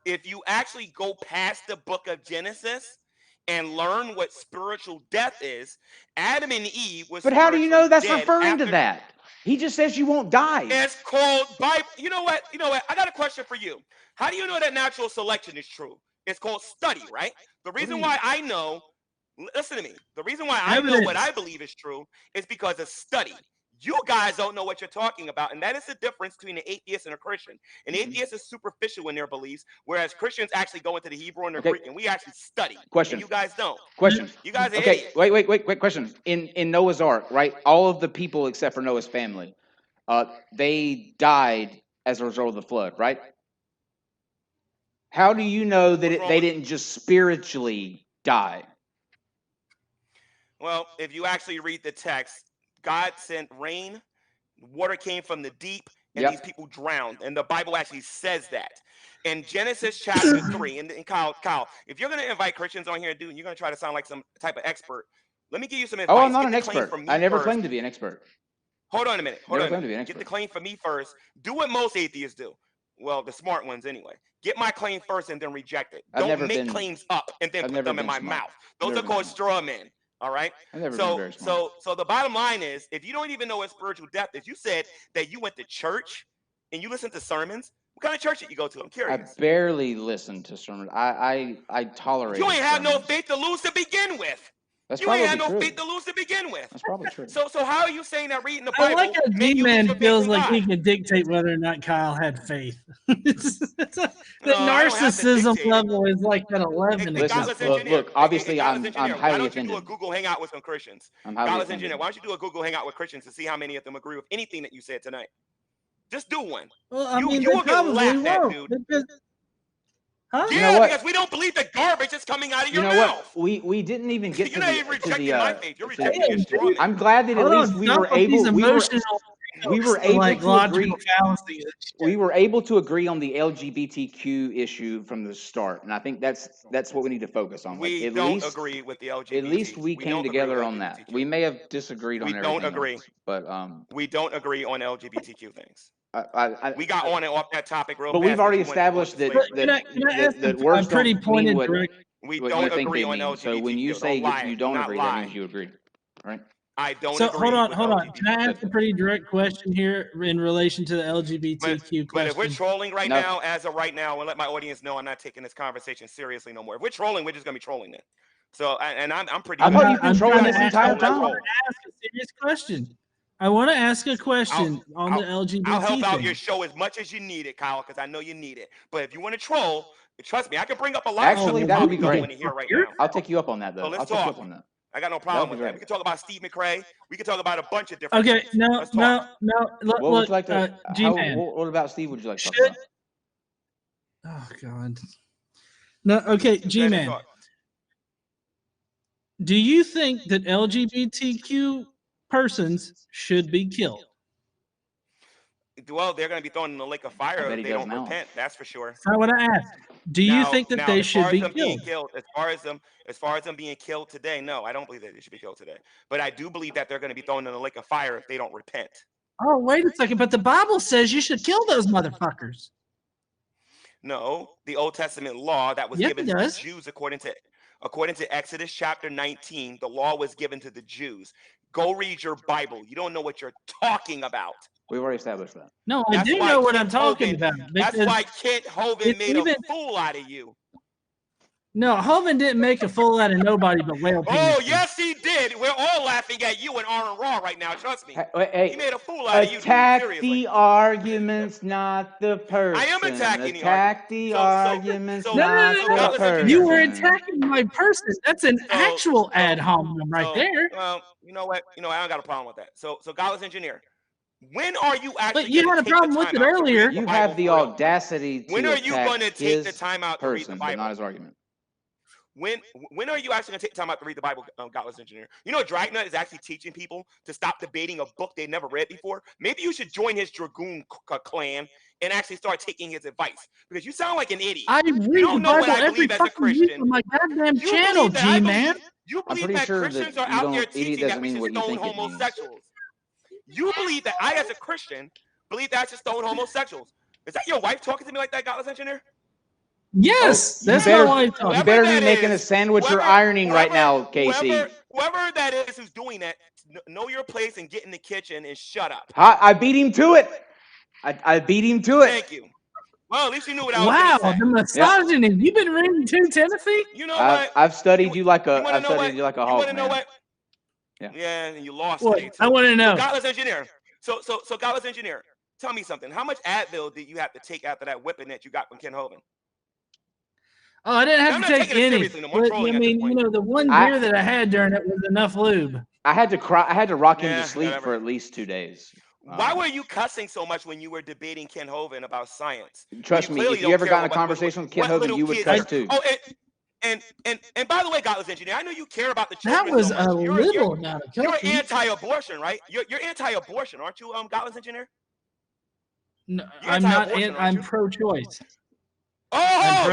if you actually go past the book of Genesis and learn what spiritual death is, Adam and Eve was But how do you know spiritually that's dead referring to after. that? He just says you won't die. It's called Bible. You know what? You know what? I got a question for you. How do you know that natural selection is true? It's called study, right? The What do you reason mean? why I know, listen to me. The reason why I know what Evidence. I believe is true is because of study. You guys don't know what you're talking about, and that is the difference between an atheist and a Christian. An Mhm. atheist is superficial in their beliefs, whereas Christians actually go into the Hebrew and the Okay. Greek, and we actually study. And Question. you guys don't. Question. You guys are Okay, idiots. wait. Question. In Noah's Ark, right? All of the people except for Noah's family, they died as a result of the flood, right? How do you know that What's wrong they with? didn't just spiritually die? Well, if you actually read the text, God sent rain, water came from the deep, and these Yep. people drowned. And the Bible actually says that. In Genesis chapter 3, and Kyle, if you're going to invite Christians on here, dude, you're going to try to sound like some type of expert, let me give you some Oh, I'm advice. not Get an the claim expert. from I me never first. claimed to be an expert. Hold on a minute. Hold Never on a claimed to minute. be an Get the expert. claim from me first. Do what most atheists do. Well, the smart ones anyway. Get my claim first and then reject it. I've Don't never make been. claims up and then I've put never them in been my smart. mouth. I've Those never are been called smart. straw men. All right. I've never been So very smart. so the bottom line is, if you don't even know what spiritual death is, you said that you went to church and you listened to sermons. What kind of church did you go to? I'm I curious. barely listen to sermons. I You tolerated ain't have no sermons. faith to lose to begin with. That's You ain't probably had no true. faith to lose to begin with. That's probably true. So how are you saying that reading the I like Bible how made you lose G-Man your faith feels in like God? he can dictate whether or not Kyle had faith. The No, I don't have to narcissism dictate it. level is like at 11 Hey, at Listen, this Godless point. engineer. look. Hey, Obviously, Godless I'm engineer. Why highly don't you do a offended. Google Hangout with some Christians? I'm highly Godless offended. engineer. Why don't you do a Google Hangout with Christians to see how many of them agree with anything that you said tonight? Just do one. Well, I You mean, you they will get probably laughed at, won't dude. because, huh? You know Yeah, because what? we don't believe the garbage that's coming out of You your know what? mouth. We didn't even get You're not even to the rejecting my faith. You're to. rejecting a Damn, straw dude. man. I'm glad that at Hold on, least stop with these emotional we were able like to logical agree fallacies and shit. we were able to agree on the LGBTQ issue from the start, and I think that's what we need to focus on. Like We don't agree with the at least LGBT. we We came don't agree with together on that. LGBTQ. We may have disagreed We on don't everything agree. else, but We don't agree on LGBTQ things. I We got on and off that topic real but we've fast because already you wanted to go established into that But slavery. can I ask that a words pretty don't mean pointed direct? We what you don't think agree they on mean. So when you LGBTQ. say Don't lie. you Do don't not agree, that lie. means you agree, right? I don't So hold agree on, with hold on. Can I LGBTQ. ask a pretty direct question here in relation to the But LGBTQ but if we're question? trolling right No. now, as of right now, and let my audience know I'm not taking this conversation seriously no more. If we're trolling, we're just gonna be trolling then. So and I'm pretty I good thought at you've it. been I'm trolling trying to this ask, entire Don't let I want time. troll. to ask a serious question. I want to ask a I'll question on the I'll I'll help LGBT out your thing. show as much as you need it, Kyle, because I know you need it. But if you want to troll, trust me, I can bring up a lot of Oh, stuff Actually, well, you that would you be probably can don't get great. want to hear right your now. I'll take you up on that, So though. let's I'll take you talk. up on that. I got no That would problem be with that. great. We can talk about Steve McRae. We can talk about a bunch of different Okay, things. no, Let's talk. no, no. Look, What would you like to? G-Man, What about Steve? Would you like to talk should about? oh god, no. Okay, Go ahead and G-Man, talk. Do you think that LGBTQ persons should be killed? Well, they're going to be thrown in the lake of fire bet if he they does don't now. repent. That's for sure. That's not what I asked. Do you think that Now, they as should far as be them being killed? killed, as far as them being killed today, no, I don't believe that they should be killed today. But I do believe that they're going to be thrown in the lake of fire if they don't repent. Oh, wait a second. But the Bible says you should kill those motherfuckers. No, the Old Testament law that was Yes, given it to the does. Jews according to Exodus chapter 19, the law was given to the Jews. Go read your Bible. You don't know what you're talking about. We've already established that. No, I That's do why know what Kent I'm talking Hovind. about. That's Because why Kent Hovind it's made even a fool out of you. no, Hovind didn't make a fool out of nobody but whale Oh, penises. yes, he did. We're all laughing at you and Aaron Raw right now. Trust me. Hey, He made a fool out of you, dude. attack Seriously. the arguments, not the person. I am attacking the Attack argument. the So- arguments, so- No, no, not no, so the no. Godless person. engineer. You were attacking my person. That's an actual ad hominem right there. Well, you know what? I don't got a problem with that. So Godless engineer, when are you actually? But you gonna had a take the problem with time it out to earlier. read the You Bible have the for real? audacity to When are you attack going to take the his time out to read the person, but Bible? not his argument. When are you actually going to take time out to read the Bible, Godless engineer? You know, Dragna is actually teaching people to stop debating a book they never read before. Maybe you should join his Dragoon clan and actually start taking his advice, because you sound like an idiot. I You read the don't know what Bible I every believe as a fucking week Christian. on my goddamn You channel, believe that I G-Man. You I'm believe pretty that sure Christians that are you out there don't. Idiot teaching that doesn't we mean should what you stone think it means. homosexuals. You believe that I, as a Christian, believe that I should stone homosexuals. Is that your wife talking to me like that, Godless engineer? Yes, Oh, that's you better- my wife You talking. Whoever better be that making a is, sandwich or whoever- ironing right whoever- now, Casey. Whoever that is who's doing that, know your place and get in the kitchen and shut up. I beat him to it. I beat him to it. Thank you. Well, at least you knew what I was Wow, going to say. the misogyny. You've been reading 2 Timothy? You know what? I've studied you like a. You want to I've know studied what? you like a You hog, want to know man. what? Yeah. And you lost What? today too. I want to know. So, Godless engineer. So Godless engineer, tell me something. How much Advil did you have to take after that whipping that you got from Ken Hovind? Oh, I didn't I'm have not to take taking it any. seriously no more. I'm But, trolling I at this mean, you point. know, the one I- beer that I had during it was enough lube. I had to cry. I had to rock him Yeah, to sleep whatever. for at least 2 days. Why were you cussing so much when you were debating Ken Hovind about science? Trust me, if you ever got in a conversation with Ken Hovind, you would cuss too. Oh, and by the way, Godless engineer, I know you care about the That children was so a much. little amount of You're cussing. anti-abortion, right? You're anti-abortion, aren't you, Godless engineer? No, You're I'm not. anti-abortion, aren't I'm you? pro-choice. Oh,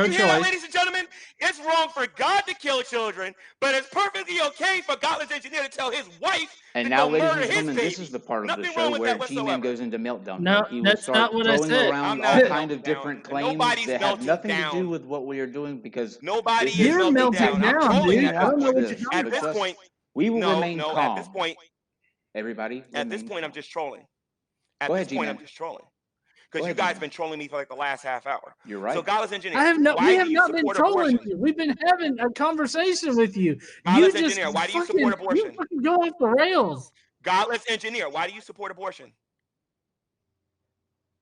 you hear that, pro-choice. ladies and gentlemen? It's wrong for God to kill children, but it's perfectly okay for Godless engineer to tell his wife And to now, go ladies murder and his gentlemen, this baby. is the part of Nothing the wrong show with where that G-Man whatsoever. goes into meltdown No, mode. He will that's start not what I throwing said. around I'm all not kind of melting different down. claims Nobody's that have melting nothing to do down. with what we are doing, because Nobody This is is- You're melting melting down. I'm down, trolling dude. at I don't this know point. what you're At talking this about. point, we will remain no. calm. At this point, Everybody, I'm remain just trolling. At Go this ahead, point, G-Man. I'm just trolling. Go Because you ahead, guys G-Man. been trolling me for like the last half hour. You're right. So, Godless engineer, We have not been support trolling abortion? you. We've been having a conversation with you. Godless You just engineer, why do you fucking, support abortion? you fucking go off the rails. Godless engineer, why do you support abortion?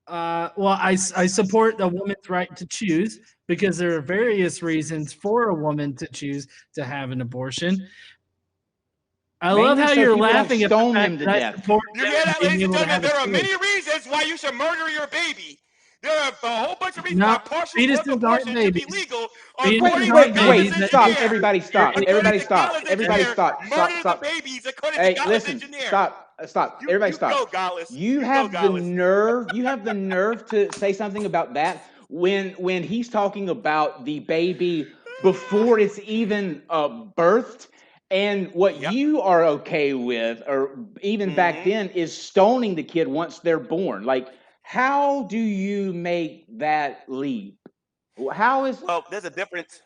Well, I support a woman's right to choose because there are various reasons for a woman to choose to have an abortion. I love Mainly how so you're people don't laughing at the stone fact them to that I death. support You women hear that, being ladies and able to gentlemen? have a There are choice. many reasons why you should murder your baby. There are a whole bunch of reasons No, why partial birth fetuses aren't abortion should be babies. legal. Fetuses According aren't to Wait, Godless stop. engineer. Everybody stop. You're Everybody According to stop. Godless Everybody engineer, stop. murder Stop. the babies according to Hey, Godless listen. engineer. Stop. You Everybody go, stop. Godless. You go, have the Godless. nerve. You have the nerve to say something about that when he's talking about the baby before it's even birthed. And what Yep. you are okay with, or even back then, is stoning the kid once they're born. Like, how do you make that leap? How is Well, there's a difference.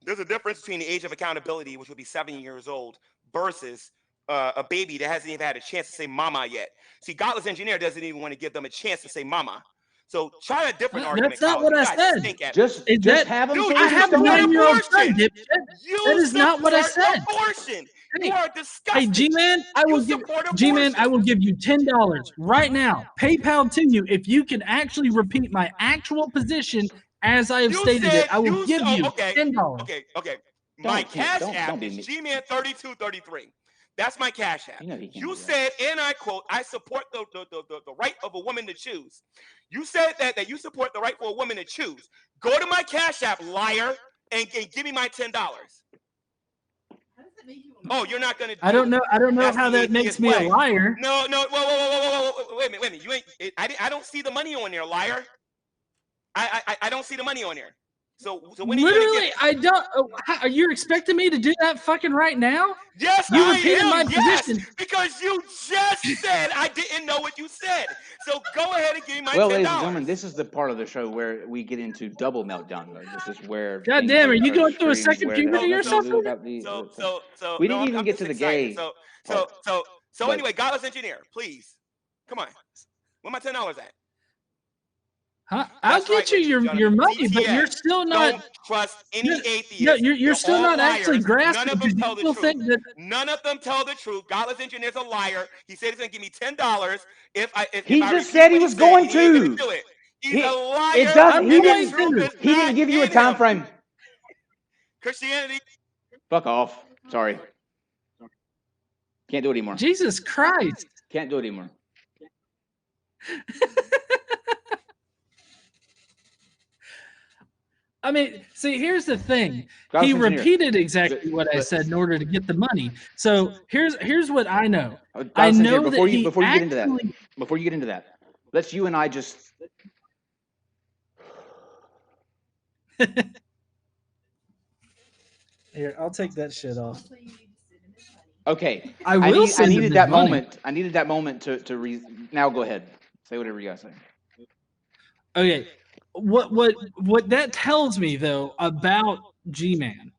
There's a difference between the age of accountability, which would be 7 years old, versus a baby that hasn't even had a chance to say mama yet. See, Godless engineer doesn't even want to give them a chance to say mama. So try a different argument. That's not Kyle. what You I guys said. stink at just me. Is just that- have them Dude, so you you I have a can support stone 9-year-old son, abortion. dipshit. You That is not what I support said. abortion. Hey, You are disgusting. Hey, G-Man, I will give support G-Man, I abortion. will give you $10 right now, PayPal to you, if you can actually repeat my actual position as I have You stated said it. I will give you okay. $10. Okay. My Don't- cash don't app be is me- GMan3233. That's my cash app. You know he can't You do that. said, and I quote, I support the right of a woman to choose. You said that you support the right for a woman to choose. Go to my cash app, liar, and give me my $10. Oh, you're not gonna I do don't it. know. I don't know That's how the that makes atheist me a way. liar. No, whoa, wait a minute. You ain't. I don't see the money on there, liar. I don't see the money on there. So when are you gonna give Literally, it? I don't. Are you expecting me to do that fucking right now? Yes, You I repeated my am. Yes, position. because you just said I didn't know what you said. So go ahead and give me my Well, $10. ladies and gentlemen, this is the part of the show where we get into double meltdown mode. This is where God things damn, are you are going through a extreme, second where it has puberty or nothing to do something? about the. We No, didn't even I'm get just to the excited. gay part. So But anyway, godless engineer, please, come on. Where my $10 at? Huh? I'll That's right, get you ladies and your gentlemen. money, but you're DTA. still not. Don't trust No, any no, atheist. you're They're still all not actually liars. None grasping of them because you tell the still truth. think that. None of them tell the truth. Godless engineer's a liar. He said he's gonna give me $10 if he I just repeat said he what he was said, going and he ain't gonna to. do it. He's a He it liar, does. I'm He and the going didn't. truth to. is He not didn't give you a in time him. frame. Christianity. Fuck off. Sorry, can't do it anymore. Jesus Christ. Can't do it anymore. I mean, see, here's the thing. Godless He engineer. repeated exactly what I But- said in order to get the money. So here's what I know. I Godless engineer. know that Before you he get into that, actually. let's you and I just. Here, I'll take that shit off. Okay. I will I send him needed his that money. moment. I needed that moment to now go ahead. Say whatever you guys say. Okay, what that tells me though about GMan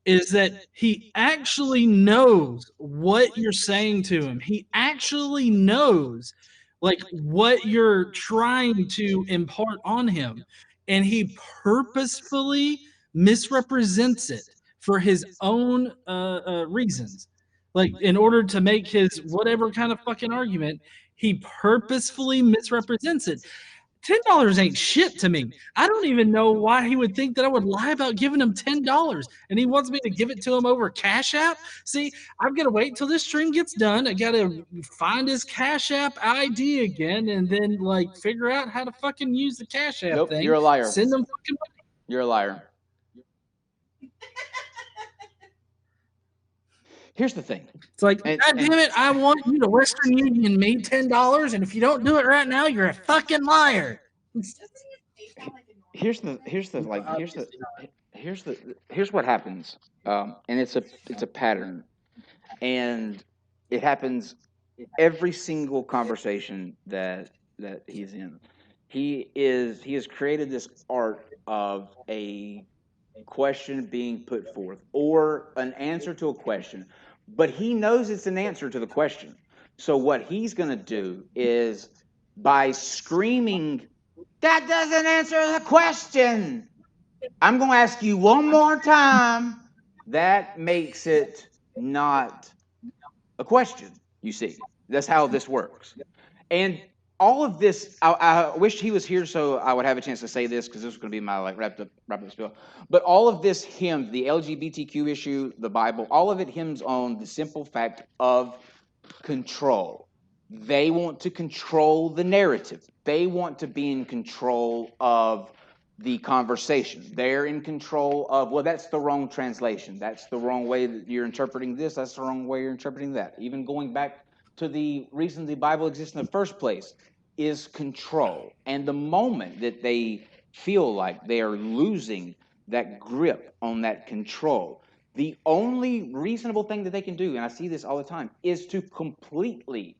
is that he actually knows what you're saying to him. He actually knows like what you're trying to impart on him, and he purposefully misrepresents it for his own reasons. Like in order to make his whatever kind of fucking argument, he purposefully misrepresents it. $10 ain't shit to me. I don't even know why he would think that I would lie about giving him $10, and he wants me to give it to him over Cash App. See, I've got to wait until this stream gets done. I got to find his Cash App ID again, and then like figure out how to fucking use the Cash App Nope, thing. you're a liar. Send them fucking money. You're a liar. Here's the thing. It's like, God damn it, I want you to Western Union me $10, and if you don't do it right now, you're a fucking liar. Here's what happens, and it's a pattern, and it happens every single conversation that he's in. He has created this art of a question being put forth or an answer to a question, but he knows it's an answer to the question. So what he's going to do is by screaming, "That doesn't answer the question. I'm going to ask you one more time." That makes it not a question, you see. That's how this works. And all of this, I wish he was here so I would have a chance to say this, because this was going to be my like wrapped up spiel. But all of this hymns, the LGBTQ issue, the Bible, all of it hymns on the simple fact of control. They want to control the narrative. They want to be in control of the conversation. They're in control of, well, that's the wrong translation. That's the wrong way that you're interpreting this. That's the wrong way you're interpreting that. Even going back to the reason the Bible exists in the first place is control. And the moment that they feel like they are losing that grip on that control, the only reasonable thing that they can do, and I see this all the time, is to completely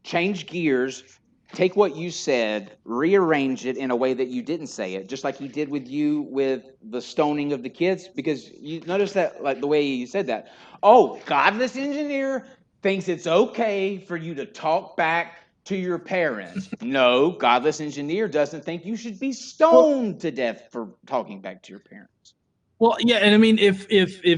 change gears, take what you said, rearrange it in a way that you didn't say it, just like he did with you with the stoning of the kids. Because you notice that, like the way you said that, oh, godless engineer thinks it's okay for you to talk back to your parents. No, godless engineer doesn't think you should be stoned to death for talking back to your parents. Well, yeah, and I mean, if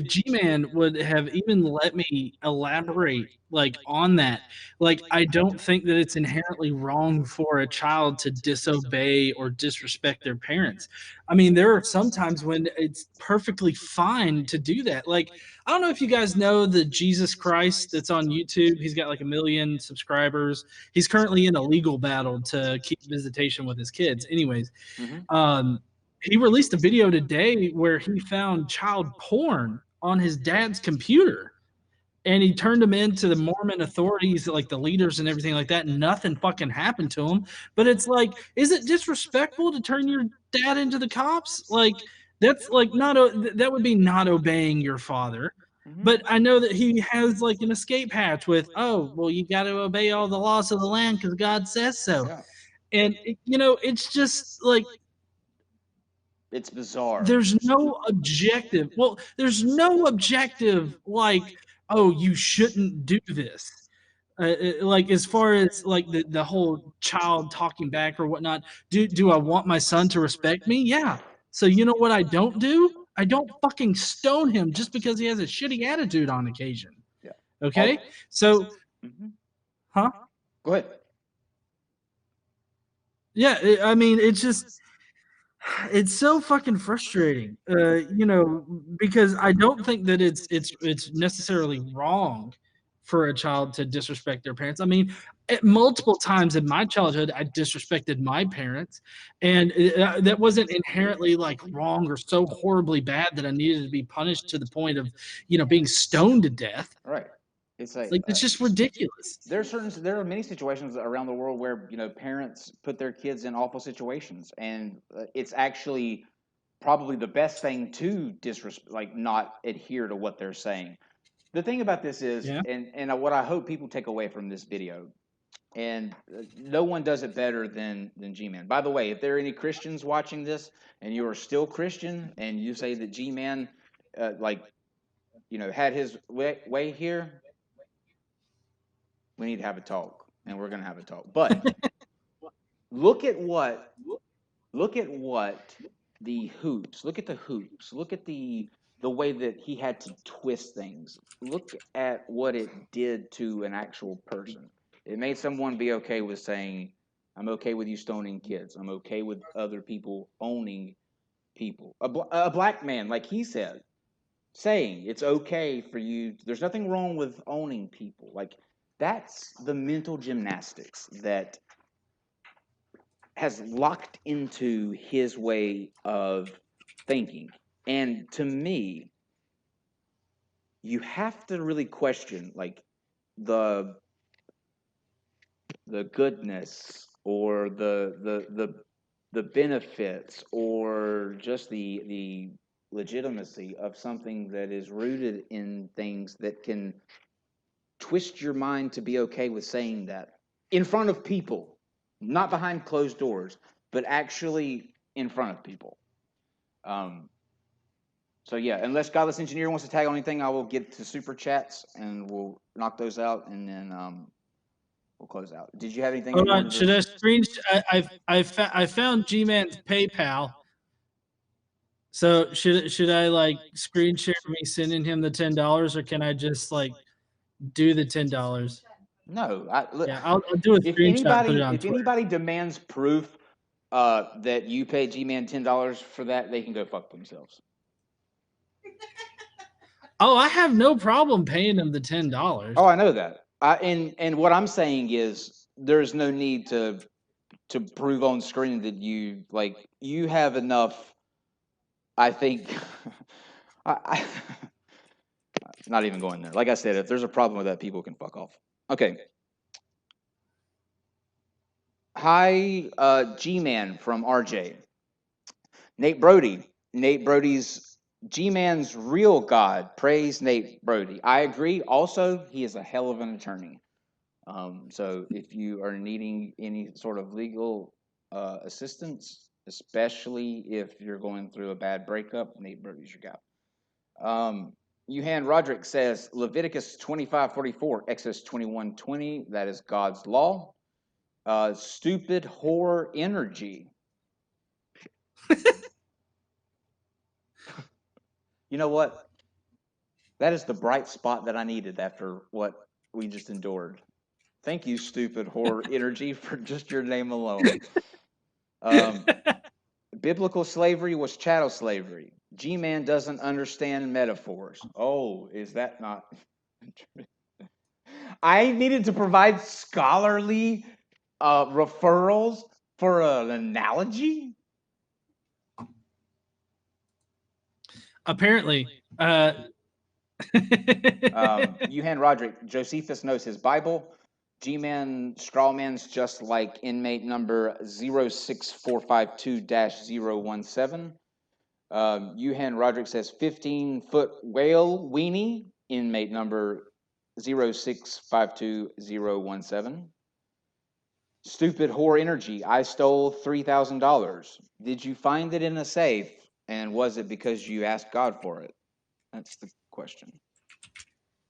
G-Man would have even let me elaborate like on that, like I don't think that it's inherently wrong for a child to disobey or disrespect their parents. I mean, there are some times when it's perfectly fine to do that. Like, I don't know if you guys know the Jesus Christ that's on YouTube. He's got like 1 million subscribers. He's currently in a legal battle to keep visitation with his kids. Anyways, he released a video today where he found child porn on his dad's computer. And he turned him into the Mormon authorities, like the leaders and everything like that. And nothing fucking happened to him. But it's like, is it disrespectful to turn your dad into the cops? Like, that's like that would be not obeying your father. But I know that he has like an escape hatch with, oh, well, you got to obey all the laws of the land because God says so. Yeah. And, it's just like, It's bizarre. there's no objective. Well, there's no objective like, oh, you shouldn't do this. Like as far as like the whole child talking back or whatnot. Do I want my son to respect me? Yeah. So you know what I don't do? I don't fucking stone him just because he has a shitty attitude on occasion. Yeah. Okay. So, Mhm. huh? Go ahead. Yeah. I mean, it's so fucking frustrating, because I don't think that it's necessarily wrong for a child to disrespect their parents. I mean, multiple times in my childhood, I disrespected my parents, and that wasn't inherently like wrong or so horribly bad that I needed to be punished to the point of, being stoned to death. Right. It's like Like it's just ridiculous. there are many situations around the world where parents put their kids in awful situations, and it's actually probably the best thing to like not adhere to what they're saying. The thing about this is, Yeah. and what I hope people take away from this video, and no one does it better than G-Man. By the way, if there are any Christians watching this and you are still Christian and you say that G-Man, had his way here, we need to have a talk, and we're gonna have a talk. But look at what look at what the hoops. Look at the hoops. Look at the way that he had to twist things. Look at what it did to an actual person. It made someone be okay with saying, "I'm okay with you stoning kids. I'm okay with other people owning people." A black man, like he said, saying it's okay for you. There's nothing wrong with owning people. Like that's the mental gymnastics that has locked into his way of thinking. And to me, you have to really question like the the goodness or the benefits or just the legitimacy of something that is rooted in things that can twist your mind to be okay with saying that in front of people, not behind closed doors, but actually in front of people. Um, so yeah, unless Godless Engineer wants to tag on anything, I will get to super chats and we'll knock those out, and then we'll close out. Did you have anything Hold you on. wanted Should to? I screen? I found G-Man's PayPal. So should I like screen share me sending him the $10, or can I just like do the $10? No, Yeah, I'll do a screenshot and put it on if Twitter. anybody demands proof that you paid G-Man $10 for that, they can go fuck themselves. Oh, I have no problem paying him the $10. Oh, I know that. And what I'm saying is there's no need to prove on screen that you have enough. I think I not even going there. Like I said, if there's a problem with that, people can fuck off. Okay. Hi, G-Man from RJ. Nate Brody. Nate Brody's G-Man's real God. Praise Nate Brody. I agree. Also, he is a hell of an attorney. So if you are needing any sort of legal assistance, especially if you're going through a bad breakup, Nate Brody's your guy. Yuhan Roderick says Leviticus 25:44, Exodus 21:20. That is God's law. Stupid whore energy. You know what? That is the bright spot that I needed after what we just endured. Thank you, stupid whore energy, for just your name alone. Um, biblical slavery was chattel slavery. G-Man doesn't understand metaphors. Oh, is that not? I needed to provide scholarly referrals for an analogy. Apparently, Yuhan Roderick, Josephus knows his Bible. GMan Strawman's just like inmate number 06452-017. Yuhan Roderick says 15-foot whale weenie, inmate number 0652017. Stupid whore energy, I stole $3,000. Did you find it in a safe? And was it because you asked God for it? That's the question.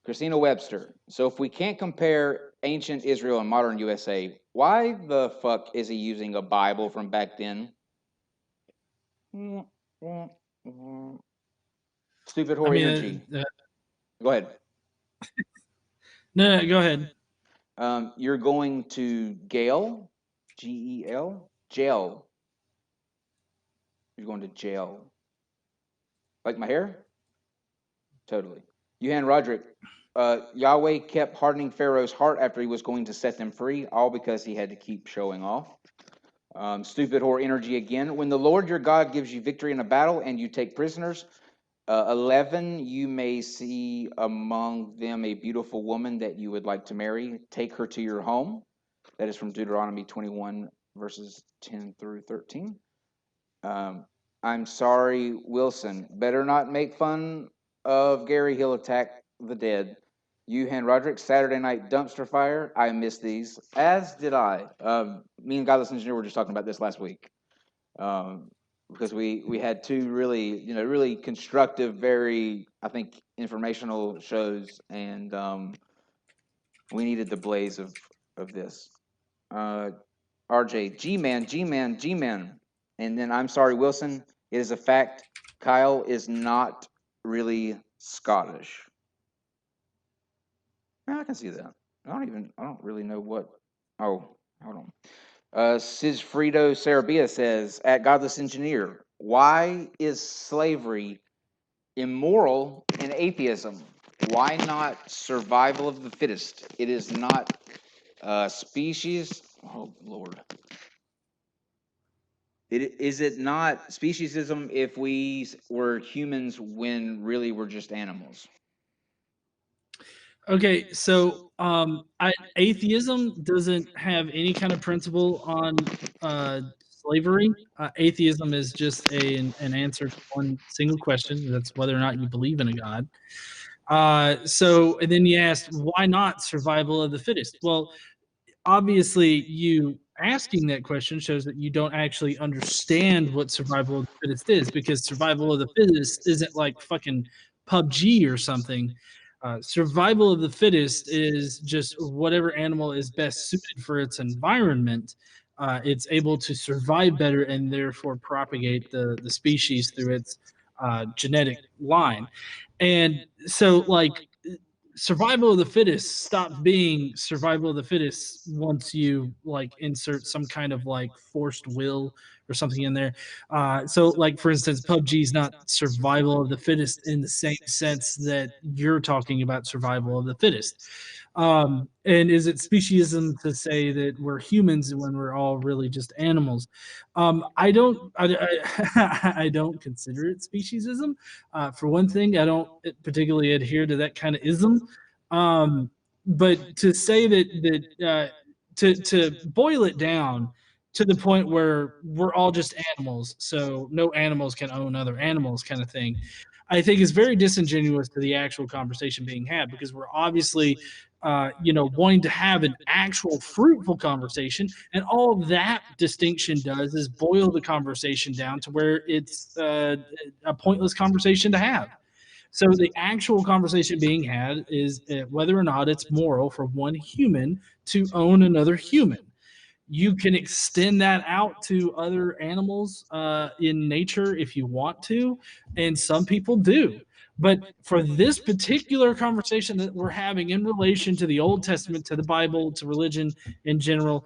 Christina Webster. So if we can't compare ancient Israel and modern USA, why the fuck is he using a Bible from back then? Stupid I whore mean, energy. Go ahead. no, go ahead. You're going to Gale, Gel, jail. You're going to jail. Like my hair? Totally. Yuhan Roderick. Yahweh kept hardening Pharaoh's heart after he was going to set them free, all because he had to keep showing off. Stupid whore energy again. When the Lord your God gives you victory in a battle and you take prisoners, 11, you may see among them a beautiful woman that you would like to marry. Take her to your home. That is from Deuteronomy 21, verses 10 through 13. I'm sorry, Wilson. Better not make fun of Gary. He'll attack the dead. Yuhan Roderick, Saturday night dumpster fire. I missed these, as did I. Me and Godless Engineer were just talking about this last week. Because we had two really constructive, very, I think, informational shows, and we needed the blaze of this. RJ, G-Man, G-Man, G-Man. And then I'm sorry, Wilson, it is a fact. Kyle is not really Scottish. Yeah, I can see that. I don't really know what. Oh, hold on. Sigfrido Sarabia says, at Godless Engineer, why is slavery immoral in atheism? Why not survival of the fittest? It is not species. Oh, Lord. Is it not speciesism if we were humans when really we're just animals? Okay, so atheism doesn't have any kind of principle on slavery. Atheism is just an answer to one single question. That's whether or not you believe in a God. So, and then you asked, why not survival of the fittest? Well, obviously, you asking that question shows that you don't actually understand what survival of the fittest is, because survival of the fittest isn't like fucking PUBG or something. Survival of the fittest is just whatever animal is best suited for its environment. It's able to survive better and therefore propagate the species through its genetic line. And so, like, survival of the fittest stops being survival of the fittest once you like insert some kind of like forced will or something in there. So like for instance, PUBG is not survival of the fittest in the same sense that you're talking about survival of the fittest. And is it speciesism to say that we're humans when we're all really just animals? I don't consider it speciesism. For one thing, I don't particularly adhere to that kind of ism. But to say to boil it down to the point where we're all just animals, so no animals can own other animals, kind of thing, I think is very disingenuous to the actual conversation being had, because we're obviously wanting to have an actual fruitful conversation, and all that distinction does is boil the conversation down to where it's a pointless conversation to have. So the actual conversation being had is whether or not it's moral for one human to own another human. You can extend that out to other animals in nature if you want to, and some people do. But for this particular conversation that we're having in relation to the Old Testament, to the Bible, to religion in general,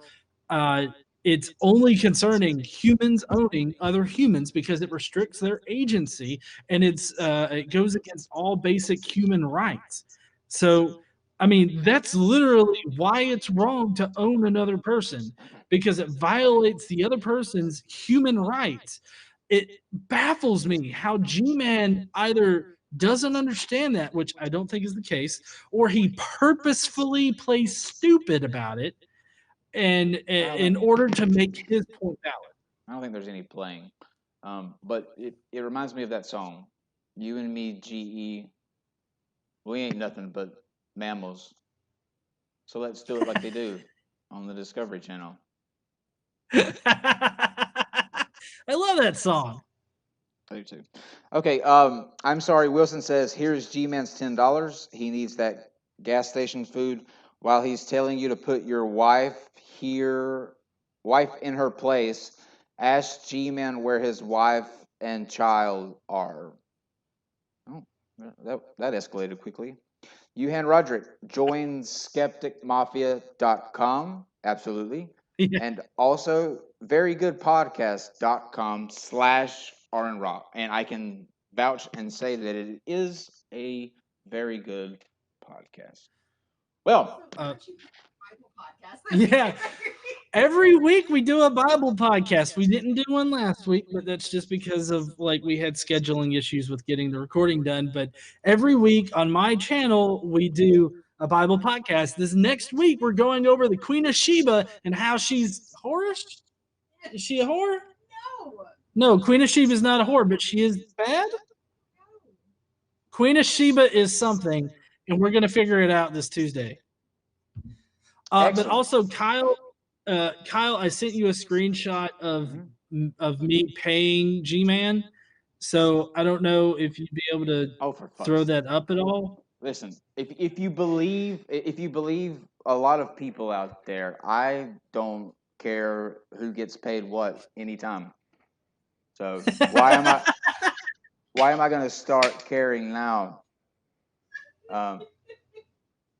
uh, it's only concerning humans owning other humans, because it restricts their agency, and it goes against all basic human rights. So I mean, that's literally why it's wrong to own another person, because it violates the other person's human rights. It baffles me how G-Man either doesn't understand that, which I don't think is the case, or he purposefully plays stupid about it, and in order to make his point valid. I don't think there's any playing. But it reminds me of that song. You and me, GE, we ain't nothing but mammals. So let's do it like they do on the Discovery Channel. I love that song. I do too. Okay, I'm sorry. Wilson says, here's G-Man's $10. He needs that gas station food while he's telling you to put your wife in her place. Ask G-Man where his wife and child are. Oh, that escalated quickly. Yuhan Roderick, join skepticmafia.com. Absolutely. Yeah. And also verygoodpodcast.com/RnRock. And I can vouch and say that it is a very good podcast. Well, Yeah. Every week we do a Bible podcast. We didn't do one last week, but that's just because of like we had scheduling issues with getting the recording done. But every week on my channel we do a Bible podcast. This next week we're going over the Queen of Sheba and how she's whorish. Is she a whore? No, Queen of Sheba is not a whore, but she is bad. Queen of Sheba is something, and we're gonna figure it out this Tuesday. But excellent. also, Kyle, I sent you a screenshot of me paying G-Man. So I don't know if you'd be able to For throw fuck's that up at all. Listen, if you believe a lot of people out there, I don't care who gets paid what anytime. So why am I going to start caring now?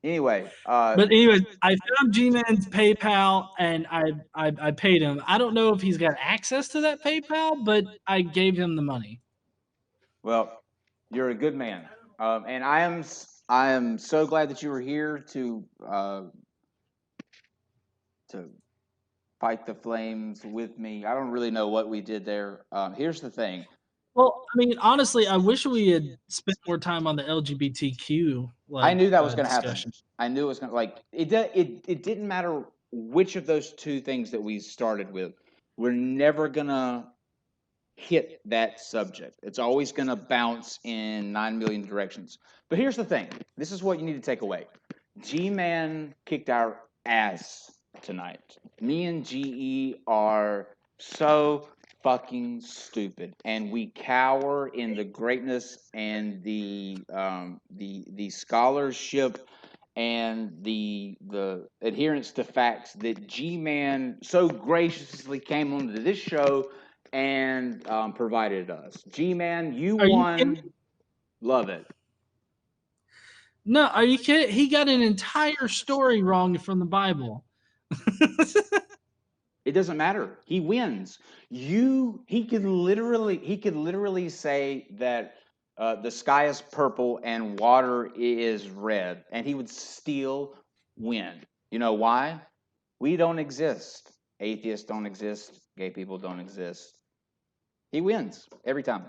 Anyway, But anyways, I found G-Man's PayPal and I paid him. I don't know if he's got access to that PayPal, but I gave him the money. well, you're a good man, and I am so glad that you were here to fight the flames with me. I don't really know what we did there. Here's the thing. Well, I mean, honestly, I wish we had spent more time on the LGBTQ I knew that was going to happen. discussion. I knew it was going to it didn't matter which of those two things that we started with. We're never going to hit that subject. It's always going to bounce in 9 million directions. But here's the thing. This is what you need to take away. G-Man kicked our ass tonight. Me and GE are so fucking stupid, and we cower in the greatness and the scholarship and the adherence to facts that G-Man so graciously came onto this show and provided us. G-Man, you Are you won. kidding? Love it. No, are you kidding? He got an entire story wrong from the Bible. It doesn't matter. He wins. He could literally say that the sky is purple and water is red, and he would still win. You know why? We don't exist. Atheists don't exist. Gay people don't exist. He wins every time.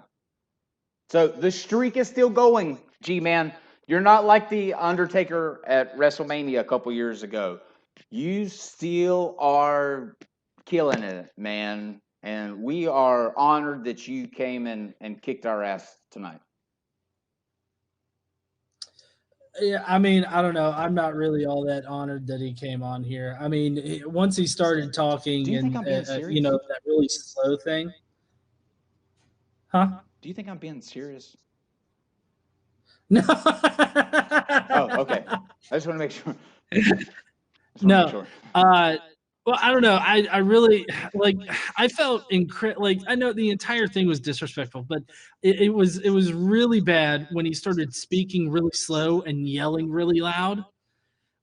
So the streak is still going, G-Man. You're not like the Undertaker at WrestleMania a couple years ago. You still are killing it, man. And we are honored that you came and kicked our ass tonight. Yeah, I mean, I don't know. I'm not really all that honored that he came on here. I mean, once he started talking Do you think and I'm being serious? that really slow thing, huh? Do you think I'm being serious? No. Oh, okay. I just want to make sure. No. Well, I don't know. I really like. I felt like I know the entire thing was disrespectful, but it was really bad when he started speaking really slow and yelling really loud.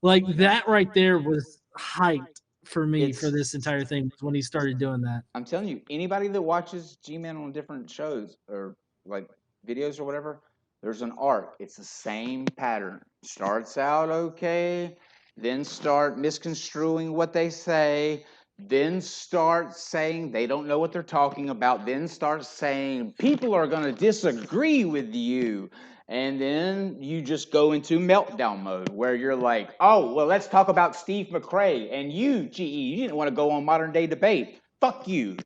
Like that right there was hyped for me for this entire thing when he started doing that. I'm telling you, anybody that watches G-Man on different shows or like videos or whatever, there's an arc. It's the same pattern. Starts out okay, then start misconstruing what they say, then start saying they don't know what they're talking about, then start saying people are going to disagree with you. And then you just go into meltdown mode where you're like, oh, well, let's talk about Steve McRae. And you, GE, you didn't want to go on modern day debate. Fuck you.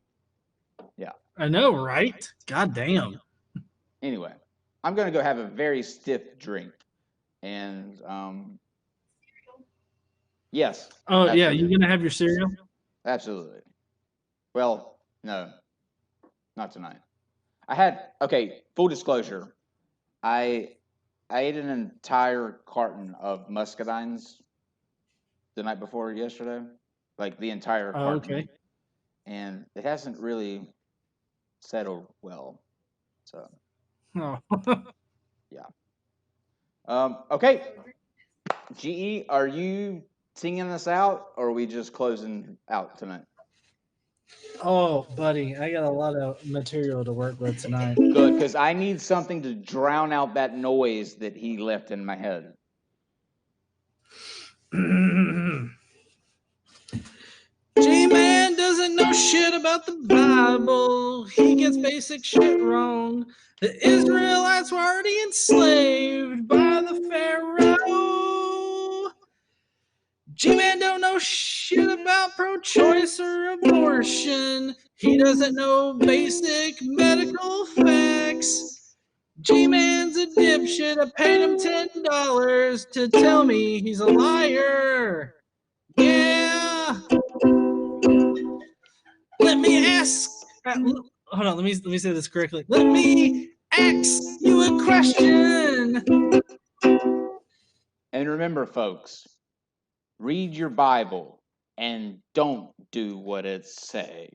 Yeah. I know, right? God damn. Anyway, I'm going to go have a very stiff drink. And yes. Oh, yeah. Absolutely. You going to have your cereal? Absolutely. Well, no, not tonight. I had, okay, full disclosure. I ate an entire carton of muscadines the night before yesterday, like the entire Oh, carton, okay. and it hasn't really settled well. So Oh. yeah. Okay, GE, are you singing us out, or are we just closing out tonight? Oh, buddy, I got a lot of material to work with tonight. Good, because I need something to drown out that noise that he left in my head. GMan doesn't know shit about the Bible. He gets basic shit wrong. The Israelites were already enslaved by the Pharaoh. GMan don't know shit about pro-choice or abortion. He doesn't know basic medical facts. G-Man's a dipshit. I paid him $10 to tell me he's a liar. Yeah. Let me ask. Hold on. Let me say this correctly. Let me ask you a question. And remember, folks, read your Bible and don't do what it says.